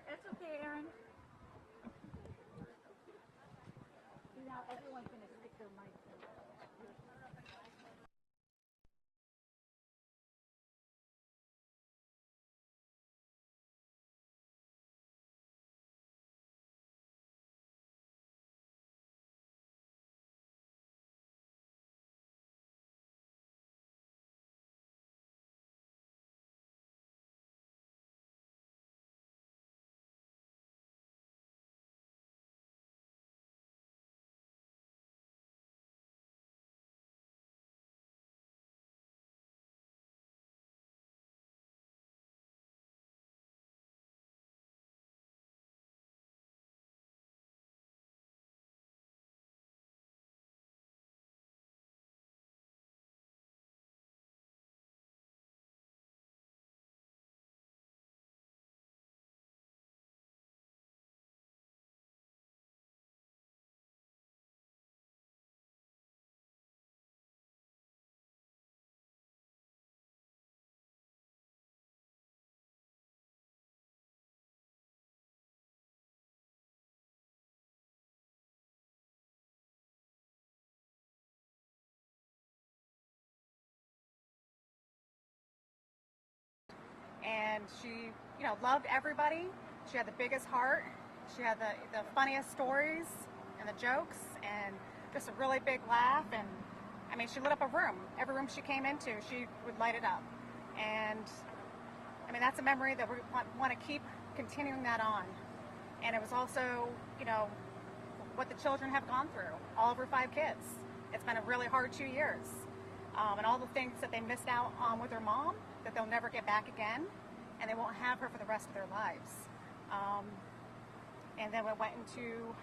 It's okay, Aaron. Now everyone's going to stick their mics in. And she, loved everybody. She had the biggest heart. She had the funniest stories and the jokes and just a really big laugh. And I mean, she lit up a room. Every room she came into, she would light it up. And I mean, that's a memory that we want to keep continuing that on. And it was also, what the children have gone through, all of her 5 kids. It's been a really hard 2 years. And all the things that they missed out on with their mom that they'll never get back again, and they won't have her for the rest of their lives. And then we went into,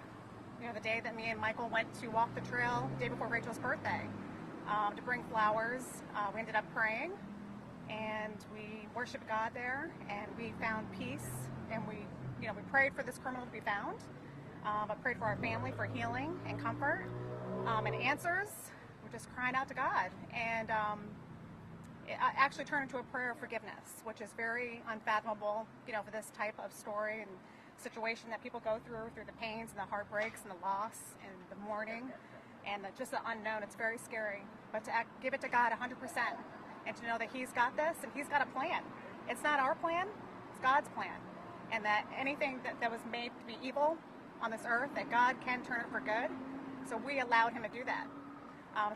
the day that me and Michael went to walk the trail, the day before Rachel's birthday, to bring flowers. We ended up praying, and we worshiped God there, and we found peace, and we prayed for this criminal to be found, but prayed for our family for healing and comfort, and answers. We're just crying out to God, and it actually turned into a prayer of forgiveness, which is very unfathomable, for this type of story and situation that people go through the pains and the heartbreaks and the loss and the mourning and just the unknown. It's very scary, but to give it to God 100% and to know that He's got this and He's got a plan. It's not our plan, it's God's plan, and that anything that was made to be evil on this earth, that God can turn it for good. So we allowed Him to do that.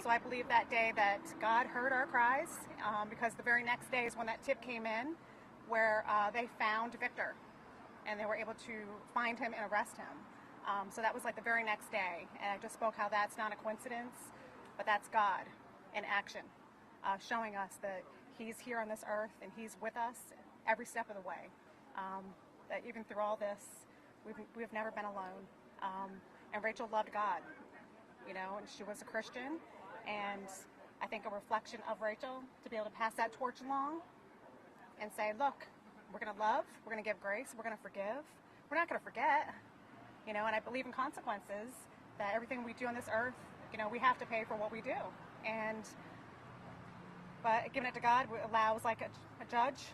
So I believe that day that God heard our cries, because the very next day is when that tip came in where they found Victor, and they were able to find him and arrest him. So that was like the very next day, and I just spoke how that's not a coincidence, but that's God in action, showing us that He's here on this earth and He's with us every step of the way. That even through all this, we've never been alone. And Rachel loved God, and she was a Christian, and I think a reflection of Rachel to be able to pass that torch along and say, look, we're going to love, we're going to give grace, we're going to forgive, we're not going to forget, and I believe in consequences, that everything we do on this earth, we have to pay for what we do. But giving it to God allows like a judge,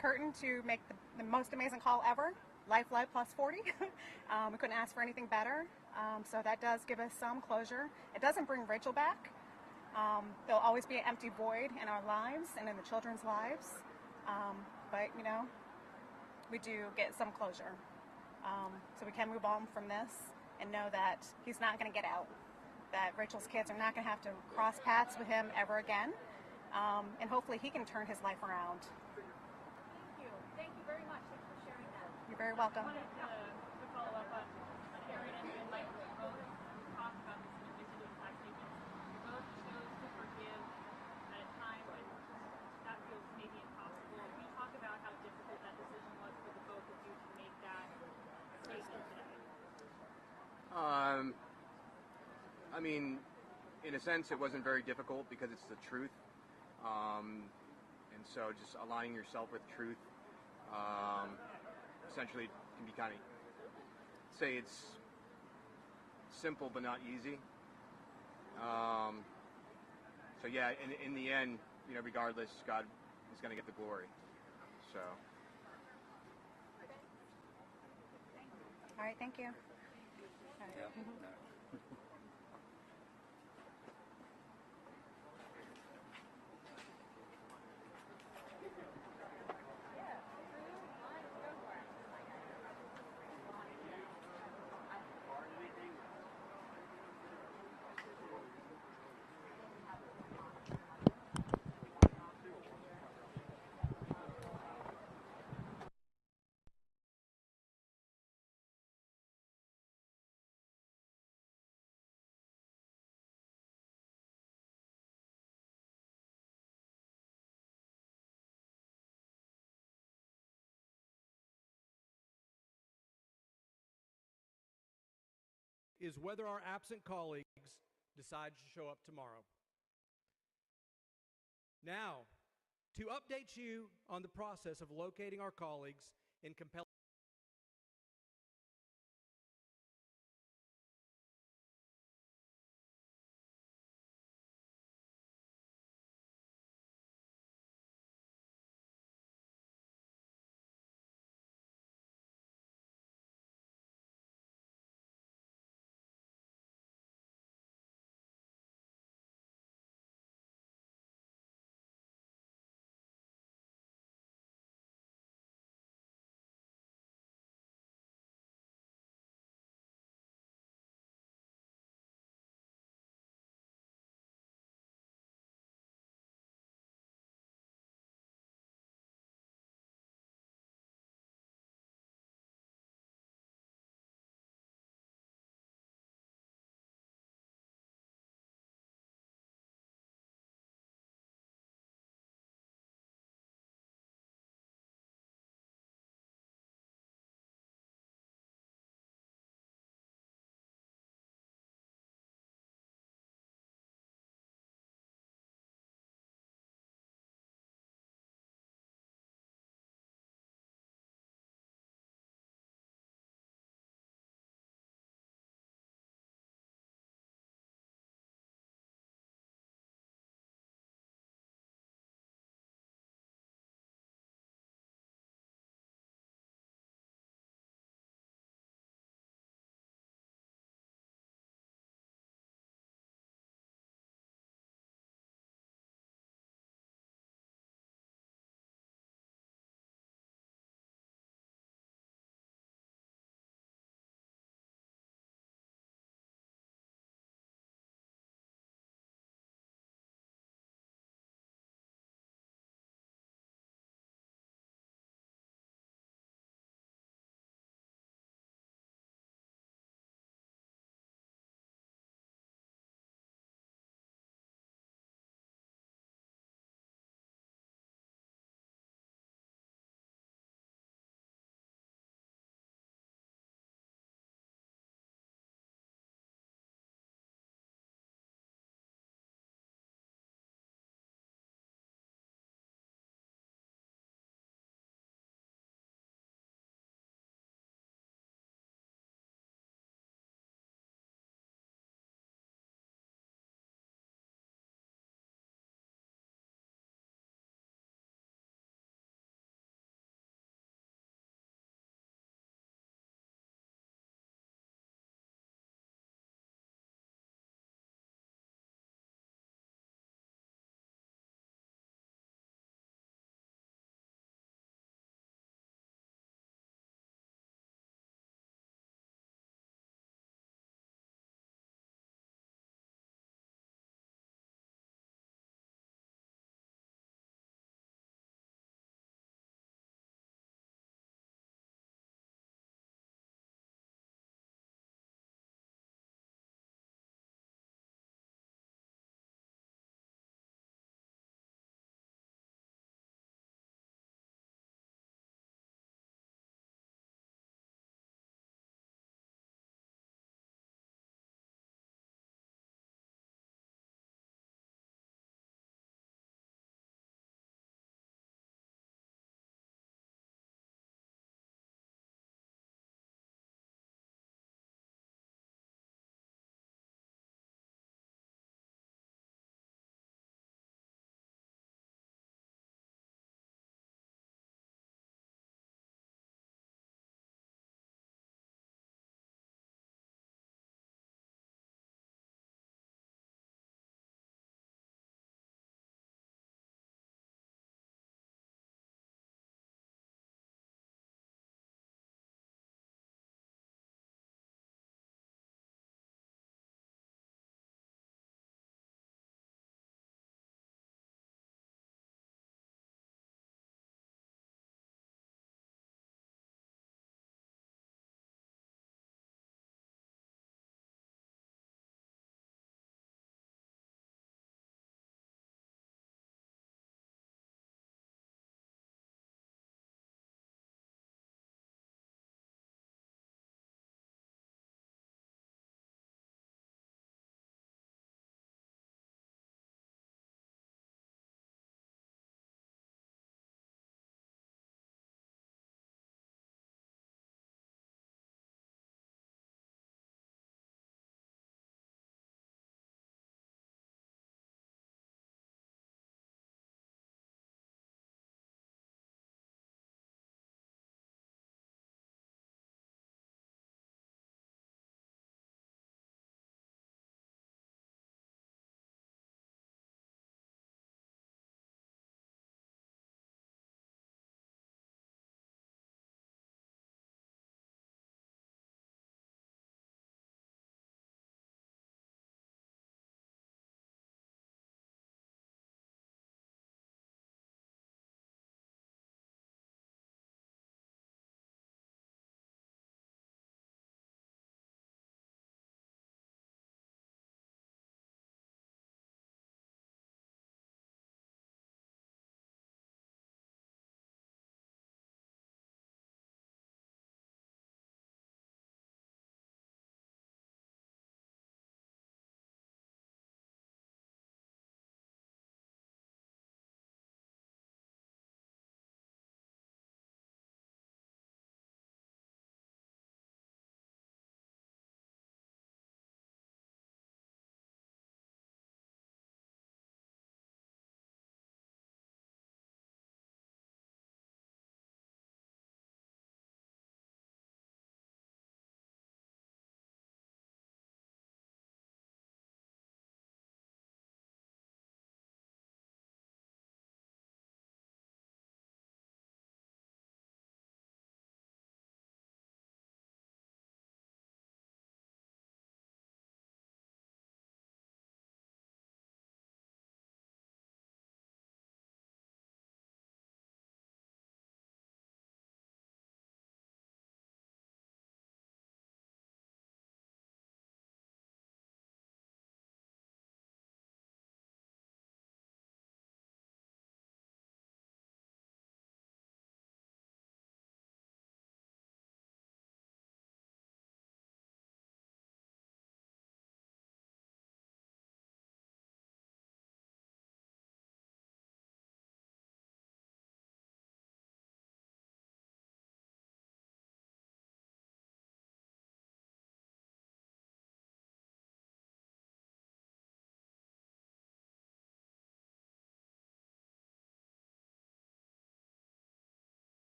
Curtin, to make the most amazing call ever, life plus 40. We couldn't ask for anything better. So that does give us some closure. It doesn't bring Rachel back. There'll always be an empty void in our lives and in the children's lives. But, we do get some closure. So we can move on from this and know that he's not going to get out, that Rachel's kids are not going to have to cross paths with him ever again. And hopefully he can turn his life around. Thank you. Thank you very much. Thanks for sharing that. You're very welcome. I wanted to follow up on Karen and Michael. You both talked about this individual tax statements. You both chose to forgive at a time when that feels maybe impossible. Can you talk about how difficult that decision was for the both of you to make that statement today? I mean, in a sense, it wasn't very difficult because it's the truth. And so just aligning yourself with truth essentially can be kind of, say it's simple but not easy. So yeah, in the end, regardless, God is going to get the glory. So. All right, thank you. All right. Is whether our absent colleagues decide to show up tomorrow. Now, to update you on the process of locating our colleagues in compelling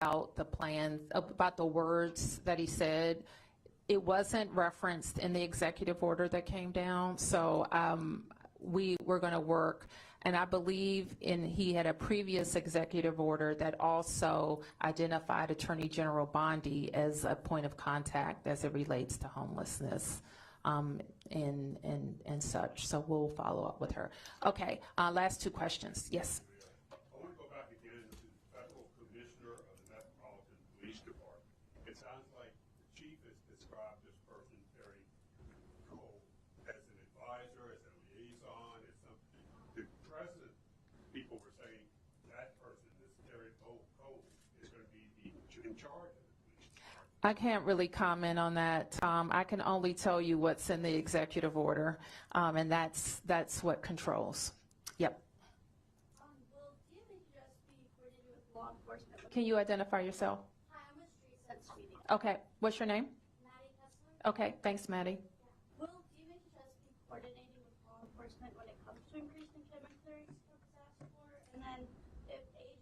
about the plans, about the words that he said. It wasn't referenced in the executive order that came down, so we're going to work. And I believe he had a previous executive order that also identified Attorney General Bondi as a point of contact as it relates to homelessness and such. So we'll follow up with her. Okay, last two questions. Yes. I want to go back again to the federal commissioner of the Metropolitan Police Department. It sounds like the chief has described this person very cold as an advisor, as a liaison, as something. The president, people were saying that person, this very cold, is going to be in charge of the police department. I can't really comment on that, Tom. I can only tell you what's in the executive order, and that's what controls. Yep. Can you identify yourself? Hi, I'm a street sense meeting. Okay. What's your name? Maddie Kessler. Okay. Thanks, Maddie. Will DHS be coordinating with law enforcement when it comes to increasing commitment clearance for disaster floor? And then if AG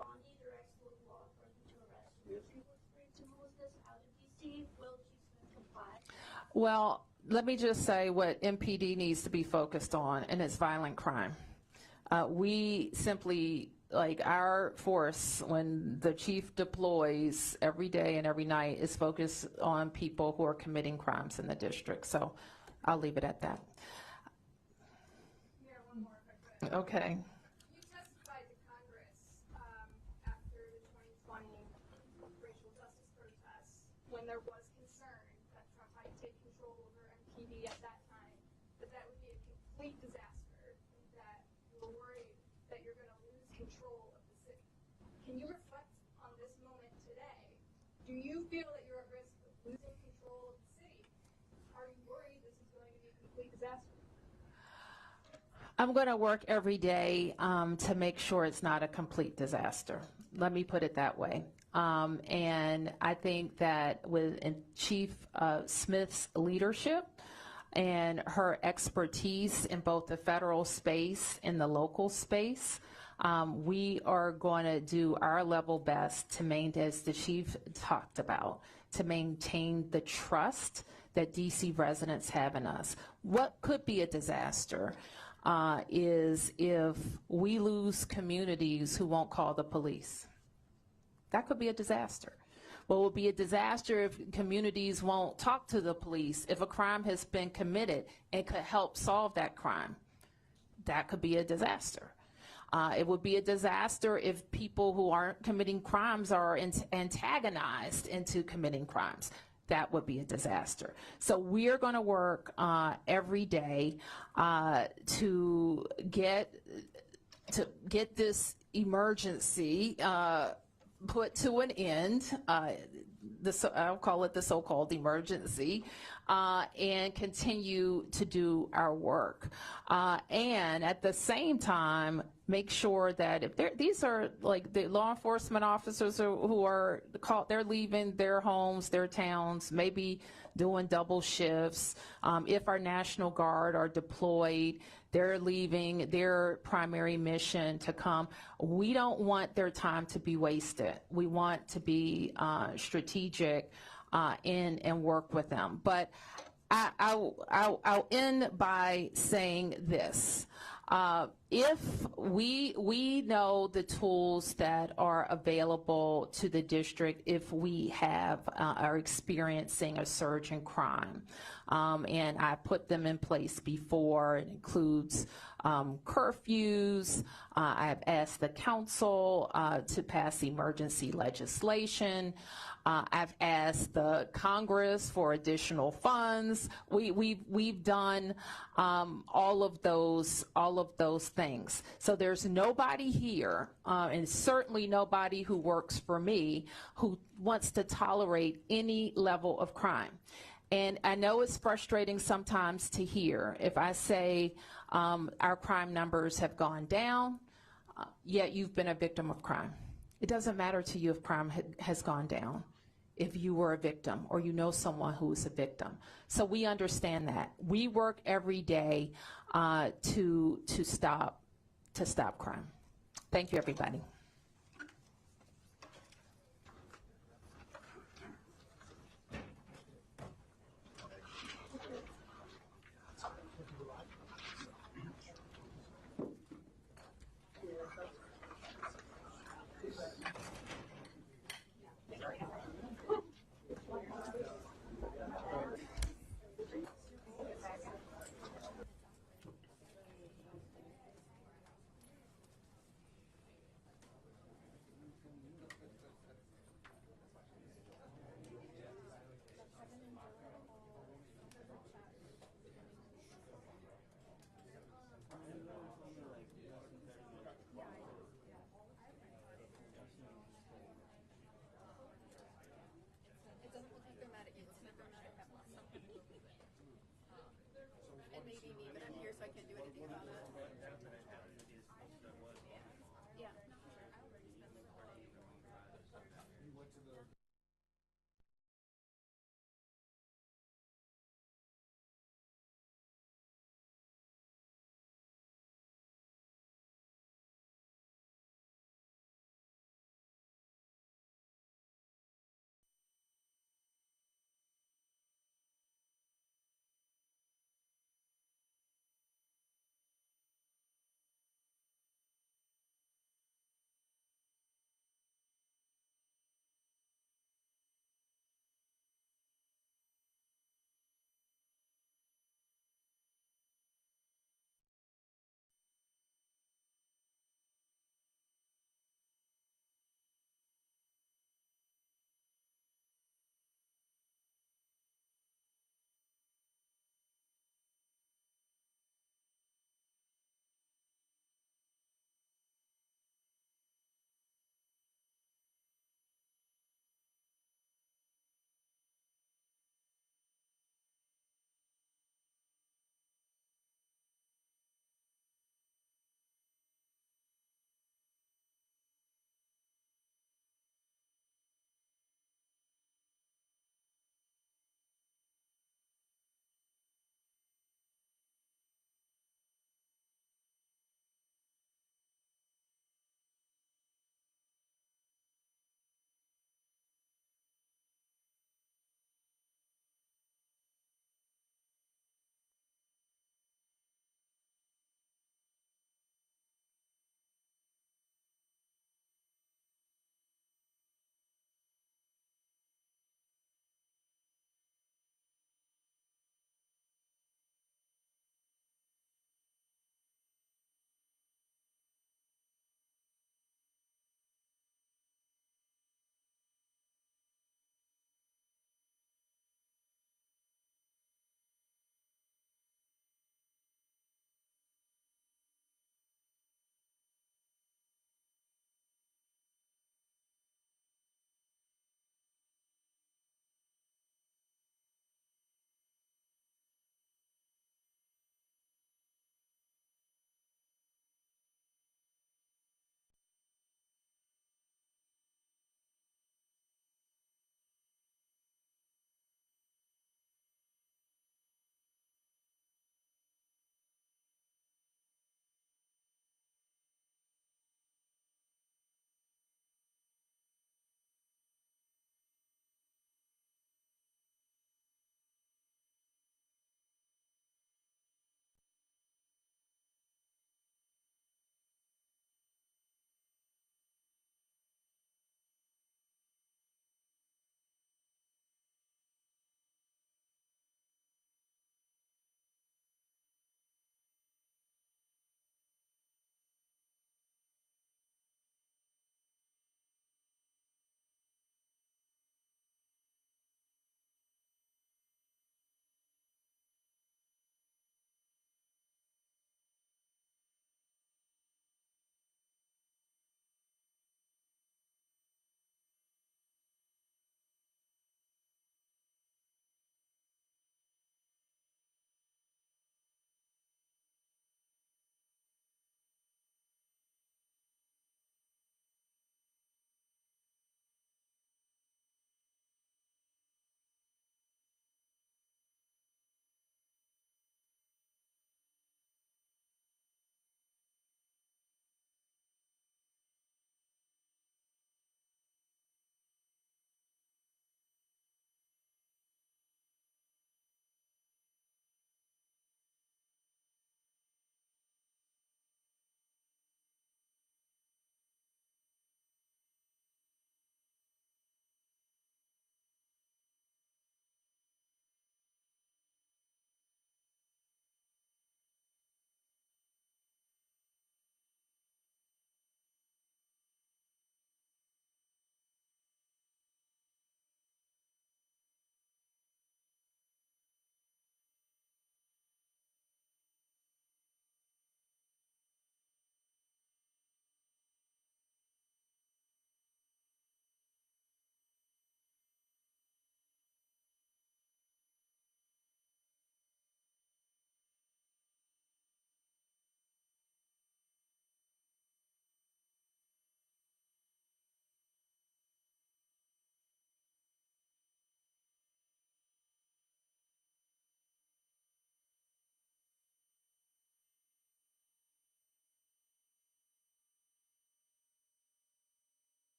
Bondi directs local law enforcement to arrest real people experiencing homelessness out of DC, will Chief Smith comply? Well, let me just say what MPD needs to be focused on, and it's violent crime. We simply, like our force, when the chief deploys every day and every night, is focused on people who are committing crimes in the district. So I'll leave it at that. Yeah, one more if I could. Okay. You testified to Congress after the 2020 racial justice protests when there was concern that Trump might take control over MPD at that time, that would be a complete disaster, that you were worried that you're going to lose control of the city. Can you reflect on this moment today? Do you feel that you're at risk of losing control of the city? Are you worried this is going to be a complete disaster? I'm going to work every day to make sure it's not a complete disaster. Let me put it that way. And I think that with Chief Smith's leadership and her expertise in both the federal space and the local space, we are going to do our level best to maintain, as the chief talked about, to maintain the trust that DC residents have in us. What could be a disaster is if we lose communities who won't call the police. That could be a disaster. What will be a disaster if communities won't talk to the police, if a crime has been committed and could help solve that crime. That could be a disaster. It would be a disaster if people who aren't committing crimes are antagonized into committing crimes. That would be a disaster. So we're going to work every day to get this emergency put to an end. I'll call it the so-called emergency, and continue to do our work. And at the same time, make sure that if these are like the law enforcement officers who are called, they're leaving their homes, their towns, maybe doing double shifts. If our National Guard are deployed, they're leaving their primary mission to come. We don't want their time to be wasted. We want to be strategic and work with them. But I'll end by saying this. If we know the tools that are available to the district if we are experiencing a surge in crime, and I put them in place before. It includes curfews. I've asked the council to pass emergency legislation. I've asked the Congress for additional funds. We've done all of those things. So there's nobody here, and certainly nobody who works for me, who wants to tolerate any level of crime. And I know it's frustrating sometimes to hear if I say our crime numbers have gone down, yet you've been a victim of crime. It doesn't matter to you if crime has gone down, if you were a victim or you know someone who is a victim. So we understand that. We work every day to stop crime. Thank you, everybody.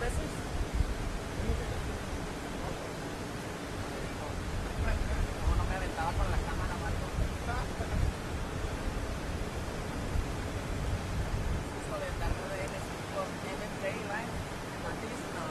veces. No me aventaba con la cámara, Marco. Eso de andar con M-Play, right? Antes no.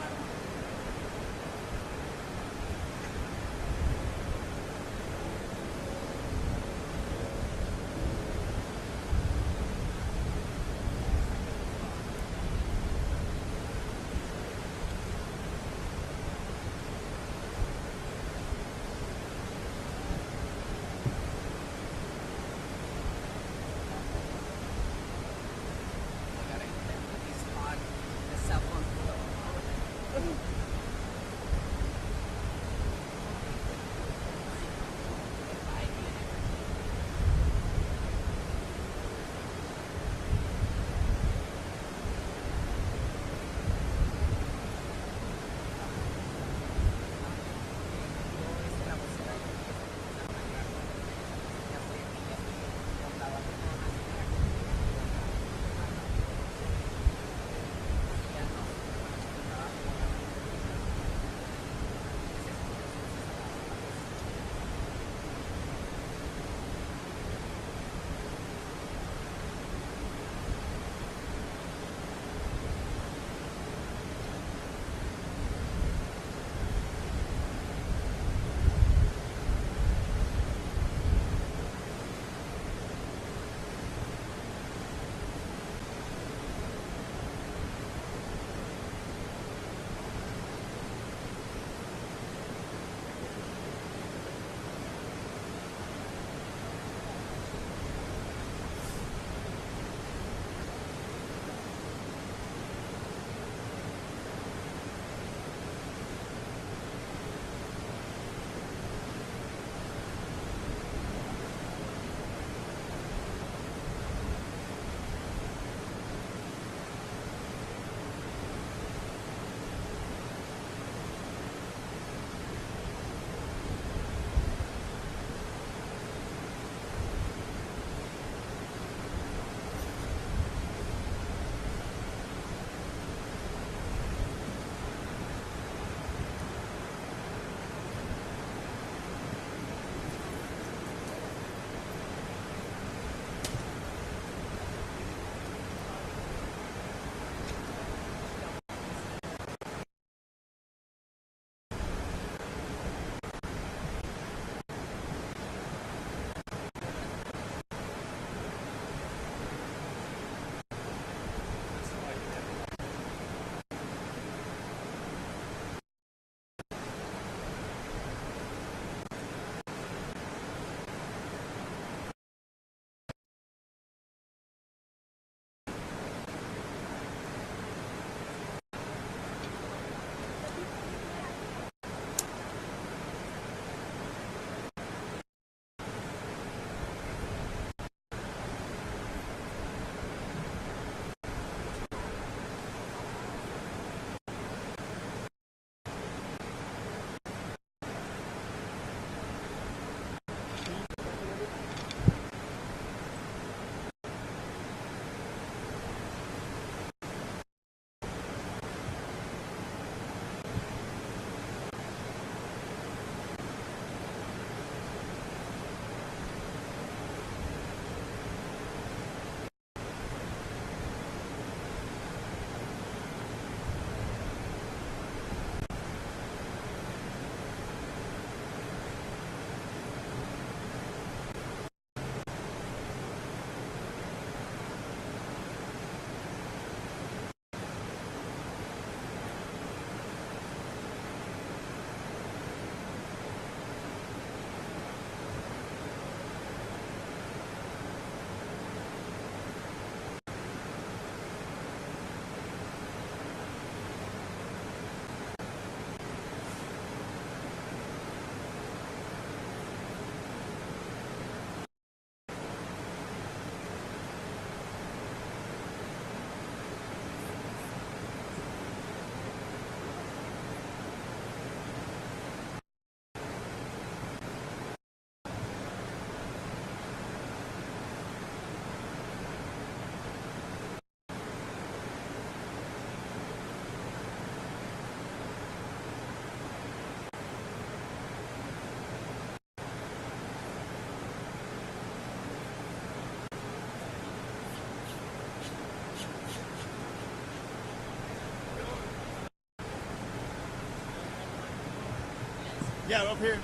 Yeah, up here.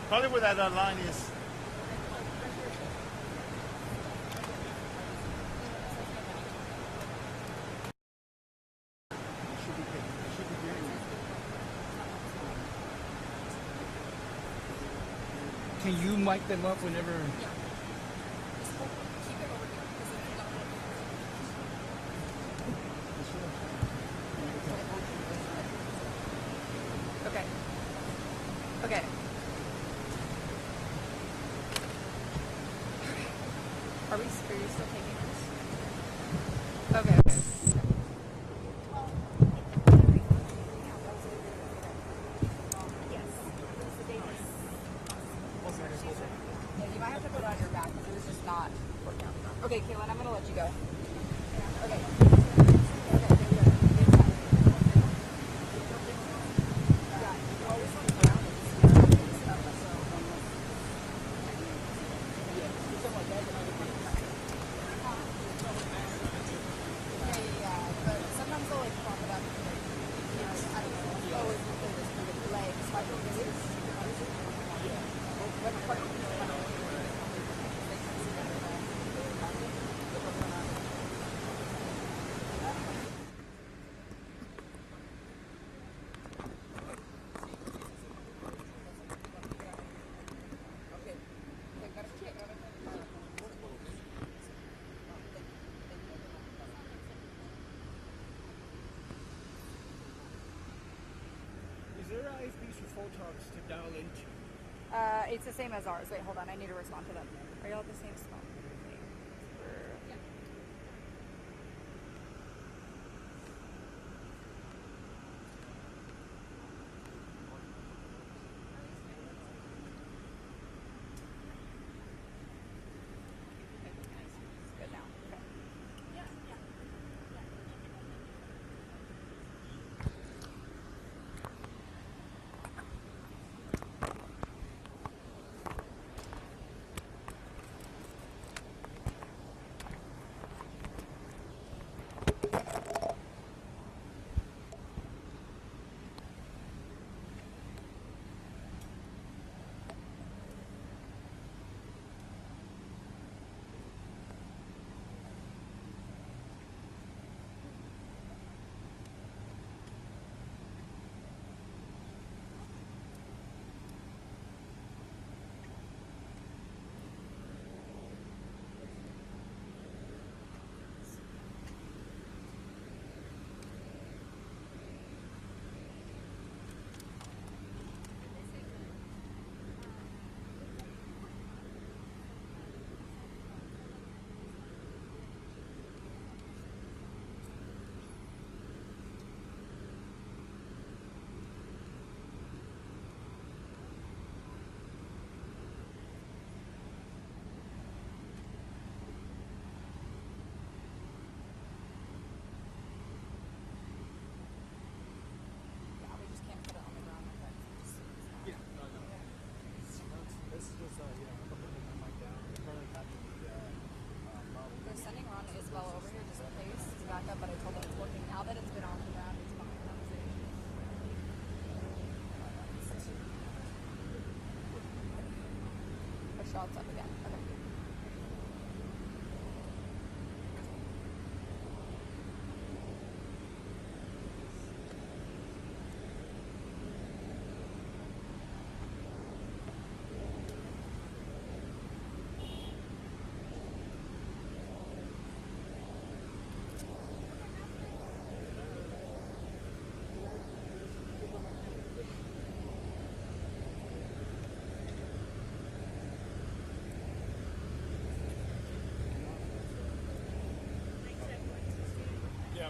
Probably where that line is. Can you mic them up whenever? Okay. Okay. Are you still taking this? Okay. Yeah, you might have to put it on your back because it was just not working out. Okay, Caitlin, I'm gonna let you go. Okay. Is there ISPs for Photogs to dial into? It's the same as ours. Wait, hold on. I need to respond to them. Are y'all the same spot? Yeah. Good now. Okay. They're sending Ron and Isabella over here just in case it's back up, but I told them it's working now that it's been on for that. It's fine. Push shots up again. Okay.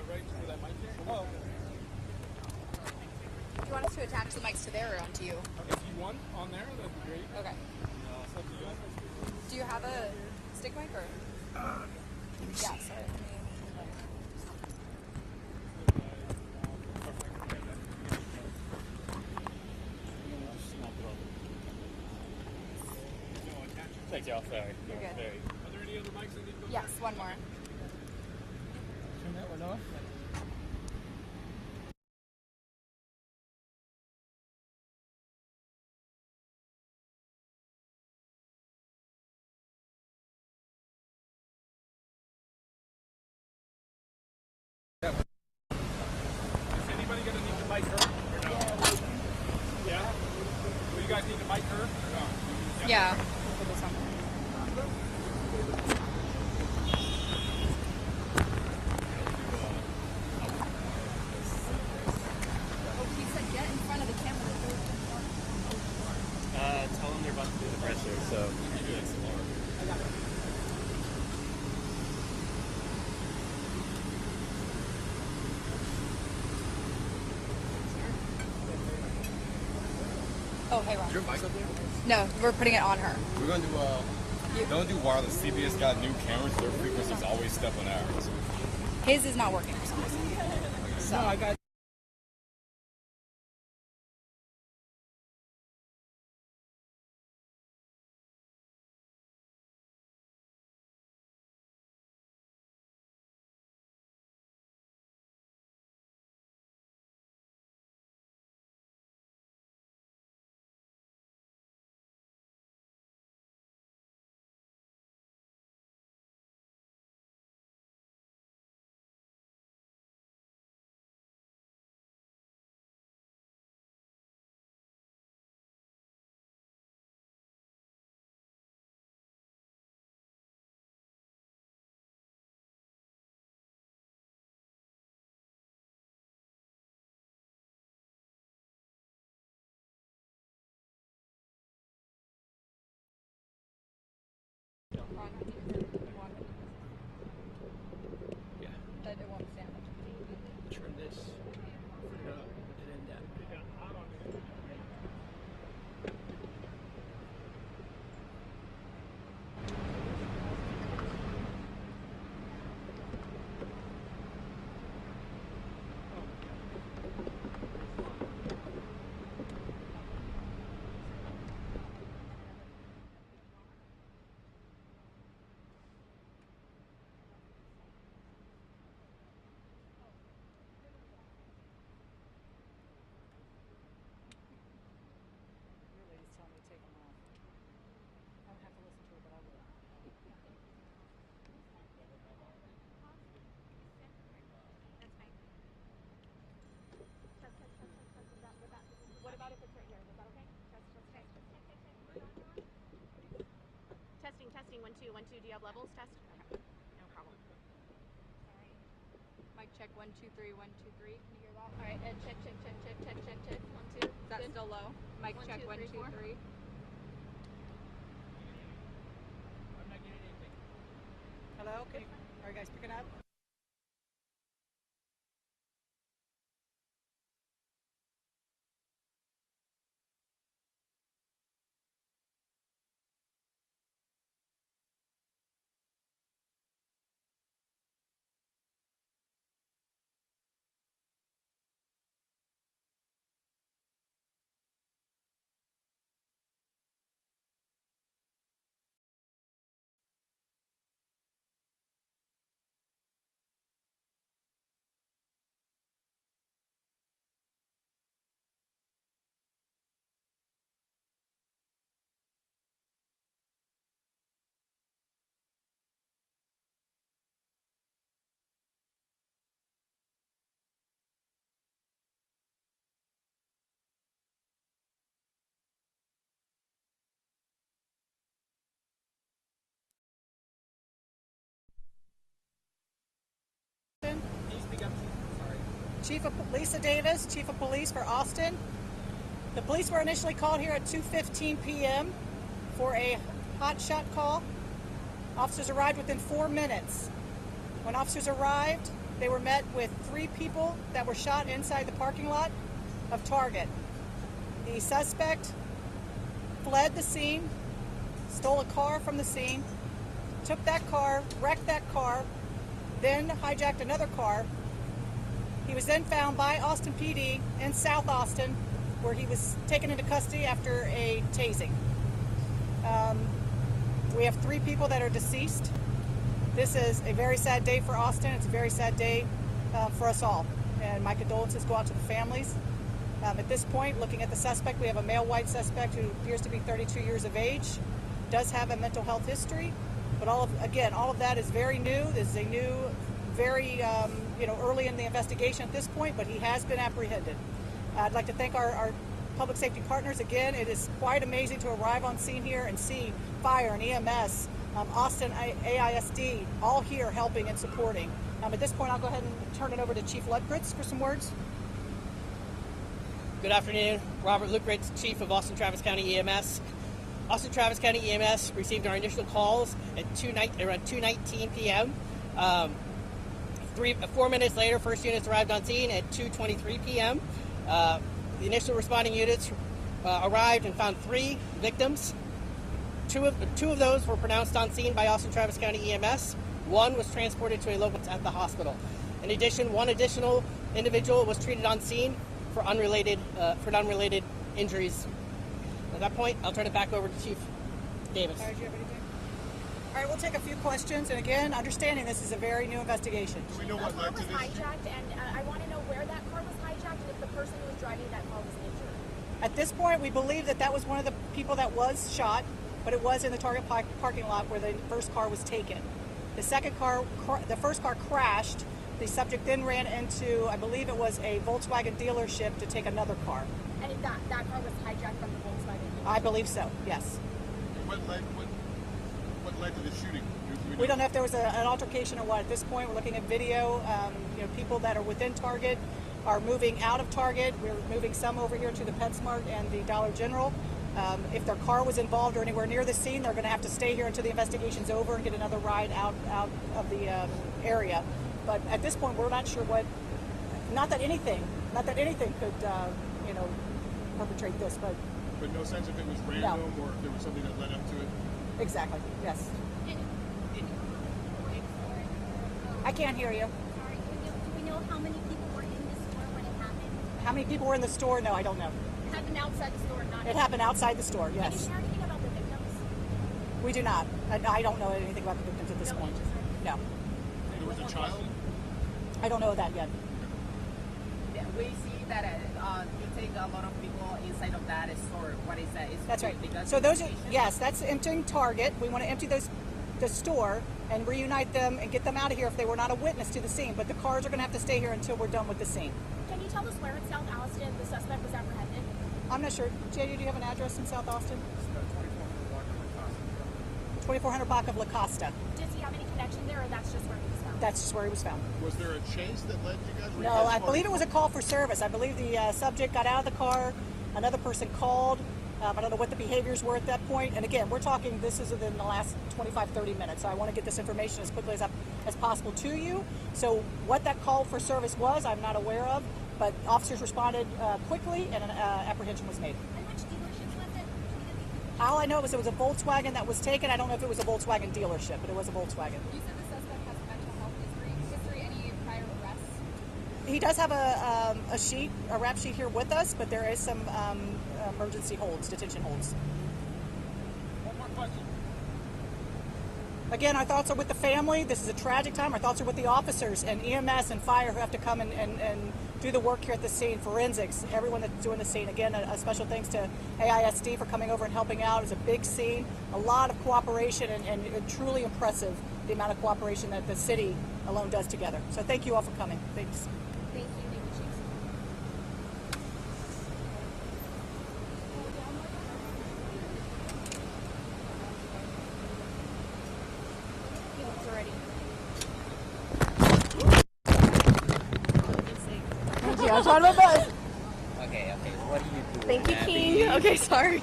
Right where that mic is? Oh, okay. Do you want us to attach the mics to there or onto you? If you want on there, that'd be great. Okay. Do you have a stick mic or? Yeah, sorry. Thanks, y'all. Sorry. You're good. Are there any other mics I need to go? Yes, one more. Turn that one off. Yeah. We'll put this on. Oh, he said get in front of the camera. Tell them they're about to do the pressure, so you do it some more. I got it. Oh, hey, Ron. Is your mic up there? No, we're putting it on her. We're going to do, don't do wireless. CBS got new cameras. Their frequency's always step on ours. His is not working for some reason. So. No, I got. Yeah. That it won't stand up. Turn this. Put it up. Put it in that. What about if it's right here? Is that okay? Testing. 1 2 1 2. Do you have levels? Test. Okay. No problem. Mic check 1 2 3 1 2 3. Can you hear that? All right. And check. 1 2. Is that still low? Mic check 1 2 3. Hello? Okay. Are you guys picking up? Chief of Lisa Davis, Chief of Police for Austin. The police were initially called here at 2:15 p.m. for a hotshot call. Officers arrived within 4 minutes. When officers arrived, they were met with 3 people that were shot inside the parking lot of Target. The suspect fled the scene, stole a car from the scene, took that car, wrecked that car, then hijacked another car. He was then found by Austin PD in South Austin, where he was taken into custody after a tasing. We have 3 people that are deceased. This is a very sad day for Austin. It's a very sad day for us all. And my condolences go out to the families. At this point, looking at the suspect, we have a male white suspect who appears to be 32 years of age, does have a mental health history, but all of that is very new. This is a new, very early in the investigation at this point, but he has been apprehended. I'd like to thank our public safety partners. Again, it is quite amazing to arrive on scene here and see fire and EMS, Austin AISD, all here helping and supporting. At this point, I'll go ahead and turn it over to Chief Lutgritz for some words. Good afternoon. Robert Lutgritz, Chief of Austin Travis County EMS. Austin Travis County EMS received our initial calls at around 2:19 p.m. 4 minutes later, first units arrived on scene at 2:23 p.m. The initial responding units arrived and found 3 victims. Two of those were pronounced on scene by Austin Travis County EMS. One was transported to a local at the hospital. In addition, one additional individual was treated on scene for unrelated injuries. At that point, I'll turn it back over to Chief Davis. Do you have anything? All right, we'll take a few questions. And again, understanding this is a very new investigation. Do we know what led to this? Hijacked, and I want to know where that car was hijacked and if the person who was driving that car was injured. At this point, we believe that that was one of the people that was shot, but it was in the Target parking lot where the first car was taken. The first car crashed. The subject then ran into, I believe it was a Volkswagen dealership to take another car. And if that car was hijacked from the Volkswagen dealership? I believe so, yes. What led to the shooting? We don't know if there was an altercation or what. At this point, we're looking at video. People that are within Target are moving out of Target. We're moving some over here to the PetSmart and the Dollar General. If their car was involved or anywhere near the scene, they're going to have to stay here until the investigation's over and get another ride out of the area. But at this point, we're not sure what. Not that anything could, perpetrate this, but. But no sense if it was random or if there was something that led up to it. Exactly. Yes. I can't hear you. Sorry. Do we know how many people were in the store when it happened? How many people were in the store? No, I don't know. It happened outside the store, not. It happened outside the store. Yes. Can you share anything about the victims? We do not. I don't know anything about the victims at this point. No. There was a child? I don't know that yet. Yeah, we see that you take a lot of people inside of that store. What is that? That's right. So those are, yes, that's emptying Target. We want to empty the store and reunite them and get them out of here if they were not a witness to the scene. But the cars are going to have to stay here until we're done with the scene. Can you tell us where in South Austin the suspect was apprehended? I'm not sure. JD, do you have an address in South Austin? 2400 block of La Costa. Does he have any connection there, or that's just where he was found? That's just where he was found. Was there a chase that led you guys? No, I believe it was a call for service. I believe the subject got out of the car. Another person called. I don't know what the behaviors were at that point. And again, we're talking, this is within the last 25, 30 minutes. So I want to get this information as quickly as possible to you. So what that call for service was, I'm not aware of. But officers responded quickly and an apprehension was made. And which dealership was it? All I know is it was a Volkswagen that was taken. I don't know if it was a Volkswagen dealership, but it was a Volkswagen. You said the suspect has mental health history. Any prior arrests? He does have a rap sheet here with us, but there is some emergency holds, detention holds. One more question. Again, our thoughts are with the family. This is a tragic time. Our thoughts are with the officers and EMS and fire who have to come and do the work here at the scene, forensics, everyone that's doing the scene. Again, a special thanks to AISD for coming over and helping out. It's a big scene, a lot of cooperation, and truly impressive the amount of cooperation that the city alone does together. So thank you all for coming. Thanks. Thank you. Thank you, Chief. Thank you. I'm trying my best. Okay. What do you do? Thank you, King. Okay, sorry.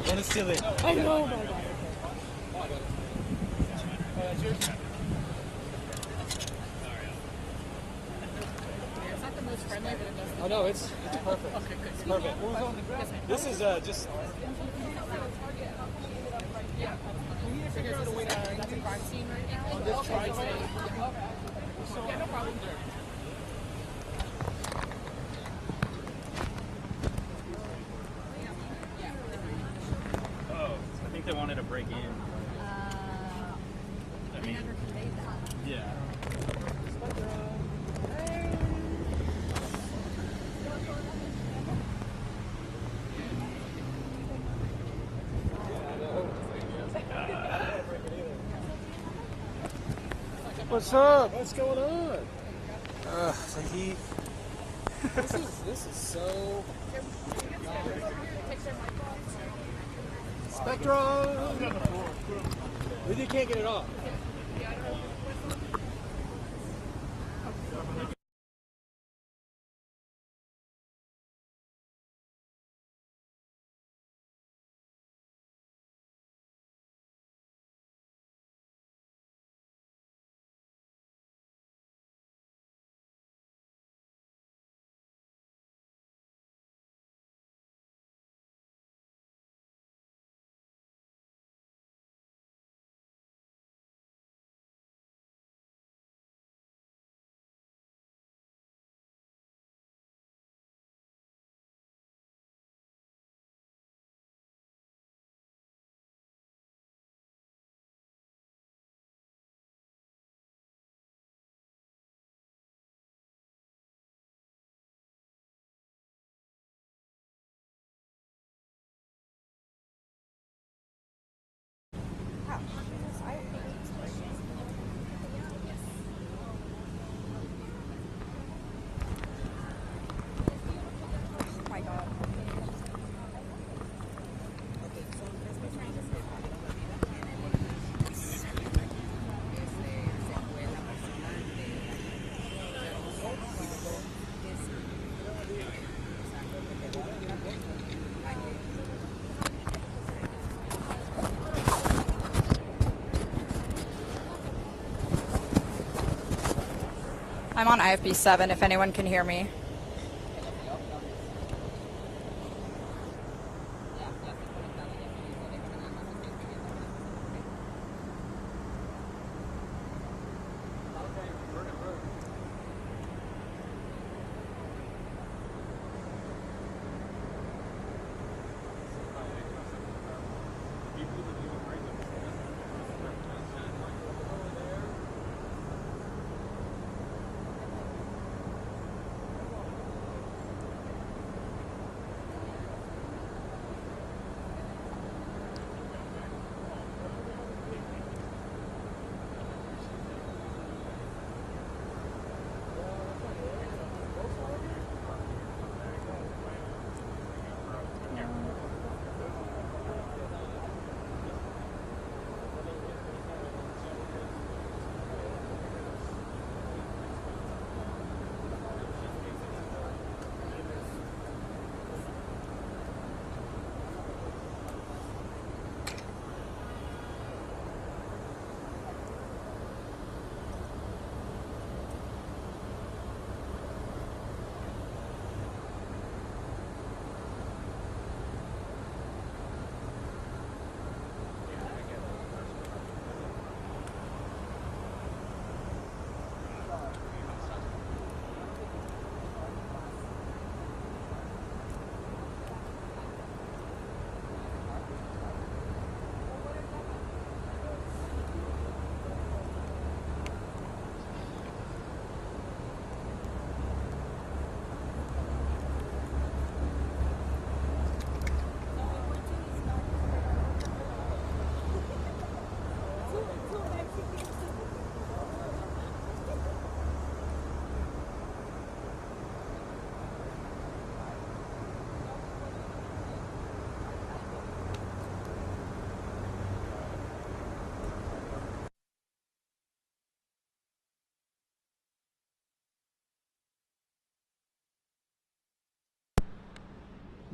Don't steal it. I know, my God. Oh no, it's perfect. Okay, good. It's perfect. What was on the ground? This is just. Yeah. So there's a way to that's a crime scene right now. On this crime scene. Yeah, no problem. Oh, I think they wanted to break in. I mean, yeah. What's up? What's going on? So This is so. Spectrum. You can't get it off. I'm on IFB 7 if anyone can hear me.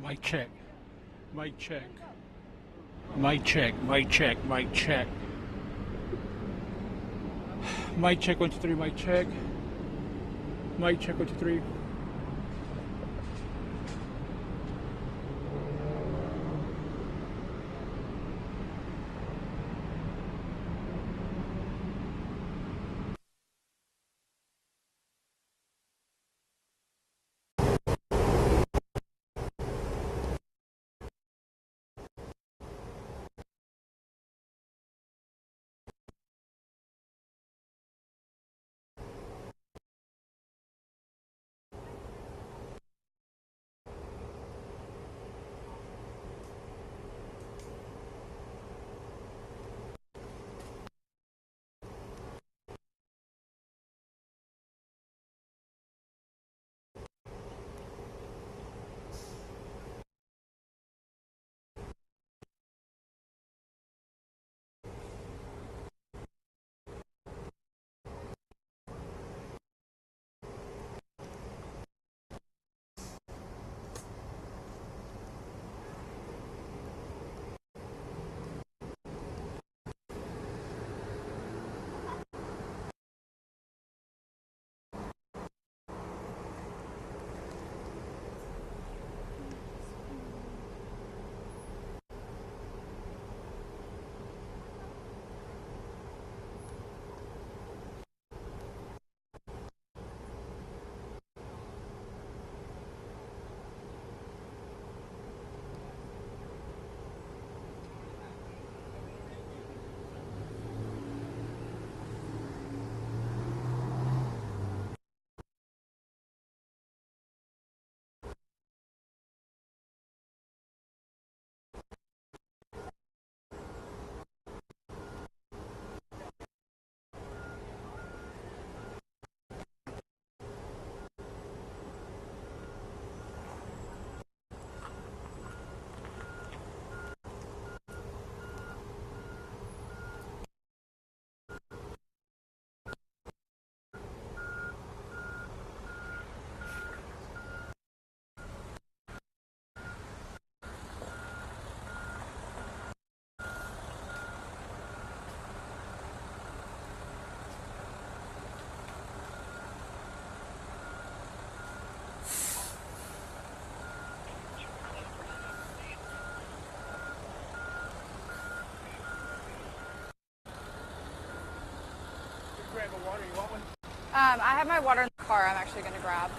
Mic check. Mic check. Mic check. Mic check. Mic check. Mic check. 1, 2, 3. Mic check. Mic check. 1, 2, 3. You want one? I have my water in the car. I'm actually going to grab.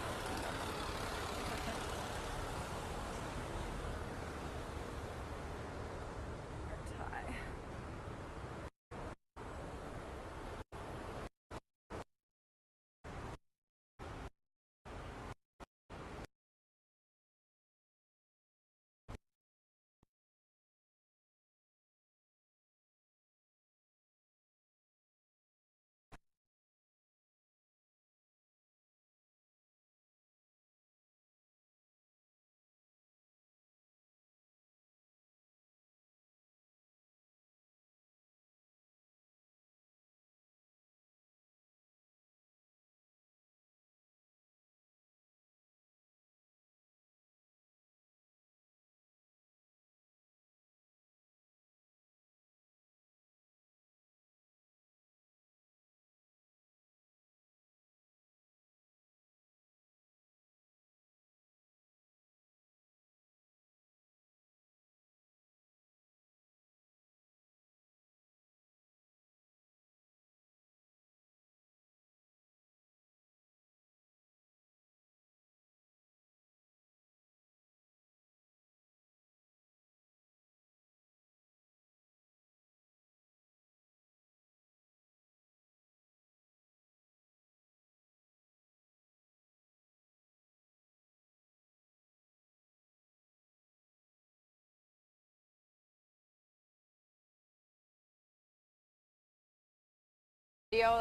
Video.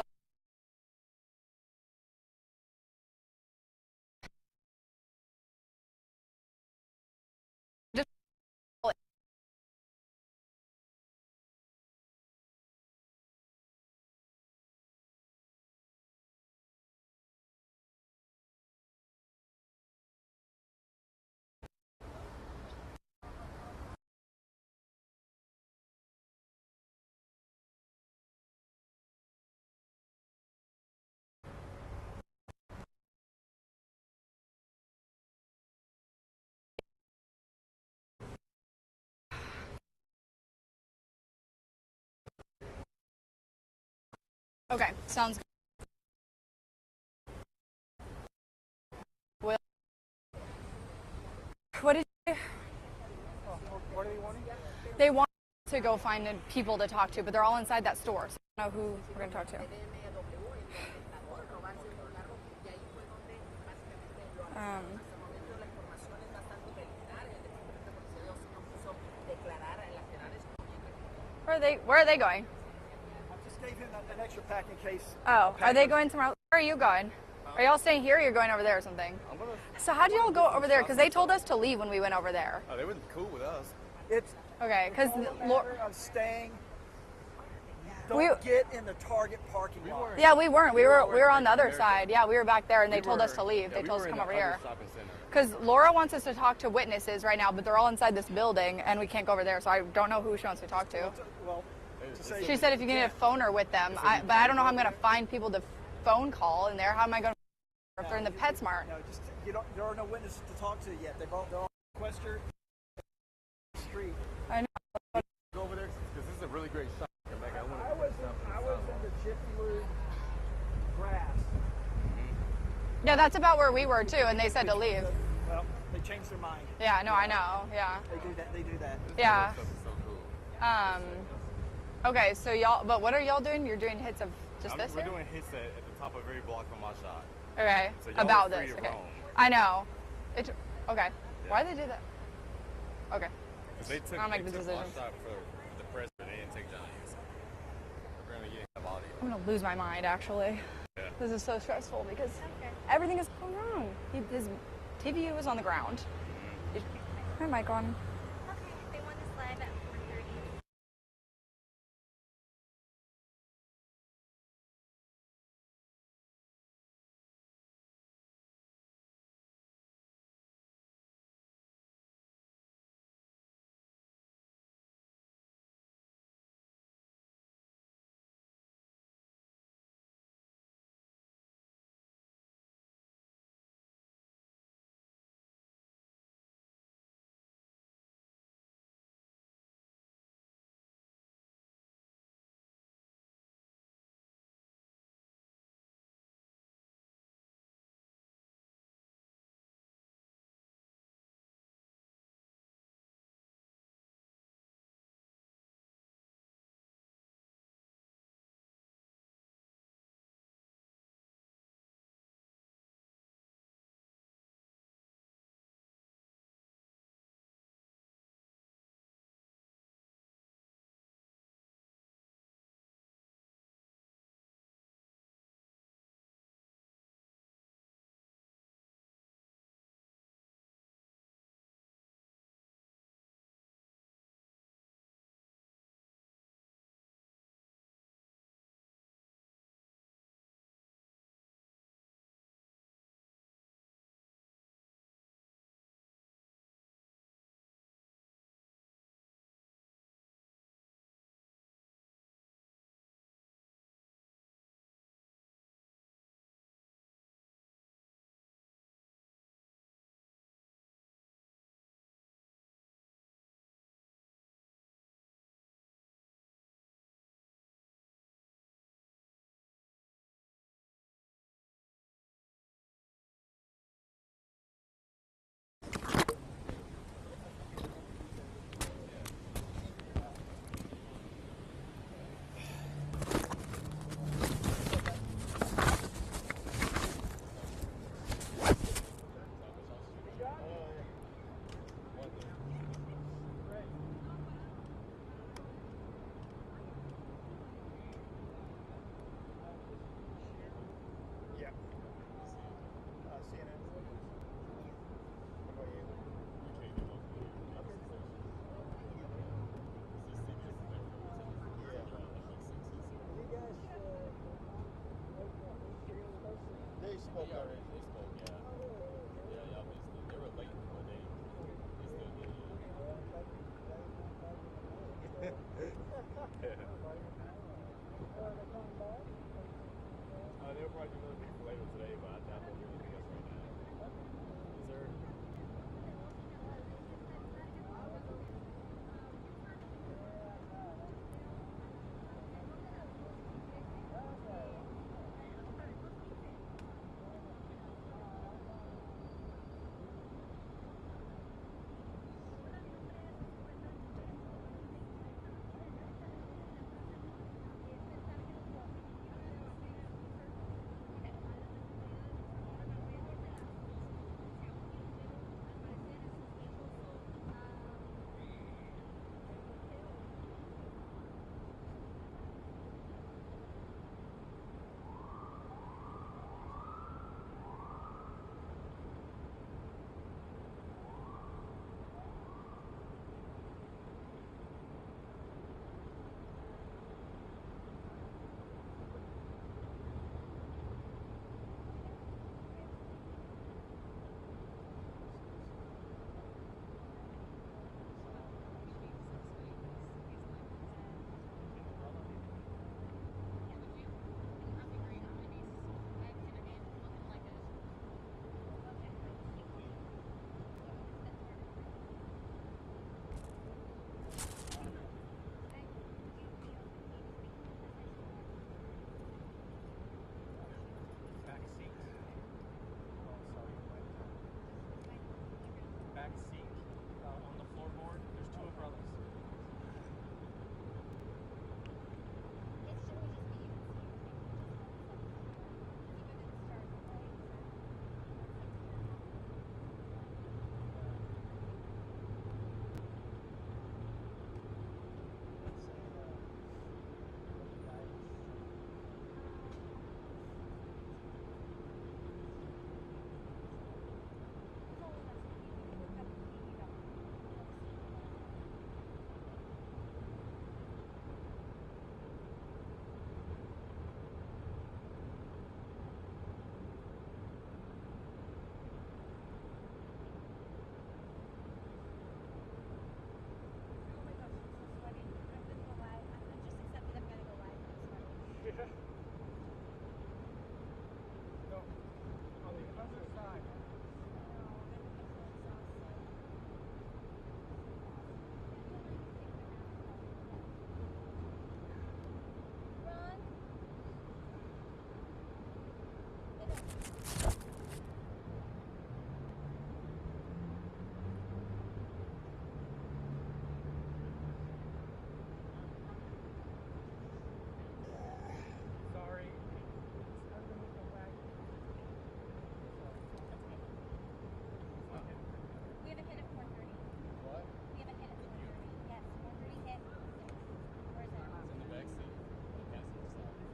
Okay, sounds good. Well, what did you do? What are they wanting? They want to go find people to talk to, but they're all inside that store, so I don't know who we're going to talk to. Where are they going? I just gave him an extra pack in case. Oh, are they going somewhere else? Where are you going? Are y'all staying here or you're going over there or something? So how'd y'all go over there? Because they told us to leave when we went over there. Oh, they were cool with us. It's okay, because I'm staying. Don't get in the Target parking lot. Yeah, we weren't. We were on the other side. Yeah, we were back there, and they told us to leave. They told us to come over here. Because Laura wants us to talk to witnesses right now, but they're all inside this building, and we can't go over there. So I don't know who she wants to talk to. Well, she said if you can get a phoner with them, but I don't know how I'm going to find people to phone call in there. How am I going to if they're in the PetSmart? No, just there are no witnesses to talk to yet. They're all sequestered. Street. I know. Go over there because this is a really great shot. I was in the Jiffy grass. Yeah, that's about where we were too, and they said to leave. Well, they changed their mind. Yeah, no, I know. Yeah. They do that. This Yeah. stuff is so cool. Okay, so y'all, but what are y'all doing? You're doing hits of just this We're here? doing hits at the top of every block from my shot. Okay, So y'all about are free this. to Okay. roam. I know. Okay. Yeah. Why do they do that? Okay. They took, I'll make the took decision. my shot for the press, but they didn't take Johnny's. Apparently, you didn't have audio. I'm gonna lose my mind actually. Yeah. This is so stressful because everything is going wrong. His TV was on the ground. My mic on. spoke already. They spoke, yeah. Yeah, y'all missed it. They were late, but they still did it. They'll probably do another piece later today, but I won't do anything else right now. Yes, sir. Back seat on the floorboard. There's two umbrellas. No, on the other side. Sorry. We have a hit at 4:30. What? We have a hit at 4:30. Yes, 4:30 hit. Where is it? It's in the back seat. The passenger side.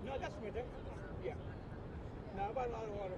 No, that's right there. Yeah. No, I bought a lot of water.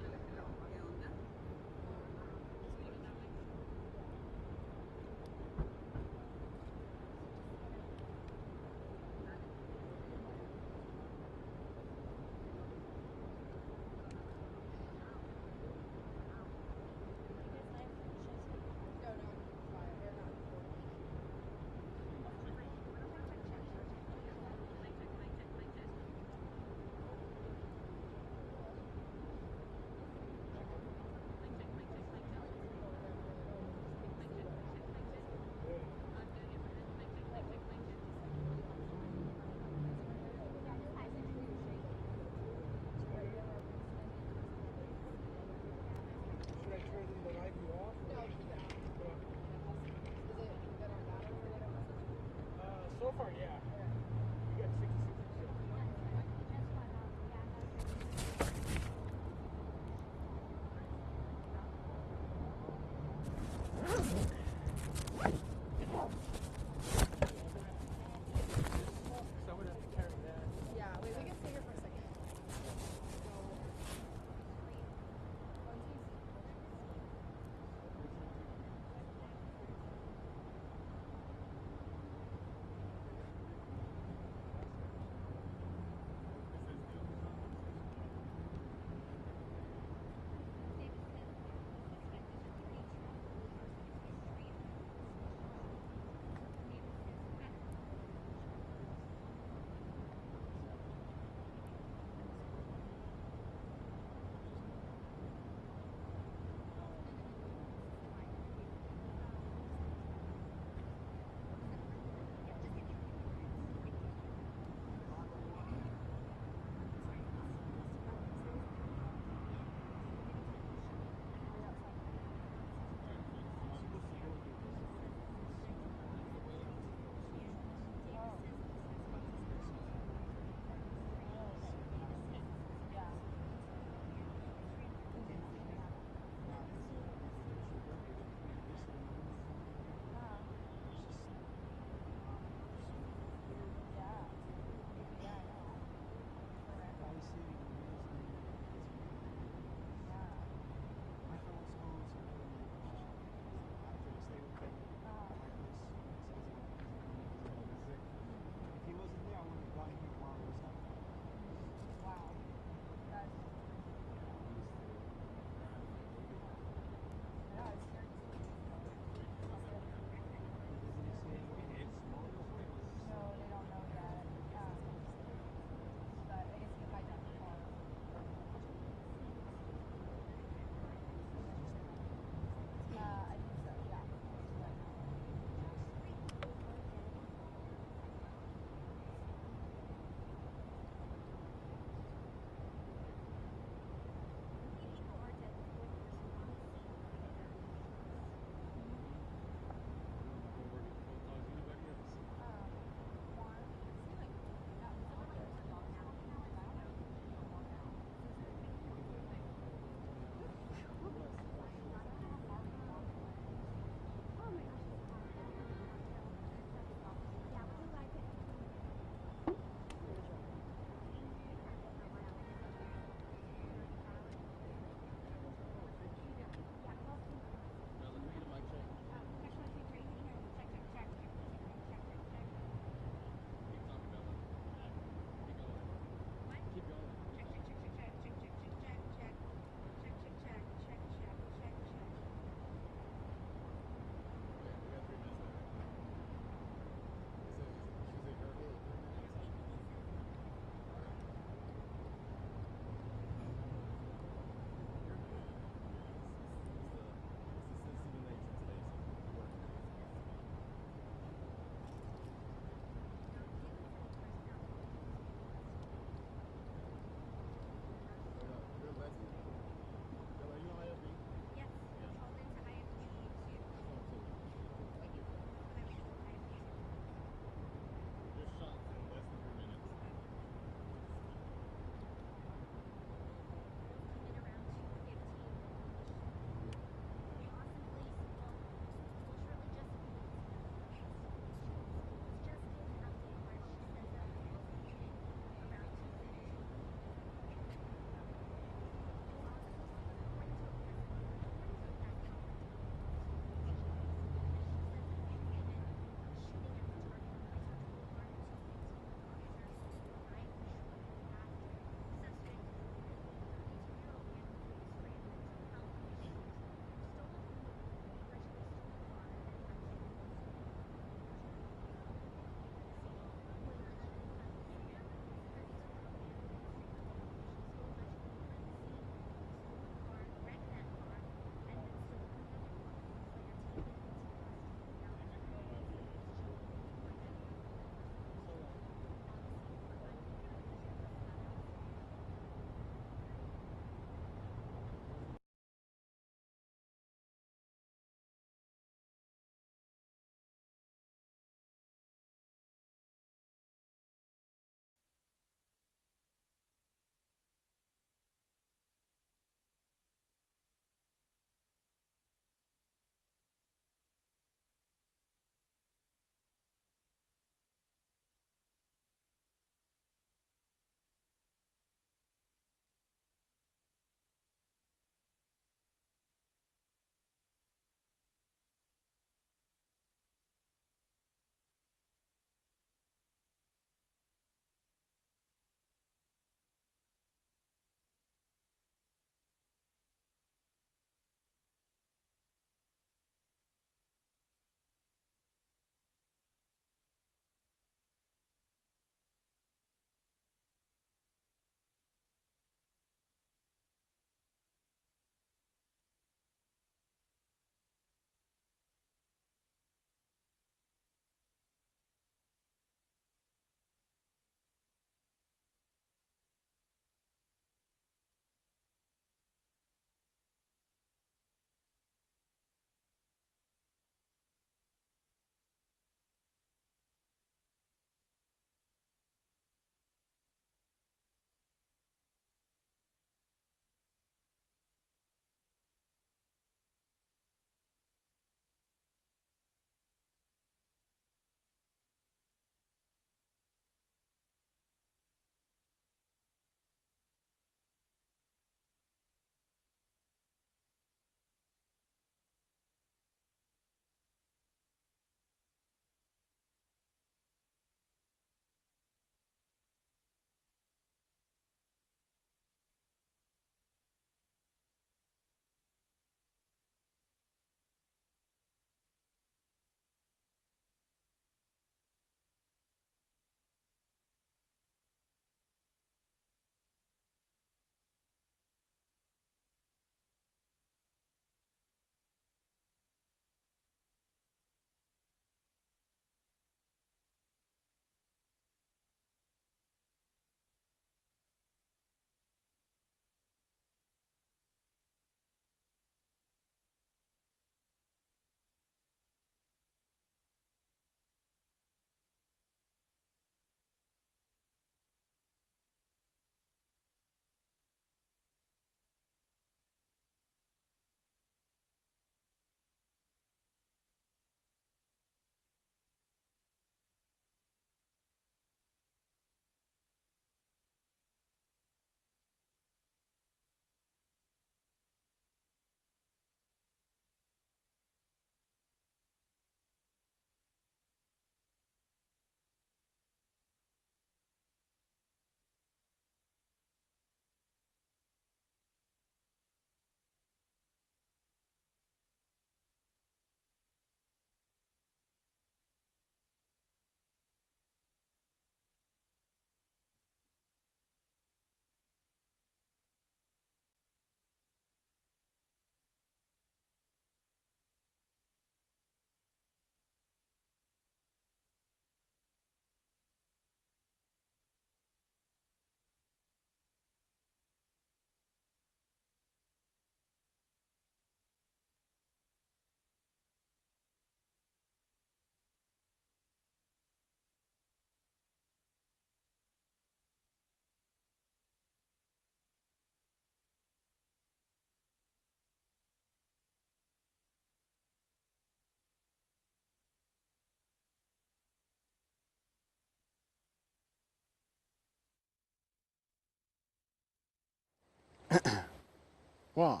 1,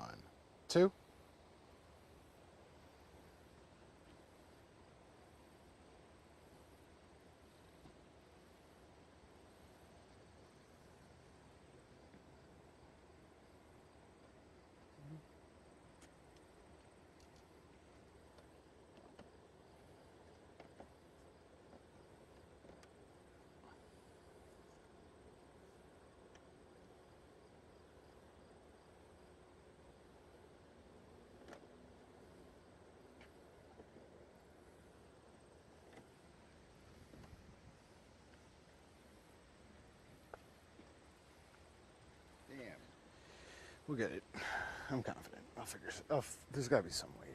2. We'll get it. I'm confident. I'll figure it out. There's got to be some way.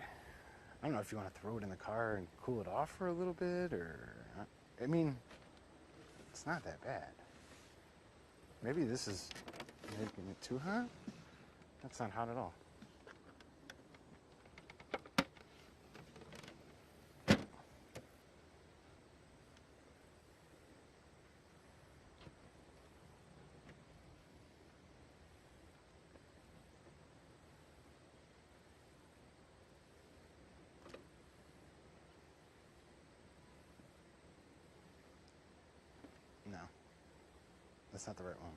I don't know if you want to throw it in the car and cool it off for a little bit, or... I mean, it's not that bad. Maybe this is making it too hot? That's not hot at all. No, that's not the right one.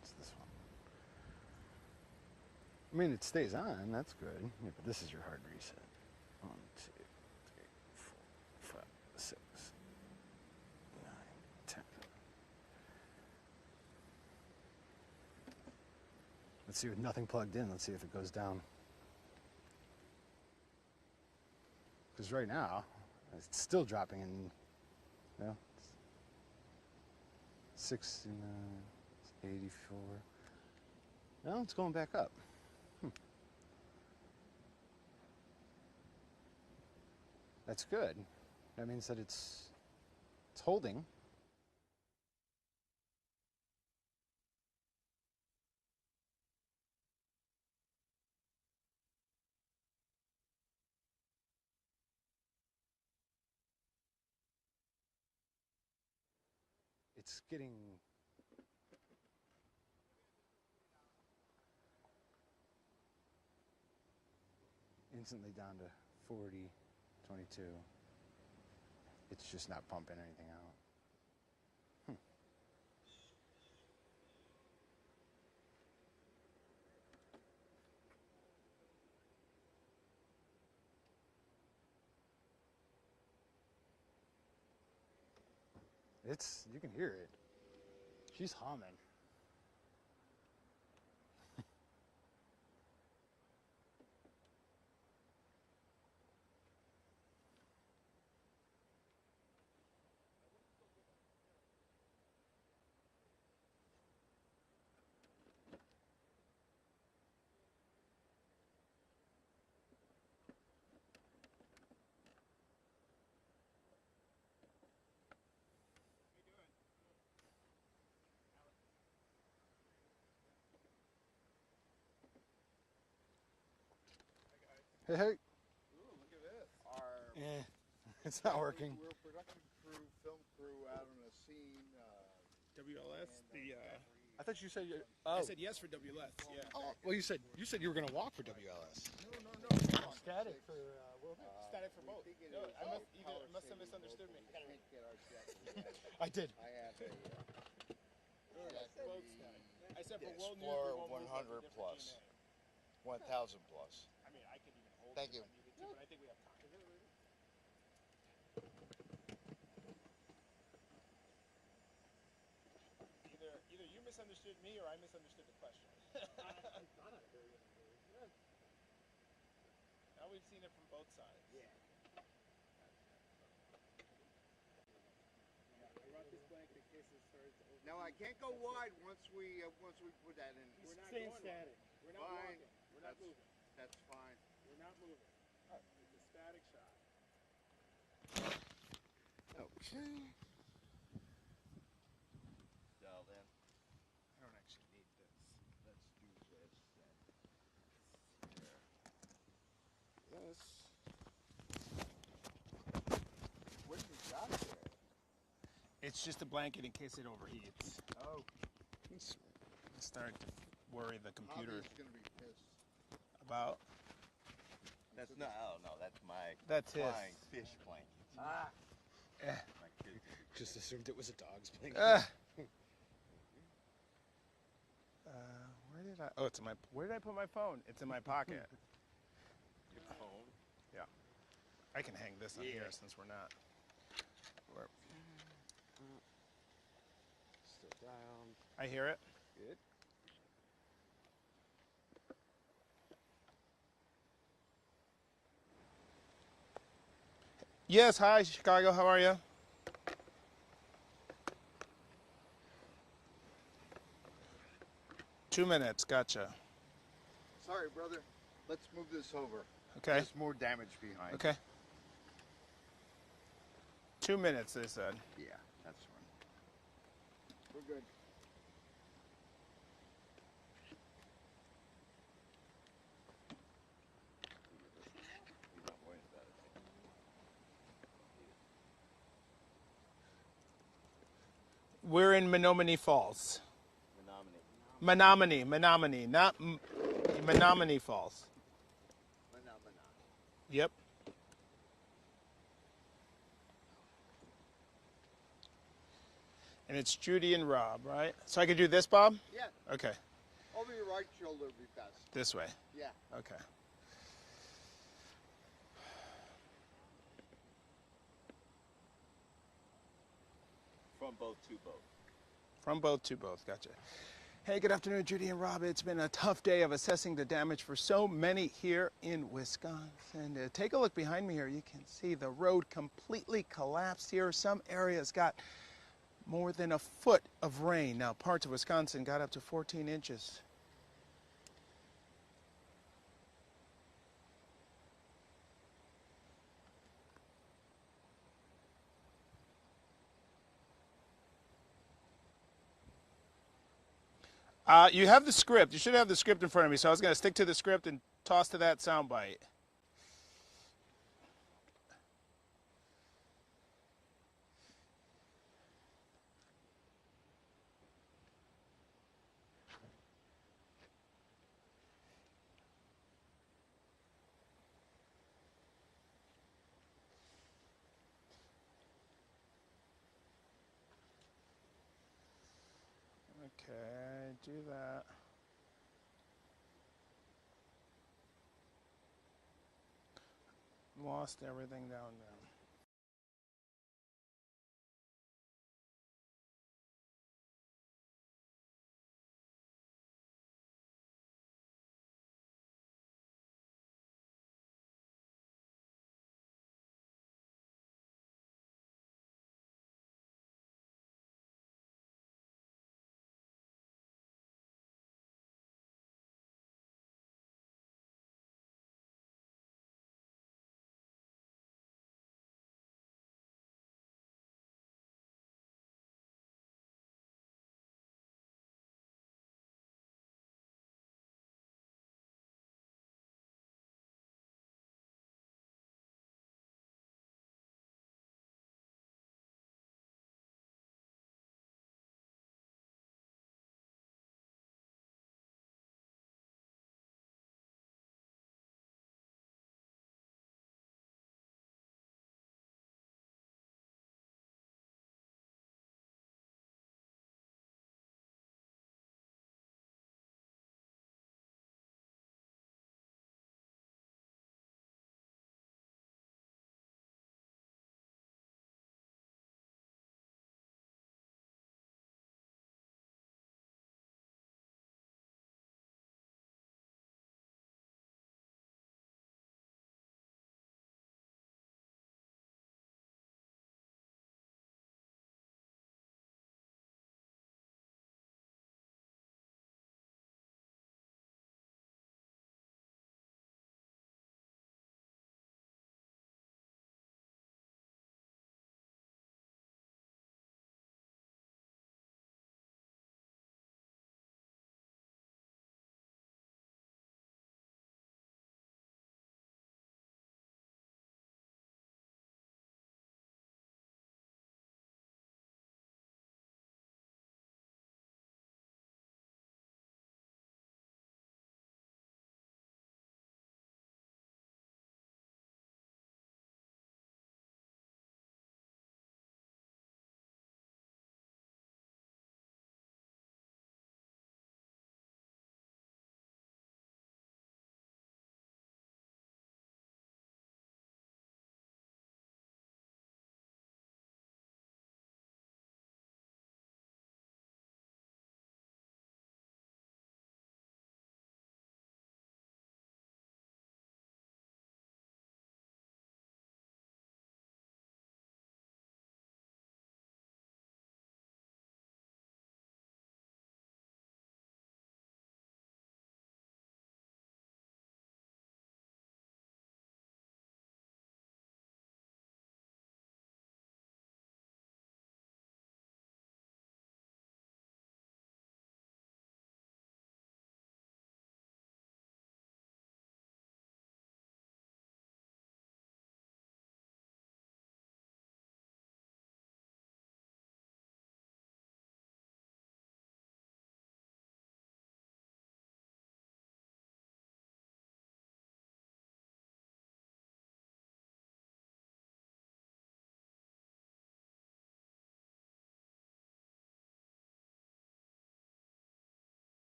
It's this one. I mean, it stays on, that's good. Yeah, but this is your hard reset. 1, 2, 3, 4, 5, 6, 9, 10. Let's see with nothing plugged in. Let's see if it goes down. Because right now, it's still dropping in, 69, 84. No, it's going back up. That's good. That means that it's holding. It's getting instantly down to 40, 22. It's just not pumping anything out. You can hear it. She's humming. Hey, hey. Ooh, look at this. It's not working. We're a production crew, film crew out on a scene. WLS, I thought you said I said yes for WLS, yeah. Oh, well, you said you were going to walk for WLS. No. Static for Static for both. No, I must have misunderstood me. I did. I have a Both static. I said for World News, Explorer we won't move 100 it, plus, different 1000 plus. I mean, I could even hold Thank it you. if I needed to, but I think we have time. Either you misunderstood me or I misunderstood the question. I thought I heard it. Now we've seen it from both sides. Yeah. I wrote this blank in case it started to open. No, I can't go wide once we put that in. We're not staying static. We're not Fine. walking. We're not moving. That's fine. We're not moving. It's a static shot. Okay. Dialed in. I don't actually need this. Let's do this then. Yes. What do you got there? It's just a blanket in case it overheats. Oh. It's starting to worry the computer. Bobby's gonna be pissed. About? That's not. Oh no, that's my. That's his. Flying fish blanket. Ah. My kids. Just assumed it was a dog's blanket. Where did I? Oh, it's in my. Where did I put my phone? It's in my pocket. Your phone? Yeah. I can hang this on here since we're not. Still down. I hear it. Good. Yes, hi, Chicago. How are you? Two minutes. Gotcha. Sorry, brother. Let's move this over. Okay. There's more damage behind. Okay. 2 minutes, they said. Yeah, that's fine. We're good. We're in Menominee Falls. Menominee, not Menominee Falls. Yep. And it's Judy and Rob, right? So I could do this, Bob? Yeah. Okay. Over your right shoulder would be best. This way? Yeah. Okay. From both to both. From both to both, gotcha. Hey, good afternoon, Judy and Rob. It's been a tough day of assessing the damage for so many here in Wisconsin. And take a look behind me here. You can see the road completely collapsed here. Some areas got more than a foot of rain. Now, parts of Wisconsin got up to 14 inches. You have the script. You should have the script in front of me, so I was going to stick to the script and toss to that soundbite. Okay, do that. Lost everything down there.